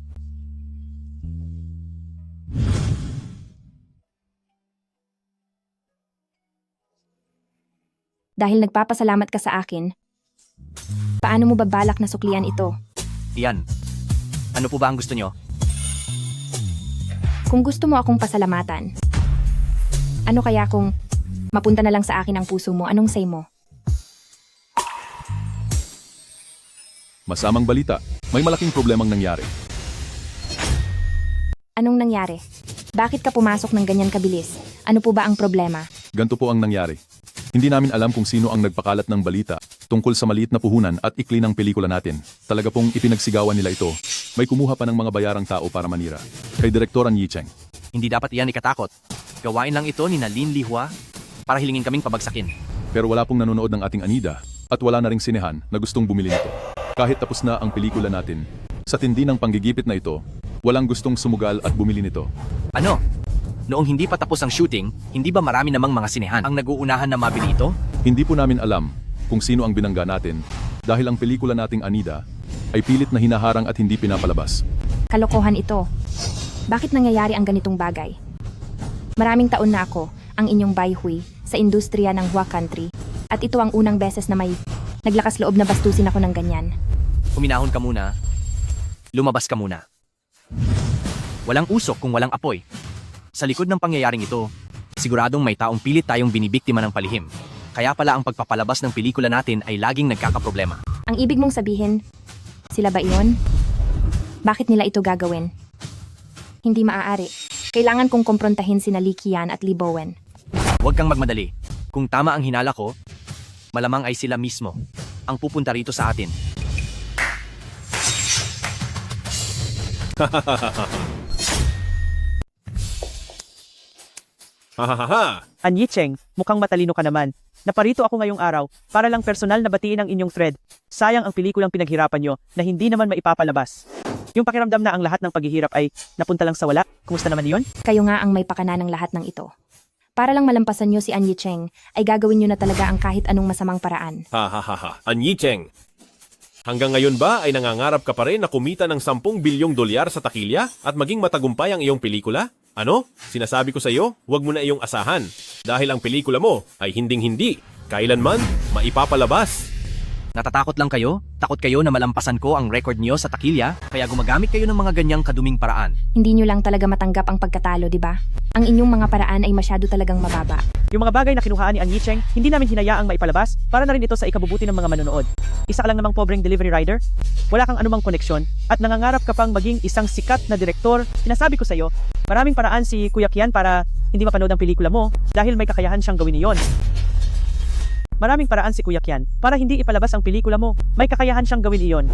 Dahil nagpapasalamat ka sa akin, paano mo ba balak na suklian ito? Iyan, ano po ba ang gusto nyo? Kung gusto mo akong pasalamatan, ano kaya kung mapunta na lang sa akin ang puso mo, anong say mo? Masamang balita, may malaking problemang nangyari. Anong nangyari? Bakit ka pumasok ng ganyan kabilis? Ano po ba ang problema? Ganto po ang nangyari. Hindi namin alam kung sino ang nagpakalat ng balita tungkol sa maliit na puhunan at ikli ng pelikula natin. Talaga pong ipinagsigawan nila ito. May kumuha pa ng mga bayarang tao para manira. Kay Direktor An Yicheng. Hindi dapat iyan ikatakot. Gawain lang ito ni Lin Lihua para hilingin kaming pabagsakin. Pero wala pong nanonood ng ating Anida at wala na ring sinehan na gustong bumili nito. Kahit tapos na ang pelikula natin, sa tindi ng panggigipit na ito, walang gustong sumugal at bumili nito. Ano? Noong hindi pa tapos ang shooting, hindi ba marami namang mga sinehan ang naguunahan na mabili ito? Hindi po namin alam kung sino ang binangga natin dahil ang pelikula nating Anida ay pilit na hinaharang at hindi pinapalabas. Kalokohan ito. Bakit nangyayari ang ganitong bagay? Maraming taon na ako ang inyong bayhui sa industriya ng Hua Country at ito ang unang beses na may naglakas loob na bastusin ako ng ganyan. Huminahon ka muna. Lumabas ka muna. Walang usok kung walang apoy. Sa likod ng pangyayaring ito, siguradong may taong pilit tayong binibiktima ng palihim. Kaya pala ang pagpapalabas ng pelikula natin ay laging nagkakaproblema. Ang ibig mong sabihin, sila ba iyon? Bakit nila ito gagawin? Hindi maaari. Kailangan kong komprontahin sina Li Qian at Li Bowen. Huwag kang magmadali. Kung tama ang hinala ko, malamang ay sila mismo ang pupunta rito sa atin. Hahaha. An Yicheng, mukhang matalino ka naman. Naparito ako ngayong araw para lang personal na batiin ang inyong thread. Sayang ang pelikulang pinaghirapan nyo na hindi naman maipapalabas. Yung pakiramdam na ang lahat ng paghihirap ay napunta lang sa wala. Kumusta naman yun? Kayo nga ang may pakana ng lahat ng ito. Para lang malampasan nyo si An Yicheng, ay gagawin nyo na talaga ang kahit anong masamang paraan. Hahaha. An Yicheng, hanggang ngayon ba ay nangangarap ka pa rin na kumita ng 10 bilyong dolyar sa takilya at maging matagumpay ang iyong pelikula? Ano? Sinasabi ko sa iyo, huwag mo na iyong asahan. Dahil ang pelikula mo ay hinding-hindi, kailanman maipapalabas. Natatakot lang kayo? Takot kayo na malampasan ko ang record niyo sa takilya? Kaya gumagamit kayo ng mga ganyang kaduming paraan. Hindi nyo lang talaga matanggap ang pagkatalo, di ba? Ang inyong mga paraan ay masyado talagang mababa. Yung mga bagay na kinuhaan ni An Yicheng, hindi namin hinayaang maipalabas para na rin ito sa ikabubuti ng mga manonood. Isa ka lang namang pobreng delivery rider, wala kang anumang koneksyon, at nangangarap ka pang maging isang sikat na direktor. Sinasabi ko sa iyo, maraming paraan si Kuya Qian para hindi mapanood ang pelikula mo dahil may kakayahan siyang gawin iyon. Maraming paraan si Kuya Qian para hindi ipalabas ang pelikula mo. May kakayahan siyang gawin iyon.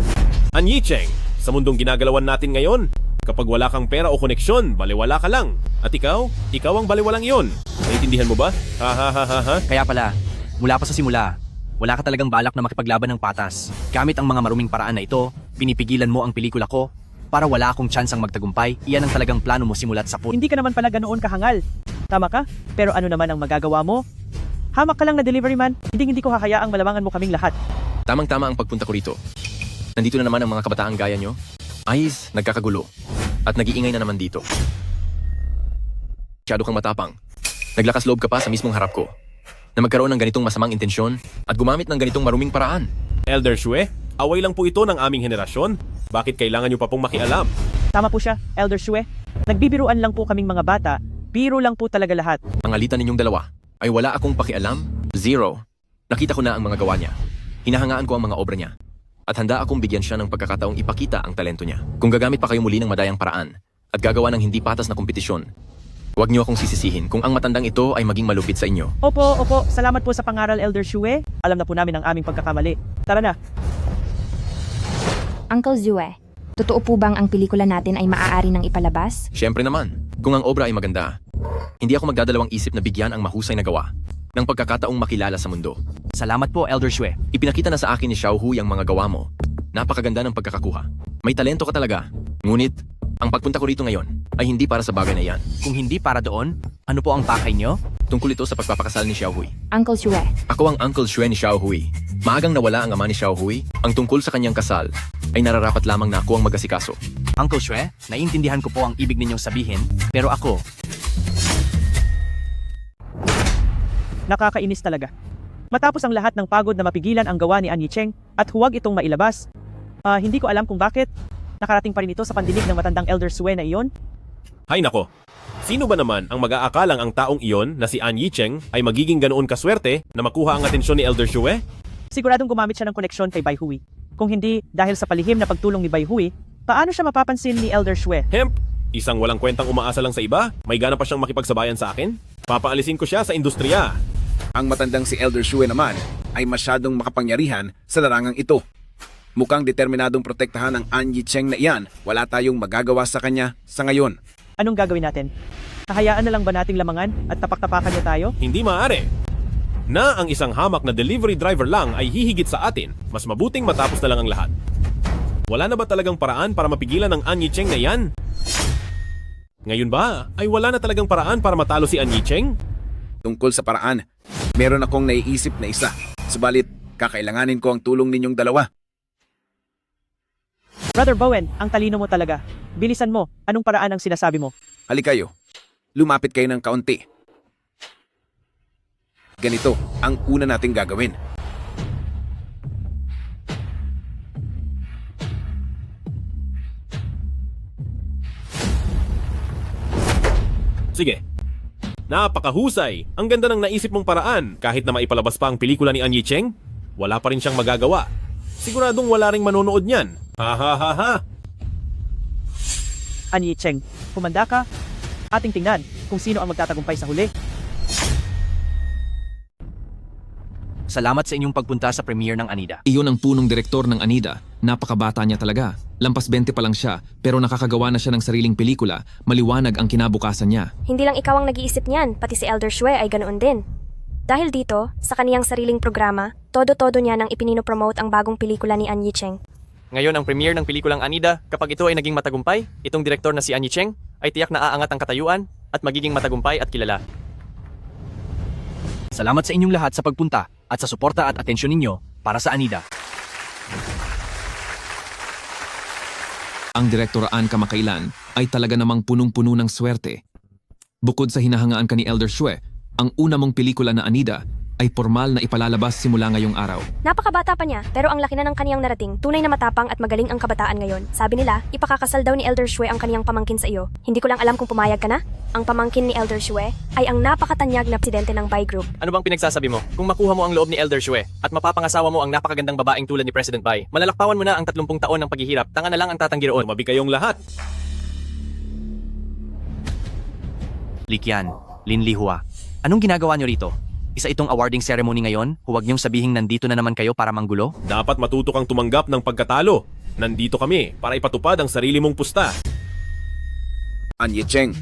An Yicheng, sa mundong ginagalawan natin ngayon, kapag wala kang pera o koneksyon, baliwala ka lang. At ikaw ang baliwalang iyon. Naintindihan mo ba? Ha ha ha ha ha. Kaya pala, mula pa sa simula, wala ka talagang balak na makipaglaban ng patas. Gamit ang mga maruming paraan na ito, pinipigilan mo ang pelikula ko para wala akong tsansang magtagumpay. Iyan ang talagang plano mo simulat sa Hindi ka naman pala ganoon kahangal. Tama ka? Pero ano naman ang magagawa mo? Hamak ka lang na delivery man. Hindi ko hahayaang malamangan mo kaming lahat. Tamang-tama ang pagpunta ko rito. Nandito na naman ang mga kabataang gaya nyo. Ayos, nagkakagulo. At nag-iingay na naman dito. Masyado kang matapang. Naglakas loob ka pa sa mismong harap ko na magkaroon ng ganitong masamang intensyon at gumamit ng ganitong maruming paraan. Elder Shue, away lang po ito ng aming henerasyon. Bakit kailangan nyo pa pong makialam? Tama po siya, Elder Shue. Nagbibiruan lang po kaming mga bata. Biro lang po talaga lahat. Ang alitan ninyong dalawa ay wala akong pakialam. Zero. Nakita ko na ang mga gawa niya. Hinahangaan ko ang mga obra niya. At handa akong bigyan siya ng pagkakataong ipakita ang talento niya. Kung gagamit pa kayo muli ng madayang paraan at gagawa ng hindi patas na kompetisyon, huwag niyo akong sisisihin kung ang matandang ito ay maging malupit sa inyo. Opo. Salamat po sa pangaral, Elder Shue. Alam na po namin ang aming pagkakamali. Tara na. Uncle Zue, totoo po bang ang pelikula natin ay maaari nang ipalabas? Siyempre naman, kung ang obra ay maganda, hindi ako magdadalawang isip na bigyan ang mahusay na gawa ng pagkakataong makilala sa mundo. Salamat po, Elder Shue. Ipinakita na sa akin ni Xiaohui ang mga gawa mo. Napakaganda ng pagkakakuha. May talento ka talaga. Ngunit, ang pagpunta ko rito ngayon ay hindi para sa bagay na iyan. Kung hindi para doon, ano po ang pakay nyo? Tungkol ito sa pagpapakasal ni Xiaohui. Uncle Shue, Ako ang Uncle Shue ni Xiaohui. Maagang nawala ang ama ni Xiaohui. Ang tungkol sa kanyang kasal ay nararapat lamang na ako ang mag-asikaso. Uncle Shue, naiintindihan ko po ang ibig ninyong sabihin, pero ako, Nakakainis talaga. Matapos ang lahat ng pagod na mapigilan ang gawa ni An Yicheng at huwag itong mailabas. Hindi ko alam kung bakit. Nakarating pa rin ito sa pandinig ng matandang Elder Shue na iyon. Hay nako. Sino ba naman ang mag-aakalang ang taong iyon na si An Yicheng ay magiging ganoon kaswerte na makuha ang atensyon ni Elder Shue? Siguradong gumamit siya ng koneksyon kay Bai Hui. Kung hindi, dahil sa palihim na pagtulong ni Bai Hui, paano siya mapapansin ni Elder Shue? Hemp! Isang walang kwentang umaasa lang sa iba? May gana pa siyang makipagsabayan sa akin? Papaalisin ko siya sa industriya. Ang matandang si Elder Shue naman ay masyadong makapangyarihan sa larangang ito. Mukhang determinadong protektahan ang An Yicheng na iyan. Wala tayong magagawa sa kanya sa ngayon. Anong gagawin natin? Hahayaan na lang ba nating lamangan at tapak-tapakan niya tayo? Hindi maaari. Na ang isang hamak na delivery driver lang ay hihigit sa atin, mas mabuting matapos na lang ang lahat. Wala na ba talagang paraan para mapigilan ang An Yicheng na iyan? Ngayon ba ay wala na talagang paraan para matalo si An Yicheng? Tungkol sa paraan, meron akong naiisip na isa. Subalit, kakailanganin ko ang tulong ninyong dalawa. Brother Bowen, ang talino mo talaga. Bilisan mo, anong paraan ang sinasabi mo? Halikayo, lumapit kayo ng kaunti. Ganito ang una nating gagawin. Sige. Napakahusay! Ang ganda ng naisip mong paraan. Kahit na maipalabas pa ang pelikula ni An Yicheng, wala pa rin siyang magagawa. Siguradong wala ring manonood niyan. Ha ha ha ha! An Yicheng, humanda ka. Ating tingnan kung sino ang magtatagumpay sa huli. salamat sa inyong pagpunta sa premiere ng Anida. Iyon ang punong direktor ng Anida. Napakabata niya talaga. Lampas 20 pa lang siya, pero nakakagawa na siya ng sariling pelikula. Maliwanag ang kinabukasan niya. Hindi lang ikaw ang nag-iisip niyan, pati si Elder Shue ay ganoon din. Dahil dito, sa kaniyang sariling programa, todo-todo niya nang ipininopromote ang bagong pelikula ni An Yicheng. Ngayon ang premiere ng pelikulang Anida, kapag ito ay naging matagumpay, itong direktor na si An Yicheng ay tiyak na aangat ang katayuan at magiging matagumpay at kilala. Salamat sa inyong lahat sa pagpunta at sa suporta at atensyon ninyo para sa Anida. Ang Direktor Ann kamakailan ay talaga namang punong-puno ng swerte. Bukod sa hinahangaan ka ni Elder Shue, ang una mong pelikula na Anida ay formal na ipalalabas simula ngayong araw. Napakabata pa niya, pero ang laki na ng kaniyang narating, tunay na matapang at magaling ang kabataan ngayon. Sabi nila, ipakakasal daw ni Elder Shue ang kaniyang pamangkin sa iyo. Hindi ko lang alam kung pumayag ka na. Ang pamangkin ni Elder Shue ay ang napakatanyag na presidente ng Bai Group. Ano bang pinagsasabi mo? Kung makuha mo ang loob ni Elder Shue at mapapangasawa mo ang napakagandang babaeng tulad ni President Bai, malalakpawan mo na ang 30 taon ng paghihirap, tanga na lang ang tatanggi roon. Mabi kayong lahat. Likian, Lin Lihua, anong ginagawa niyo rito? Isa itong awarding ceremony ngayon, huwag niyong sabihing nandito na naman kayo para manggulo? Dapat matuto kang tumanggap ng pagkatalo. Nandito kami para ipatupad ang sarili mong pusta. An Yicheng,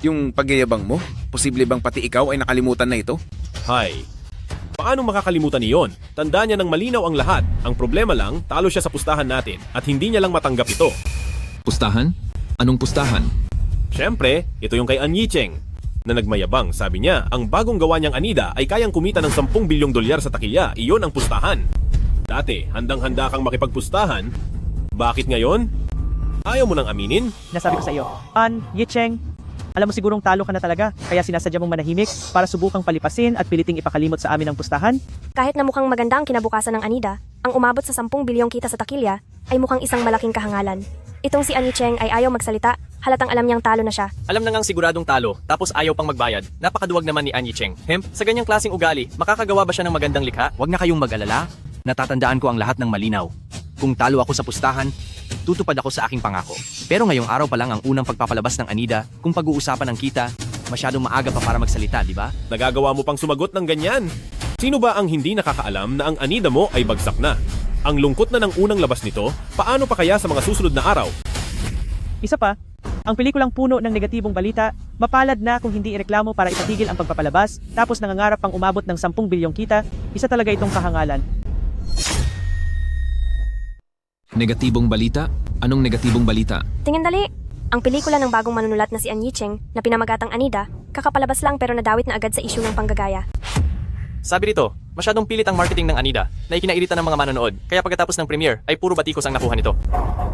yung pagyayabang mo, posible bang pati ikaw ay nakalimutan na ito? Hay, paano makakalimutan niyon? Tandaan niya ng malinaw ang lahat. Ang problema lang, talo siya sa pustahan natin at hindi niya lang matanggap ito. Pustahan? Anong pustahan? Siyempre, ito yung kay An Yicheng na nagmayabang. Sabi niya, ang bagong gawa niyang Anida ay kayang kumita ng 10 bilyong dolyar sa takilya. Iyon ang pustahan. Dati, handang-handa kang makipagpustahan. Bakit ngayon? Ayaw mo nang aminin? Nasabi ko sa iyo, An Yicheng, alam mo sigurong talo ka na talaga, kaya sinasadya mong manahimik para subukang palipasin at piliting ipakalimot sa amin ang pustahan? Kahit na mukhang maganda ang kinabukasan ng Anida, ang umabot sa 10 bilyong kita sa takilya ay mukhang isang malaking kahangalan. Itong si An Yicheng ay ayaw magsalita, halatang alam niyang talo na siya. Alam na ngang siguradong talo, tapos ayaw pang magbayad. Napakaduwag naman ni An Yicheng. Sa ganyang klaseng ugali, makakagawa ba siya ng magandang likha? Huwag na kayong mag-alala. Natatandaan ko ang lahat ng malinaw. Kung talo ako sa pustahan, tutupad ako sa aking pangako. Pero ngayong araw pa lang ang unang pagpapalabas ng Anida, kung pag-uusapan ng kita, masyadong maaga pa para magsalita, di ba? Nagagawa mo pang sumagot ng ganyan. Sino ba ang hindi nakakaalam na ang Anida mo ay bagsak na? Ang lungkot na ng unang labas nito, paano pa kaya sa mga susunod na araw? Isa pa, ang pelikulang puno ng negatibong balita, mapalad na kung hindi ireklamo para ipatigil ang pagpapalabas, tapos nangangarap pang umabot ng 10 bilyong kita, isa talaga itong kahangalan. Negatibong balita? Anong negatibong balita? Tingin dali, ang pelikula ng bagong manunulat na si An Yicheng na pinamagatang Anida, kakapalabas lang pero nadawit na agad sa isyu ng panggagaya. Sabi rito, masyadong pilit ang marketing ng Anida na ikinairita ng mga manonood, kaya pagkatapos ng premiere ay puro batikos ang nakuha nito.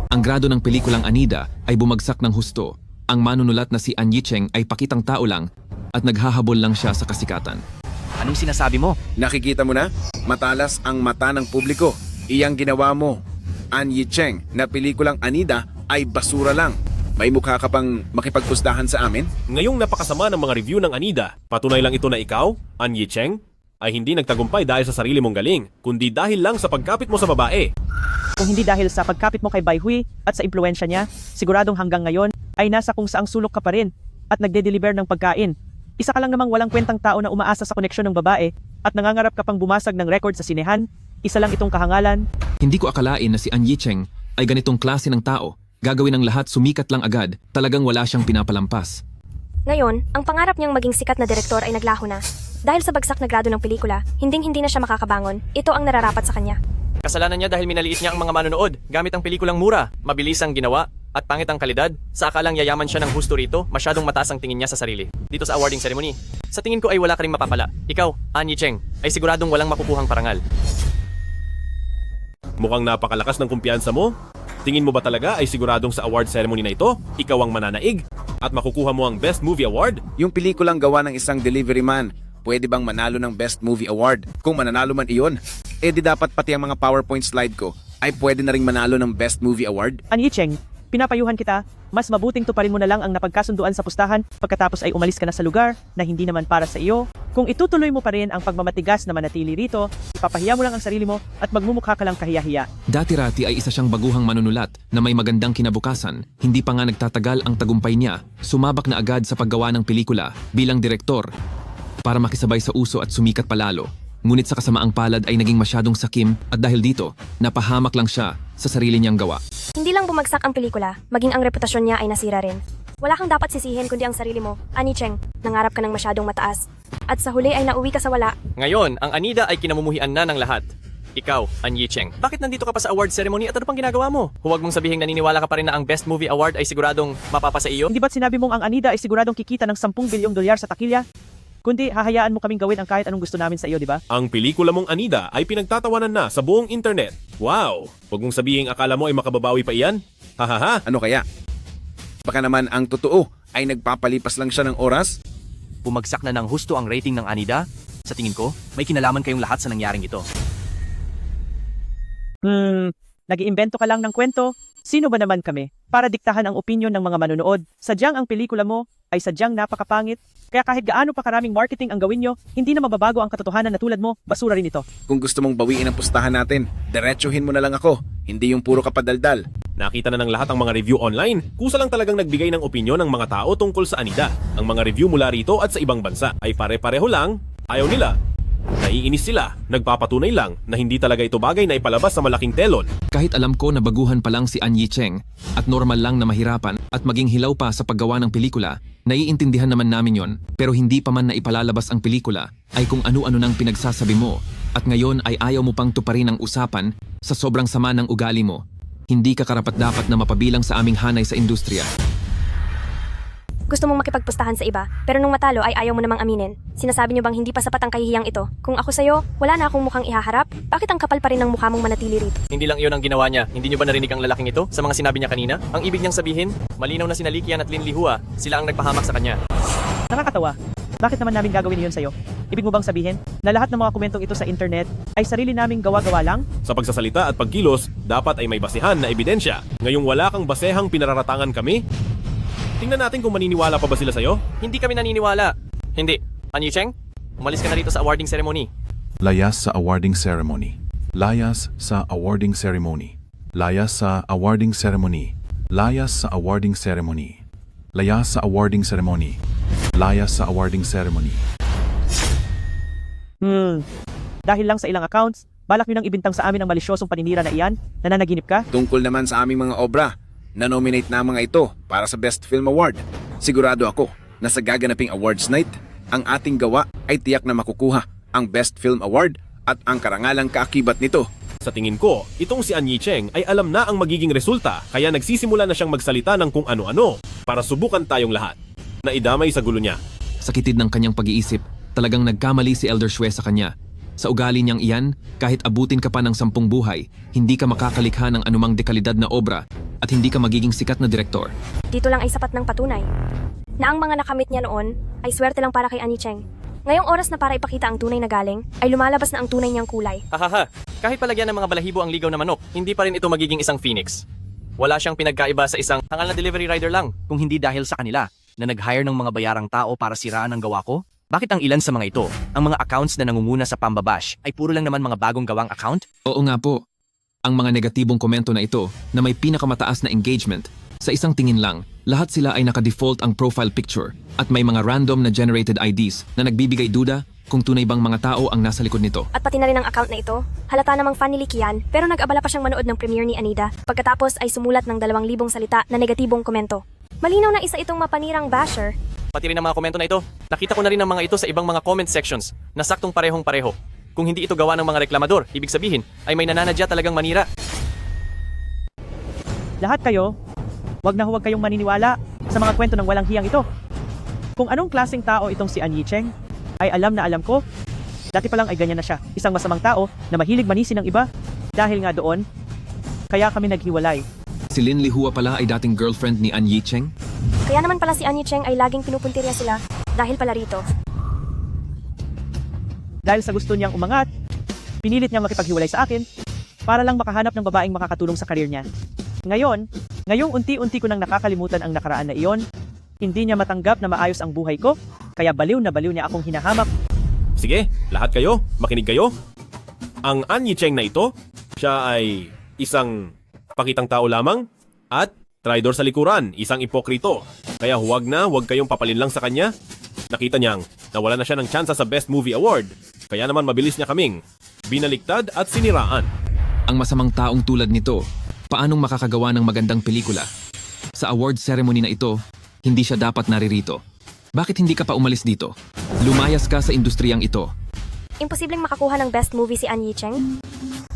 Ang grado ng pelikulang Anida ay bumagsak ng husto. Ang manunulat na si An Yicheng ay pakitang tao lang at naghahabol lang siya sa kasikatan. Anong sinasabi mo? Nakikita mo na? Matalas ang mata ng publiko. Iyang ginawa mo. An Yicheng na pelikulang Anida ay basura lang. May mukha ka pang makipagpustahan sa amin? Ngayong napakasama ng mga review ng Anida, patunay lang ito na ikaw, An Yicheng, ay hindi nagtagumpay dahil sa sarili mong galing, kundi dahil lang sa pagkapit mo sa babae. Kung hindi dahil sa pagkapit mo kay Bai Hui at sa impluensya niya, siguradong hanggang ngayon ay nasa kung saang sulok ka pa rin at nagde-deliver ng pagkain. Isa ka lang namang walang kwentang tao na umaasa sa koneksyon ng babae at nangangarap ka pang bumasag ng record sa sinehan. Isa lang itong kahangalan. Hindi ko akalain na si An Yicheng ay ganitong klase ng tao. Gagawin ng lahat sumikat lang agad, talagang wala siyang pinapalampas. Ngayon, ang pangarap niyang maging sikat na direktor ay naglaho na. Dahil sa bagsak na grado ng pelikula, hindi na siya makakabangon. Ito ang nararapat sa kanya. Kasalanan niya dahil minaliit niya ang mga manonood gamit ang pelikulang mura, mabilis ang ginawa, at pangit ang kalidad. Sa akalang yayaman siya ng husto rito, masyadong mataas ang tingin niya sa sarili. Dito sa awarding ceremony, sa tingin ko ay wala ka ring mapapala. Ikaw, An Yicheng, ay siguradong walang mapupuhang parangal. Mukhang napakalakas ng kumpiyansa mo. Tingin mo ba talaga ay siguradong sa award ceremony na ito, ikaw ang mananaig at makukuha mo ang Best Movie Award? Yung pelikulang gawa ng isang delivery man, pwede bang manalo ng Best Movie Award? Kung mananalo man iyon, di dapat pati ang mga PowerPoint slide ko ay pwede na ring manalo ng Best Movie Award? An Yicheng, pinapayuhan kita, mas mabuting tuparin mo na lang ang napagkasunduan sa pustahan pagkatapos ay umalis ka na sa lugar na hindi naman para sa iyo. Kung itutuloy mo pa rin ang pagmamatigas na manatili rito, ipapahiya mo lang ang sarili mo at magmumukha ka lang kahiya-hiya. Dati-rati ay isa siyang baguhang manunulat na may magandang kinabukasan. Hindi pa nga nagtatagal ang tagumpay niya, sumabak na agad sa paggawa ng pelikula bilang direktor para makisabay sa uso at sumikat palalo. Ngunit sa kasamaang palad ay naging masyadong sakim at dahil dito, napahamak lang siya sa sarili niyang gawa. Hindi lang bumagsak ang pelikula, maging ang reputasyon niya ay nasira rin. Wala kang dapat sisihin kundi ang sarili mo. An Yicheng, nangarap ka ng masyadong mataas. At sa huli ay nauwi ka sa wala. Ngayon, ang Anida ay kinamumuhian na ng lahat. Ikaw, An Yicheng, bakit nandito ka pa sa award ceremony at ano pang ginagawa mo? Huwag mong sabihin naniniwala ka pa rin na ang Best Movie Award ay siguradong mapapasa iyo? Hindi ba't sinabi mong ang Anida ay siguradong kikita ng 10 bilyong dolyar sa takilya? Kundi hahayaan mo kaming gawin ang kahit anong gusto namin sa iyo, di ba? Ang pelikula mong Anida ay pinagtatawanan na sa buong internet. Wow! Huwag mong sabihin akala mo ay makababawi pa iyan? Hahaha! Ano kaya? Baka naman ang totoo ay nagpapalipas lang siya ng oras? Bumagsak na ng husto ang rating ng Anida? Sa tingin ko, may kinalaman kayong lahat sa nangyaring ito. Nag-iimbento ka lang ng kwento? Sino ba naman kami? Para diktahan ang opinyon ng mga manonood. Sadyang ang pelikula mo ay sadyang napakapangit. Kaya kahit gaano pa karaming marketing ang gawin nyo, hindi na mababago ang katotohanan na tulad mo, basura rin ito. Kung gusto mong bawiin ang pustahan natin, diretsuhin mo na lang ako. Hindi yung puro kapadaldal. Nakita na ng lahat ang mga review online. Kusa lang talagang nagbigay ng opinyon ng mga tao tungkol sa Anida. Ang mga review mula rito at sa ibang bansa ay pare-pareho lang. Ayaw nila. Naiinis sila, nagpapatunay lang na hindi talaga ito bagay na ipalabas sa malaking telon. Kahit alam ko na baguhan pa lang si An Yicheng at normal lang na mahirapan at maging hilaw pa sa paggawa ng pelikula, naiintindihan naman namin yon. Pero hindi pa man na ipalalabas ang pelikula ay kung ano-ano nang pinagsasabi mo at ngayon ay ayaw mo pang tuparin ang usapan sa sobrang sama ng ugali mo. Hindi ka karapat-dapat na mapabilang sa aming hanay sa industriya. Gusto mong makipagpustahan sa iba, pero nung matalo ay ayaw mo namang aminin. Sinasabi niyo bang hindi pa sapat ang kahihiyang ito? Kung ako sa'yo, wala na akong mukhang ihaharap? Bakit ang kapal pa rin ng mukha mong manatili rito? Hindi lang iyon ang ginawa niya. Hindi niyo ba narinig ang lalaking ito sa mga sinabi niya kanina? Ang ibig niyang sabihin, malinaw na sina Likian at Lin Lihua, sila ang nagpahamak sa kanya. Nakakatawa. Bakit naman namin gagawin iyon sa'yo? Ibig mo bang sabihin na lahat ng mga komentong ito sa internet ay sarili naming gawa-gawa lang? Sa pagsasalita at pagkilos, dapat ay may basehan na ebidensya. Ngayong wala kang basehang pinararatangan kami? Tingnan natin kung maniniwala pa ba sila sa'yo? Hindi kami naniniwala. Hindi. An Yicheng, umalis ka na rito sa awarding ceremony. Layas sa awarding ceremony. Layas sa awarding ceremony. Layas sa awarding ceremony. Layas sa awarding ceremony. Layas sa awarding ceremony. Layas sa awarding ceremony. Dahil lang sa ilang accounts, balak nyo nang ibintang sa amin ang malisyosong paninira na iyan? Nananaginip ka? Tungkol naman sa aming mga obra, na-nominate na ang mga ito para sa Best Film Award. Sigurado ako na sa gaganaping awards night, ang ating gawa ay tiyak na makukuha ang Best Film Award at ang karangalang kaakibat nito. Sa tingin ko, itong si An Yicheng ay alam na ang magiging resulta kaya nagsisimula na siyang magsalita ng kung ano-ano para subukan tayong lahat. Naidamay sa gulo niya. Sa kitid ng kanyang pag-iisip, talagang nagkamali si Elder Shue sa kanya. Sa ugali niyang iyan, kahit abutin ka pa ng 10 buhay, hindi ka makakalikha ng anumang dekalidad na obra at hindi ka magiging sikat na direktor. Dito lang ay sapat ng patunay na ang mga nakamit niya noon ay swerte lang para kay An Yicheng. Ngayong oras na para ipakita ang tunay na galing, ay lumalabas na ang tunay niyang kulay. Hahaha, kahit palagyan ng mga balahibo ang ligaw na manok, hindi pa rin ito magiging isang phoenix. Wala siyang pinagkaiba sa isang hangal na delivery rider lang. Kung hindi dahil sa kanila na nag-hire ng mga bayarang tao para siraan ang gawa ko, bakit ang ilan sa mga ito, ang mga accounts na nangunguna sa pambabash, ay puro lang naman mga bagong gawang account? Oo nga po. Ang mga negatibong komento na ito na may pinakamataas na engagement, sa isang tingin lang, lahat sila ay naka-default ang profile picture at may mga random na generated IDs na nagbibigay duda kung tunay bang mga tao ang nasa likod nito. At pati na rin ang account na ito, halata namang fan ni Likian, pero nag-abala pa siyang manood ng premiere ni Anida, pagkatapos ay sumulat ng 2,000 salita na negatibong komento. Malinaw na isa itong mapanirang basher. Pati rin ang mga komento na ito. Nakita ko na rin ang mga ito sa ibang mga comment sections na saktong parehong-pareho. Kung hindi ito gawa ng mga reklamador, ibig sabihin ay may nananadya talagang manira. Lahat kayo, huwag kayong maniniwala sa mga kwento ng walang hiyang ito. Kung anong klaseng tao itong si An Yicheng, ay alam na alam ko. Dati pa lang ay ganyan na siya. Isang masamang tao na mahilig manisi ng iba. Dahil nga doon, kaya kami naghiwalay. Si Lin Lihua pala ay dating girlfriend ni An Yicheng? Kaya naman pala si An Yicheng ay laging pinupuntirya sila dahil pala rito. Dahil sa gusto niyang umangat, pinilit niyang makipaghiwalay sa akin para lang makahanap ng babaeng makakatulong sa karir niya. Ngayong unti-unti ko nang nakakalimutan ang nakaraan na iyon, hindi niya matanggap na maayos ang buhay ko, kaya baliw na baliw niya akong hinahamak. Sige, lahat kayo, makinig kayo. Ang An Yicheng na ito, siya ay isang pakitang tao lamang at traidor sa likuran, isang ipokrito. Kaya huwag kayong papalin lang sa kanya. Nakita niyang nawala na siya ng tsansa sa Best Movie Award. Kaya naman mabilis niya kaming binaliktad at siniraan. Ang masamang taong tulad nito, paanong makakagawa ng magandang pelikula? Sa award ceremony na ito, hindi siya dapat naririto. Bakit hindi ka pa umalis dito? Lumayas ka sa industriyang ito. Imposibleng makakuha ng best movie si An Yicheng.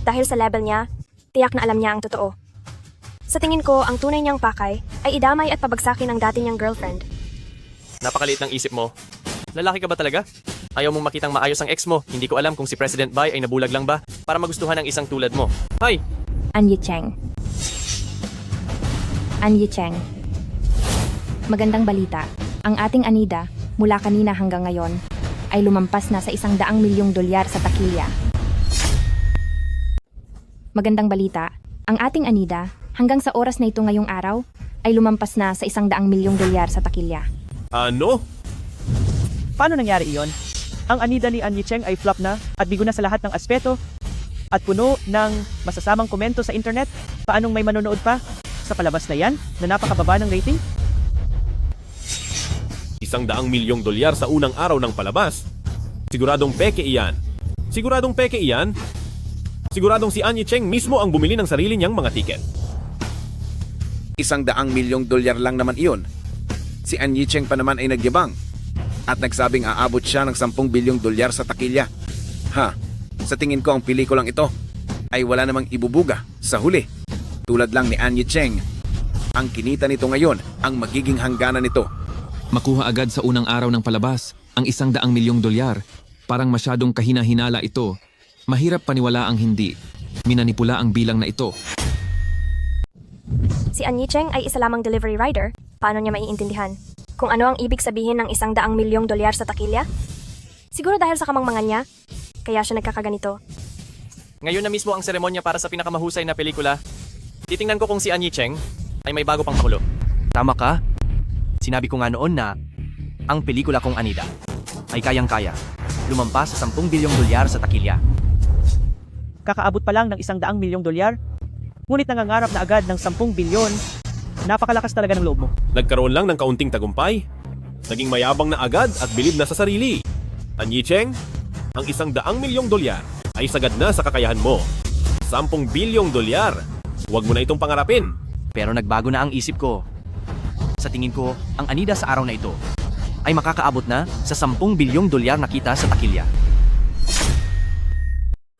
Dahil sa level niya, tiyak na alam niya ang totoo. Sa tingin ko, ang tunay niyang pakay ay idamay at pabagsakin ang dati niyang girlfriend. Napakaliit ng isip mo. Lalaki ka ba talaga? Ayaw mong makitang maayos ang ex mo. Hindi ko alam kung si President Bai ay nabulag lang ba para magustuhan ng isang tulad mo. Hi! An Yicheng. An Yicheng. Magandang balita. Ang ating Anida, mula kanina hanggang ngayon, ay lumampas na sa $100 milyong sa takilya. Magandang balita. Ang ating Anida, hanggang sa oras na ito ngayong araw, ay lumampas na sa $100 milyong sa takilya. Ano? Paano nangyari iyon? Ang Anida ni An Yicheng ay flop na at bigo na sa lahat ng aspeto at puno ng masasamang komento sa internet. Paanong may manonood pa sa palabas na yan na napakababa ng rating? $100 milyong sa unang araw ng palabas. Siguradong peke iyan. Siguradong peke iyan. Siguradong si An Yicheng mismo ang bumili ng sarili niyang mga tiket. $100 milyong lang naman iyon. Si An Yicheng pa naman ay nagyabang at nagsabing aabot siya ng $10 bilyong sa takilya. Sa tingin ko ang pelikulang ito ay wala namang ibubuga sa huli. Tulad lang ni An Yicheng, ang kinita nito ngayon ang magiging hangganan nito. Makuha agad sa unang araw ng palabas ang $100 milyong. Parang masyadong kahina-hinala ito. Mahirap paniwala ang hindi. Minanipula ang bilang na ito. Si An Yicheng ay isa lamang delivery rider. Paano niya maiintindihan kung ano ang ibig sabihin ng $100 milyong sa takilya? Siguro dahil sa kamangmangan niya, kaya siya nagkakaganito. Ngayon na mismo ang seremonya para sa pinakamahusay na pelikula. Titingnan ko kung si An Yicheng ay may bago pang pakulo. Tama ka. Sinabi ko nga noon na ang pelikula kong Anida ay kayang-kaya lumampas sa $10 bilyong sa takilya. Kakaabot pa lang ng $100 milyong, ngunit nangangarap na agad ng 10 bilyon. Napakalakas talaga ng loob mo. Nagkaroon lang ng kaunting tagumpay. Naging mayabang na agad at bilib na sa sarili. An Yicheng, ang $100 milyong ay sagad na sa kakayahan mo. $10 bilyong. Huwag mo na itong pangarapin. Pero nagbago na ang isip ko. Sa tingin ko, ang Anida sa araw na ito ay makakaabot na sa $10 bilyong na kita sa takilya.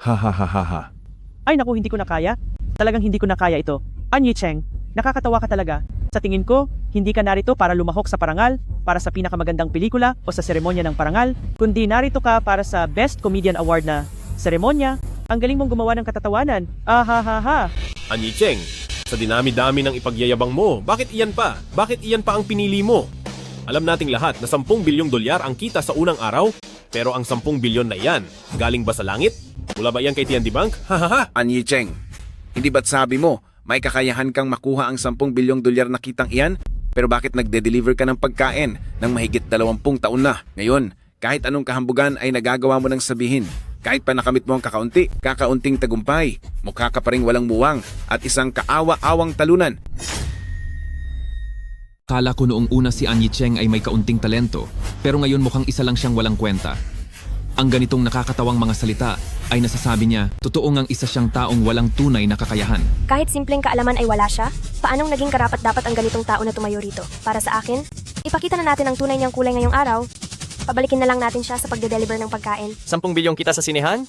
Ha. Ay naku, hindi ko na kaya. Talagang hindi ko na kaya ito. An Yicheng, nakakatawa ka talaga. Sa tingin ko, hindi ka narito para lumahok sa parangal, para sa pinakamagandang pelikula o sa seremonya ng parangal, kundi narito ka para sa Best Comedian Award na seremonya. Ang galing mong gumawa ng katatawanan. Ahahaha. An Yicheng, sa dinami-dami ng ipagyayabang mo, bakit iyan pa? Bakit iyan pa ang pinili mo? Alam nating lahat na $10 bilyong ang kita sa unang araw, pero ang $10 bilyon na iyan, galing ba sa langit? Mula ba iyan kay Tiandi Bank? Hahaha! An Yicheng, hindi ba't sabi mo, may kakayahan kang makuha ang $10 bilyong na kitang iyan? Pero bakit nagde-deliver ka ng pagkain ng mahigit 20 taon na? Ngayon, kahit anong kahambugan ay nagagawa mo ng sabihin. Kahit pa nakamit mo ang kakaunting tagumpay, mukha ka pa ring walang muwang at isang kaawa-awang talunan. Kala ko noong una si An Yicheng ay may kaunting talento, pero ngayon mukhang isa lang siyang walang kwenta. Ang ganitong nakakatawang mga salita ay nasasabi niya, totoo ngang isa siyang taong walang tunay na kakayahan. Kahit simpleng kaalaman ay wala siya, paanong naging karapat-dapat ang ganitong tao na tumayo rito? Para sa akin, ipakita na natin ang tunay niyang kulay ngayong araw. Pabalikin na lang natin siya sa pagde-deliver ng pagkain. 10 bilyong kita sa sinehan?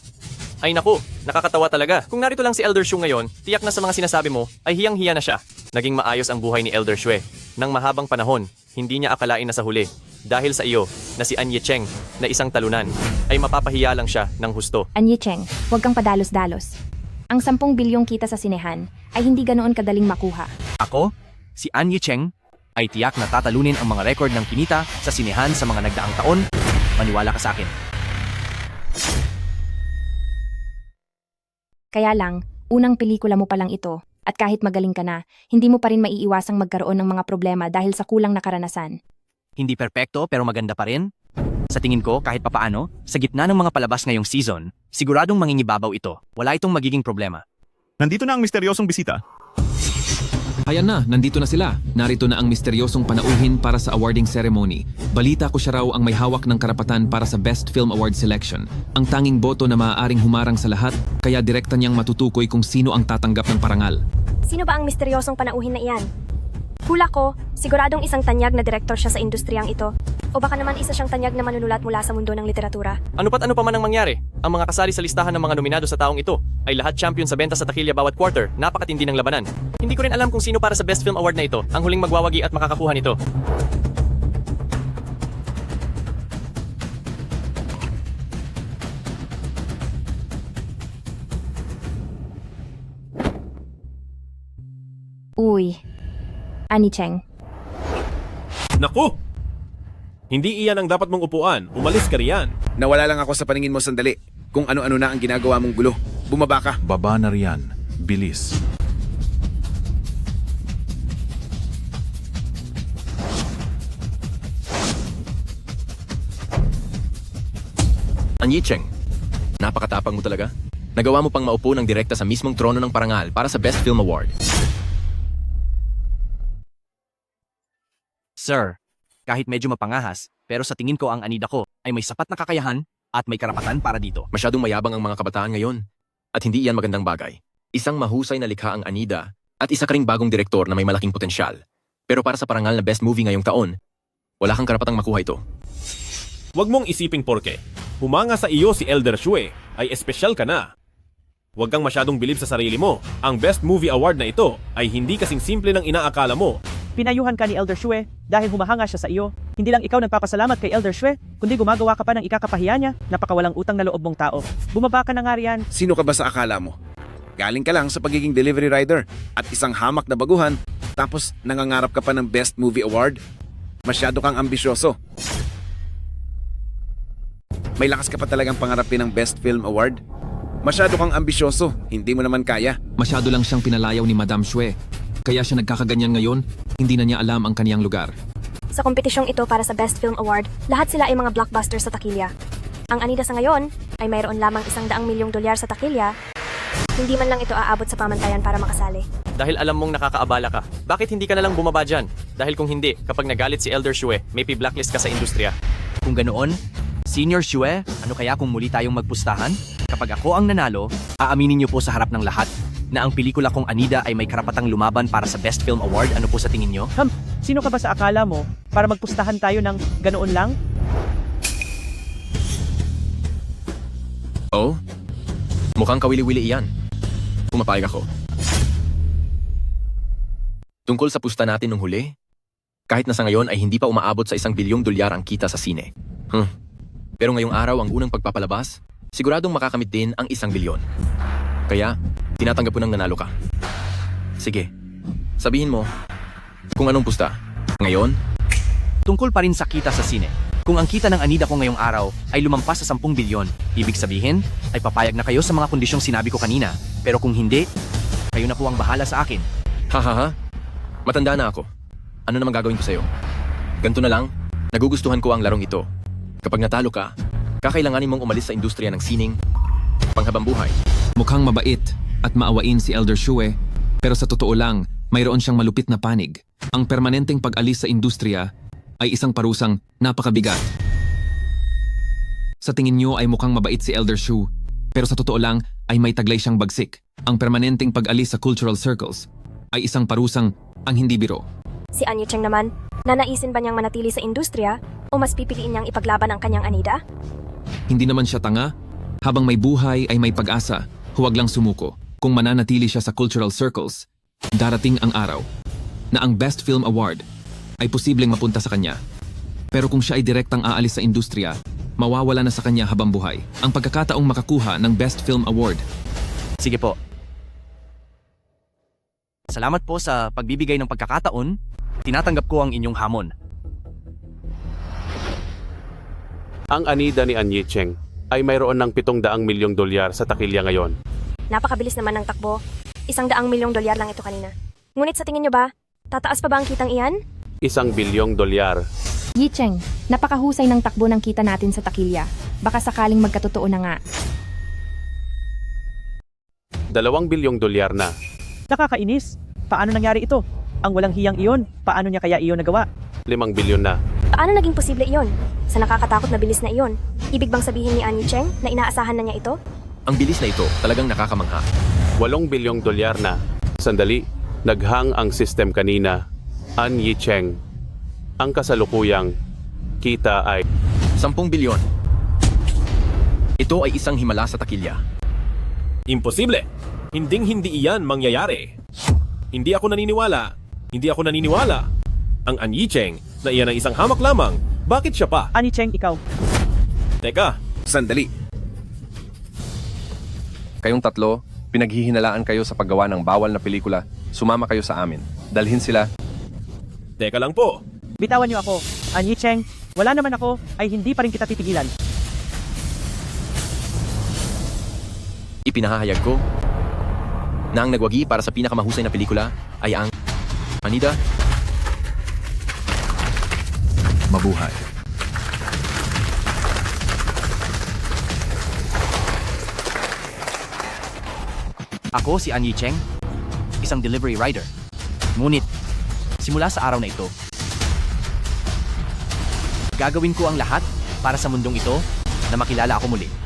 Ay naku, nakakatawa talaga. Kung narito lang si Elder Shu ngayon, tiyak na sa mga sinasabi mo, ay hiyang-hiya na siya. Naging maayos ang buhay ni Elder Shue. Nang mahabang panahon, hindi niya akalain na sa huli. Dahil sa iyo, na si An Yicheng, na isang talunan, ay mapapahiya lang siya ng husto. An Yicheng, huwag kang padalos-dalos. Ang 10 bilyong kita sa sinehan ay hindi ganoon kadaling makuha. Ako, si An Yicheng, ay tiyak na tatalunin ang mga rekord ng kinita sa sinehan sa mga nagdaang taon. Maniwala ka sa akin. Kaya lang, unang pelikula mo pa lang ito, at kahit magaling ka na, hindi mo pa rin maiiwasang magkaroon ng mga problema dahil sa kulang na karanasan. Hindi perpekto pero maganda pa rin. Sa tingin ko, kahit papaano, sa gitna ng mga palabas ngayong season, siguradong mangingibabaw ito. Wala itong magiging problema. Nandito na ang misteryosong bisita. Ayan na, nandito na sila. Narito na ang misteryosong panauhin para sa awarding ceremony. Balita ko siya raw ang may hawak ng karapatan para sa Best Film Award selection. Ang tanging boto na maaaring humarang sa lahat, kaya direkta niyang matutukoy kung sino ang tatanggap ng parangal. Sino ba ang misteryosong panauhin na iyan? Hula ko, siguradong isang tanyag na direktor siya sa industriyang ito. O baka naman isa siyang tanyag na manunulat mula sa mundo ng literatura. Ano pa man ang mangyari, ang mga kasali sa listahan ng mga nominado sa taong ito ay lahat champion sa benta sa takilya bawat quarter, napakatindi ng labanan. Hindi ko rin alam kung sino para sa Best Film Award na ito ang huling magwawagi at makakakuha nito. Uy, An Yicheng. Naku! Hindi iyan ang dapat mong upuan. Umalis ka riyan. Nawala lang ako sa paningin mo sandali. Kung ano-ano na ang ginagawa mong gulo. Bumaba ka. Baba na riyan. Bilis. An Yicheng, napakatapang mo talaga. Nagawa mo pang maupo ng direkta sa mismong trono ng parangal para sa Best Film Award. Sir, kahit medyo mapangahas, pero sa tingin ko ang Anida ko ay may sapat na kakayahan at may karapatan para dito. Masyadong mayabang ang mga kabataan ngayon. At hindi iyan magandang bagay. Isang mahusay na likha ang Anida at isa ka ring bagong direktor na may malaking potensyal. Pero para sa parangal na best movie ngayong taon, wala kang karapatang makuha ito. Huwag mong isiping porke. Humanga sa iyo si Elder Shue ay espesyal ka na. Huwag kang masyadong bilib sa sarili mo. Ang Best Movie Award na ito ay hindi kasing simple ng inaakala mo. Pinayuhan ka ni Elder Shue dahil humahanga siya sa iyo. Hindi lang ikaw nagpapasalamat kay Elder Shue, kundi gumagawa ka pa ng ikakapahiya niya. Napakawalang utang na loob mong tao. Bumaba ka na nga riyan. Sino ka ba sa akala mo? Galing ka lang sa pagiging delivery rider at isang hamak na baguhan, tapos nangangarap ka pa ng Best Movie Award? Masyado kang ambisyoso. May lakas ka pa talagang pangarapin ng Best Film Award? Masyado kang ambisyoso, hindi mo naman kaya. Masyado lang siyang pinalayaw ni Madam Shue. Kaya siya nagkakaganyan ngayon, hindi na niya alam ang kaniyang lugar. Sa kompetisyong ito para sa Best Film Award, lahat sila ay mga blockbuster sa takilya. Ang Anida sa ngayon ay mayroon lamang $100 milyong sa takilya. Hindi man lang ito aabot sa pamantayan para makasali. Dahil alam mong nakakaabala ka, bakit hindi ka nalang bumaba dyan? Dahil kung hindi, kapag nagalit si Elder Shue, may pi-blacklist ka sa industriya. Kung ganoon, Senior Shue, ano kaya kung muli tayong magpustahan? Kapag ako ang nanalo, aaminin niyo po sa harap ng lahat na ang pelikula kong Anida ay may karapatang lumaban para sa Best Film Award. Ano po sa tingin niyo? Sino ka ba sa akala mo para magpustahan tayo ng ganoon lang? Oh? Mukhang kawili-wili iyan. Pumapayag ako. Tungkol sa pusta natin nung huli, kahit na sa ngayon ay hindi pa umaabot sa $1 bilyong ang kita sa sine. Pero ngayong araw ang unang pagpapalabas, siguradong makakamit din ang $1 bilyon. Kaya, tinatanggap ko nang nanalo ka. Sige, sabihin mo, kung anong pusta. Ngayon, tungkol pa rin sa kita sa sine. Kung ang kita ng Anida ko ngayong araw ay lumampas sa $10 bilyon, ibig sabihin ay papayag na kayo sa mga kondisyong sinabi ko kanina. Pero kung hindi, kayo na po ang bahala sa akin. Hahaha, matanda na ako. Ano naman gagawin ko sa'yo? Ganto na lang, nagugustuhan ko ang larong ito. Kapag natalo ka, kakailanganin mong umalis sa industriya ng sining panghabang buhay. Mukhang mabait at maawain si Elder Shue, pero sa totoo lang, mayroon siyang malupit na panig. Ang permanenteng pag-alis sa industriya ay isang parusang napakabigat. Sa tingin niyo ay mukhang mabait si Elder Shue, pero sa totoo lang ay may taglay siyang bagsik. Ang permanenteng pag-alis sa cultural circles ay isang parusang ang hindi biro. Si Anyi Cheng naman, nanaisin ba niyang manatili sa industriya o mas pipiliin niyang ipaglaban ang kanyang Anida? Hindi naman siya tanga. Habang may buhay ay may pag-asa, huwag lang sumuko. Kung mananatili siya sa cultural circles, darating ang araw na ang Best Film Award ay posibleng mapunta sa kanya. Pero kung siya ay direktang aalis sa industriya, mawawala na sa kanya habang buhay ang pagkakataong makakuha ng Best Film Award. Sige po. Salamat po sa pagbibigay ng pagkakataon. Tinatanggap ko ang inyong hamon. Ang Anida ni Anyi Cheng ay mayroon ng $700 milyong sa takilya ngayon. Napakabilis naman ng takbo. $100 milyong lang ito kanina. Ngunit sa tingin niyo ba, tataas pa ba ang kitang iyan? $1 bilyong. Yi Cheng, napakahusay ng takbo ng kita natin sa takilya. Baka sakaling magkatotoo na nga. $2 bilyong na. Nakakainis. Paano nangyari ito? Ang walang hiyang iyon, paano niya kaya iyon nagawa? $5 bilyon na. Paano naging posible iyon? Sa nakakatakot na bilis na iyon, ibig bang sabihin ni Anyi Cheng na inaasahan na niya ito? Ang bilis na ito talagang nakakamangha. $8 bilyong na. Sandali, naghang ang system kanina. Anyi Cheng. Ang kasalukuyang kita ay $10 bilyon. Ito ay isang himala sa takilya. Imposible! Hinding-hindi iyan mangyayari. Hindi ako naniniwala. Ang Anyi Cheng na iyan ay isang hamak lamang. Bakit siya pa? Anyi Cheng, ikaw. Teka. Sandali. Kayong tatlo, pinaghihinalaan kayo sa paggawa ng bawal na pelikula. Sumama kayo sa amin. Dalhin sila. Teka lang po. Bitawan niyo ako. Anyi Cheng, wala naman ako, ay hindi pa rin kita titigilan. Ipinahahayag ko na ang nagwagi para sa pinakamahusay na pelikula ay ang Anida. Mabuhay. Ako si Anyi Cheng, isang delivery rider. Ngunit, simula sa araw na ito, gagawin ko ang lahat para sa mundong ito na makilala ako muli.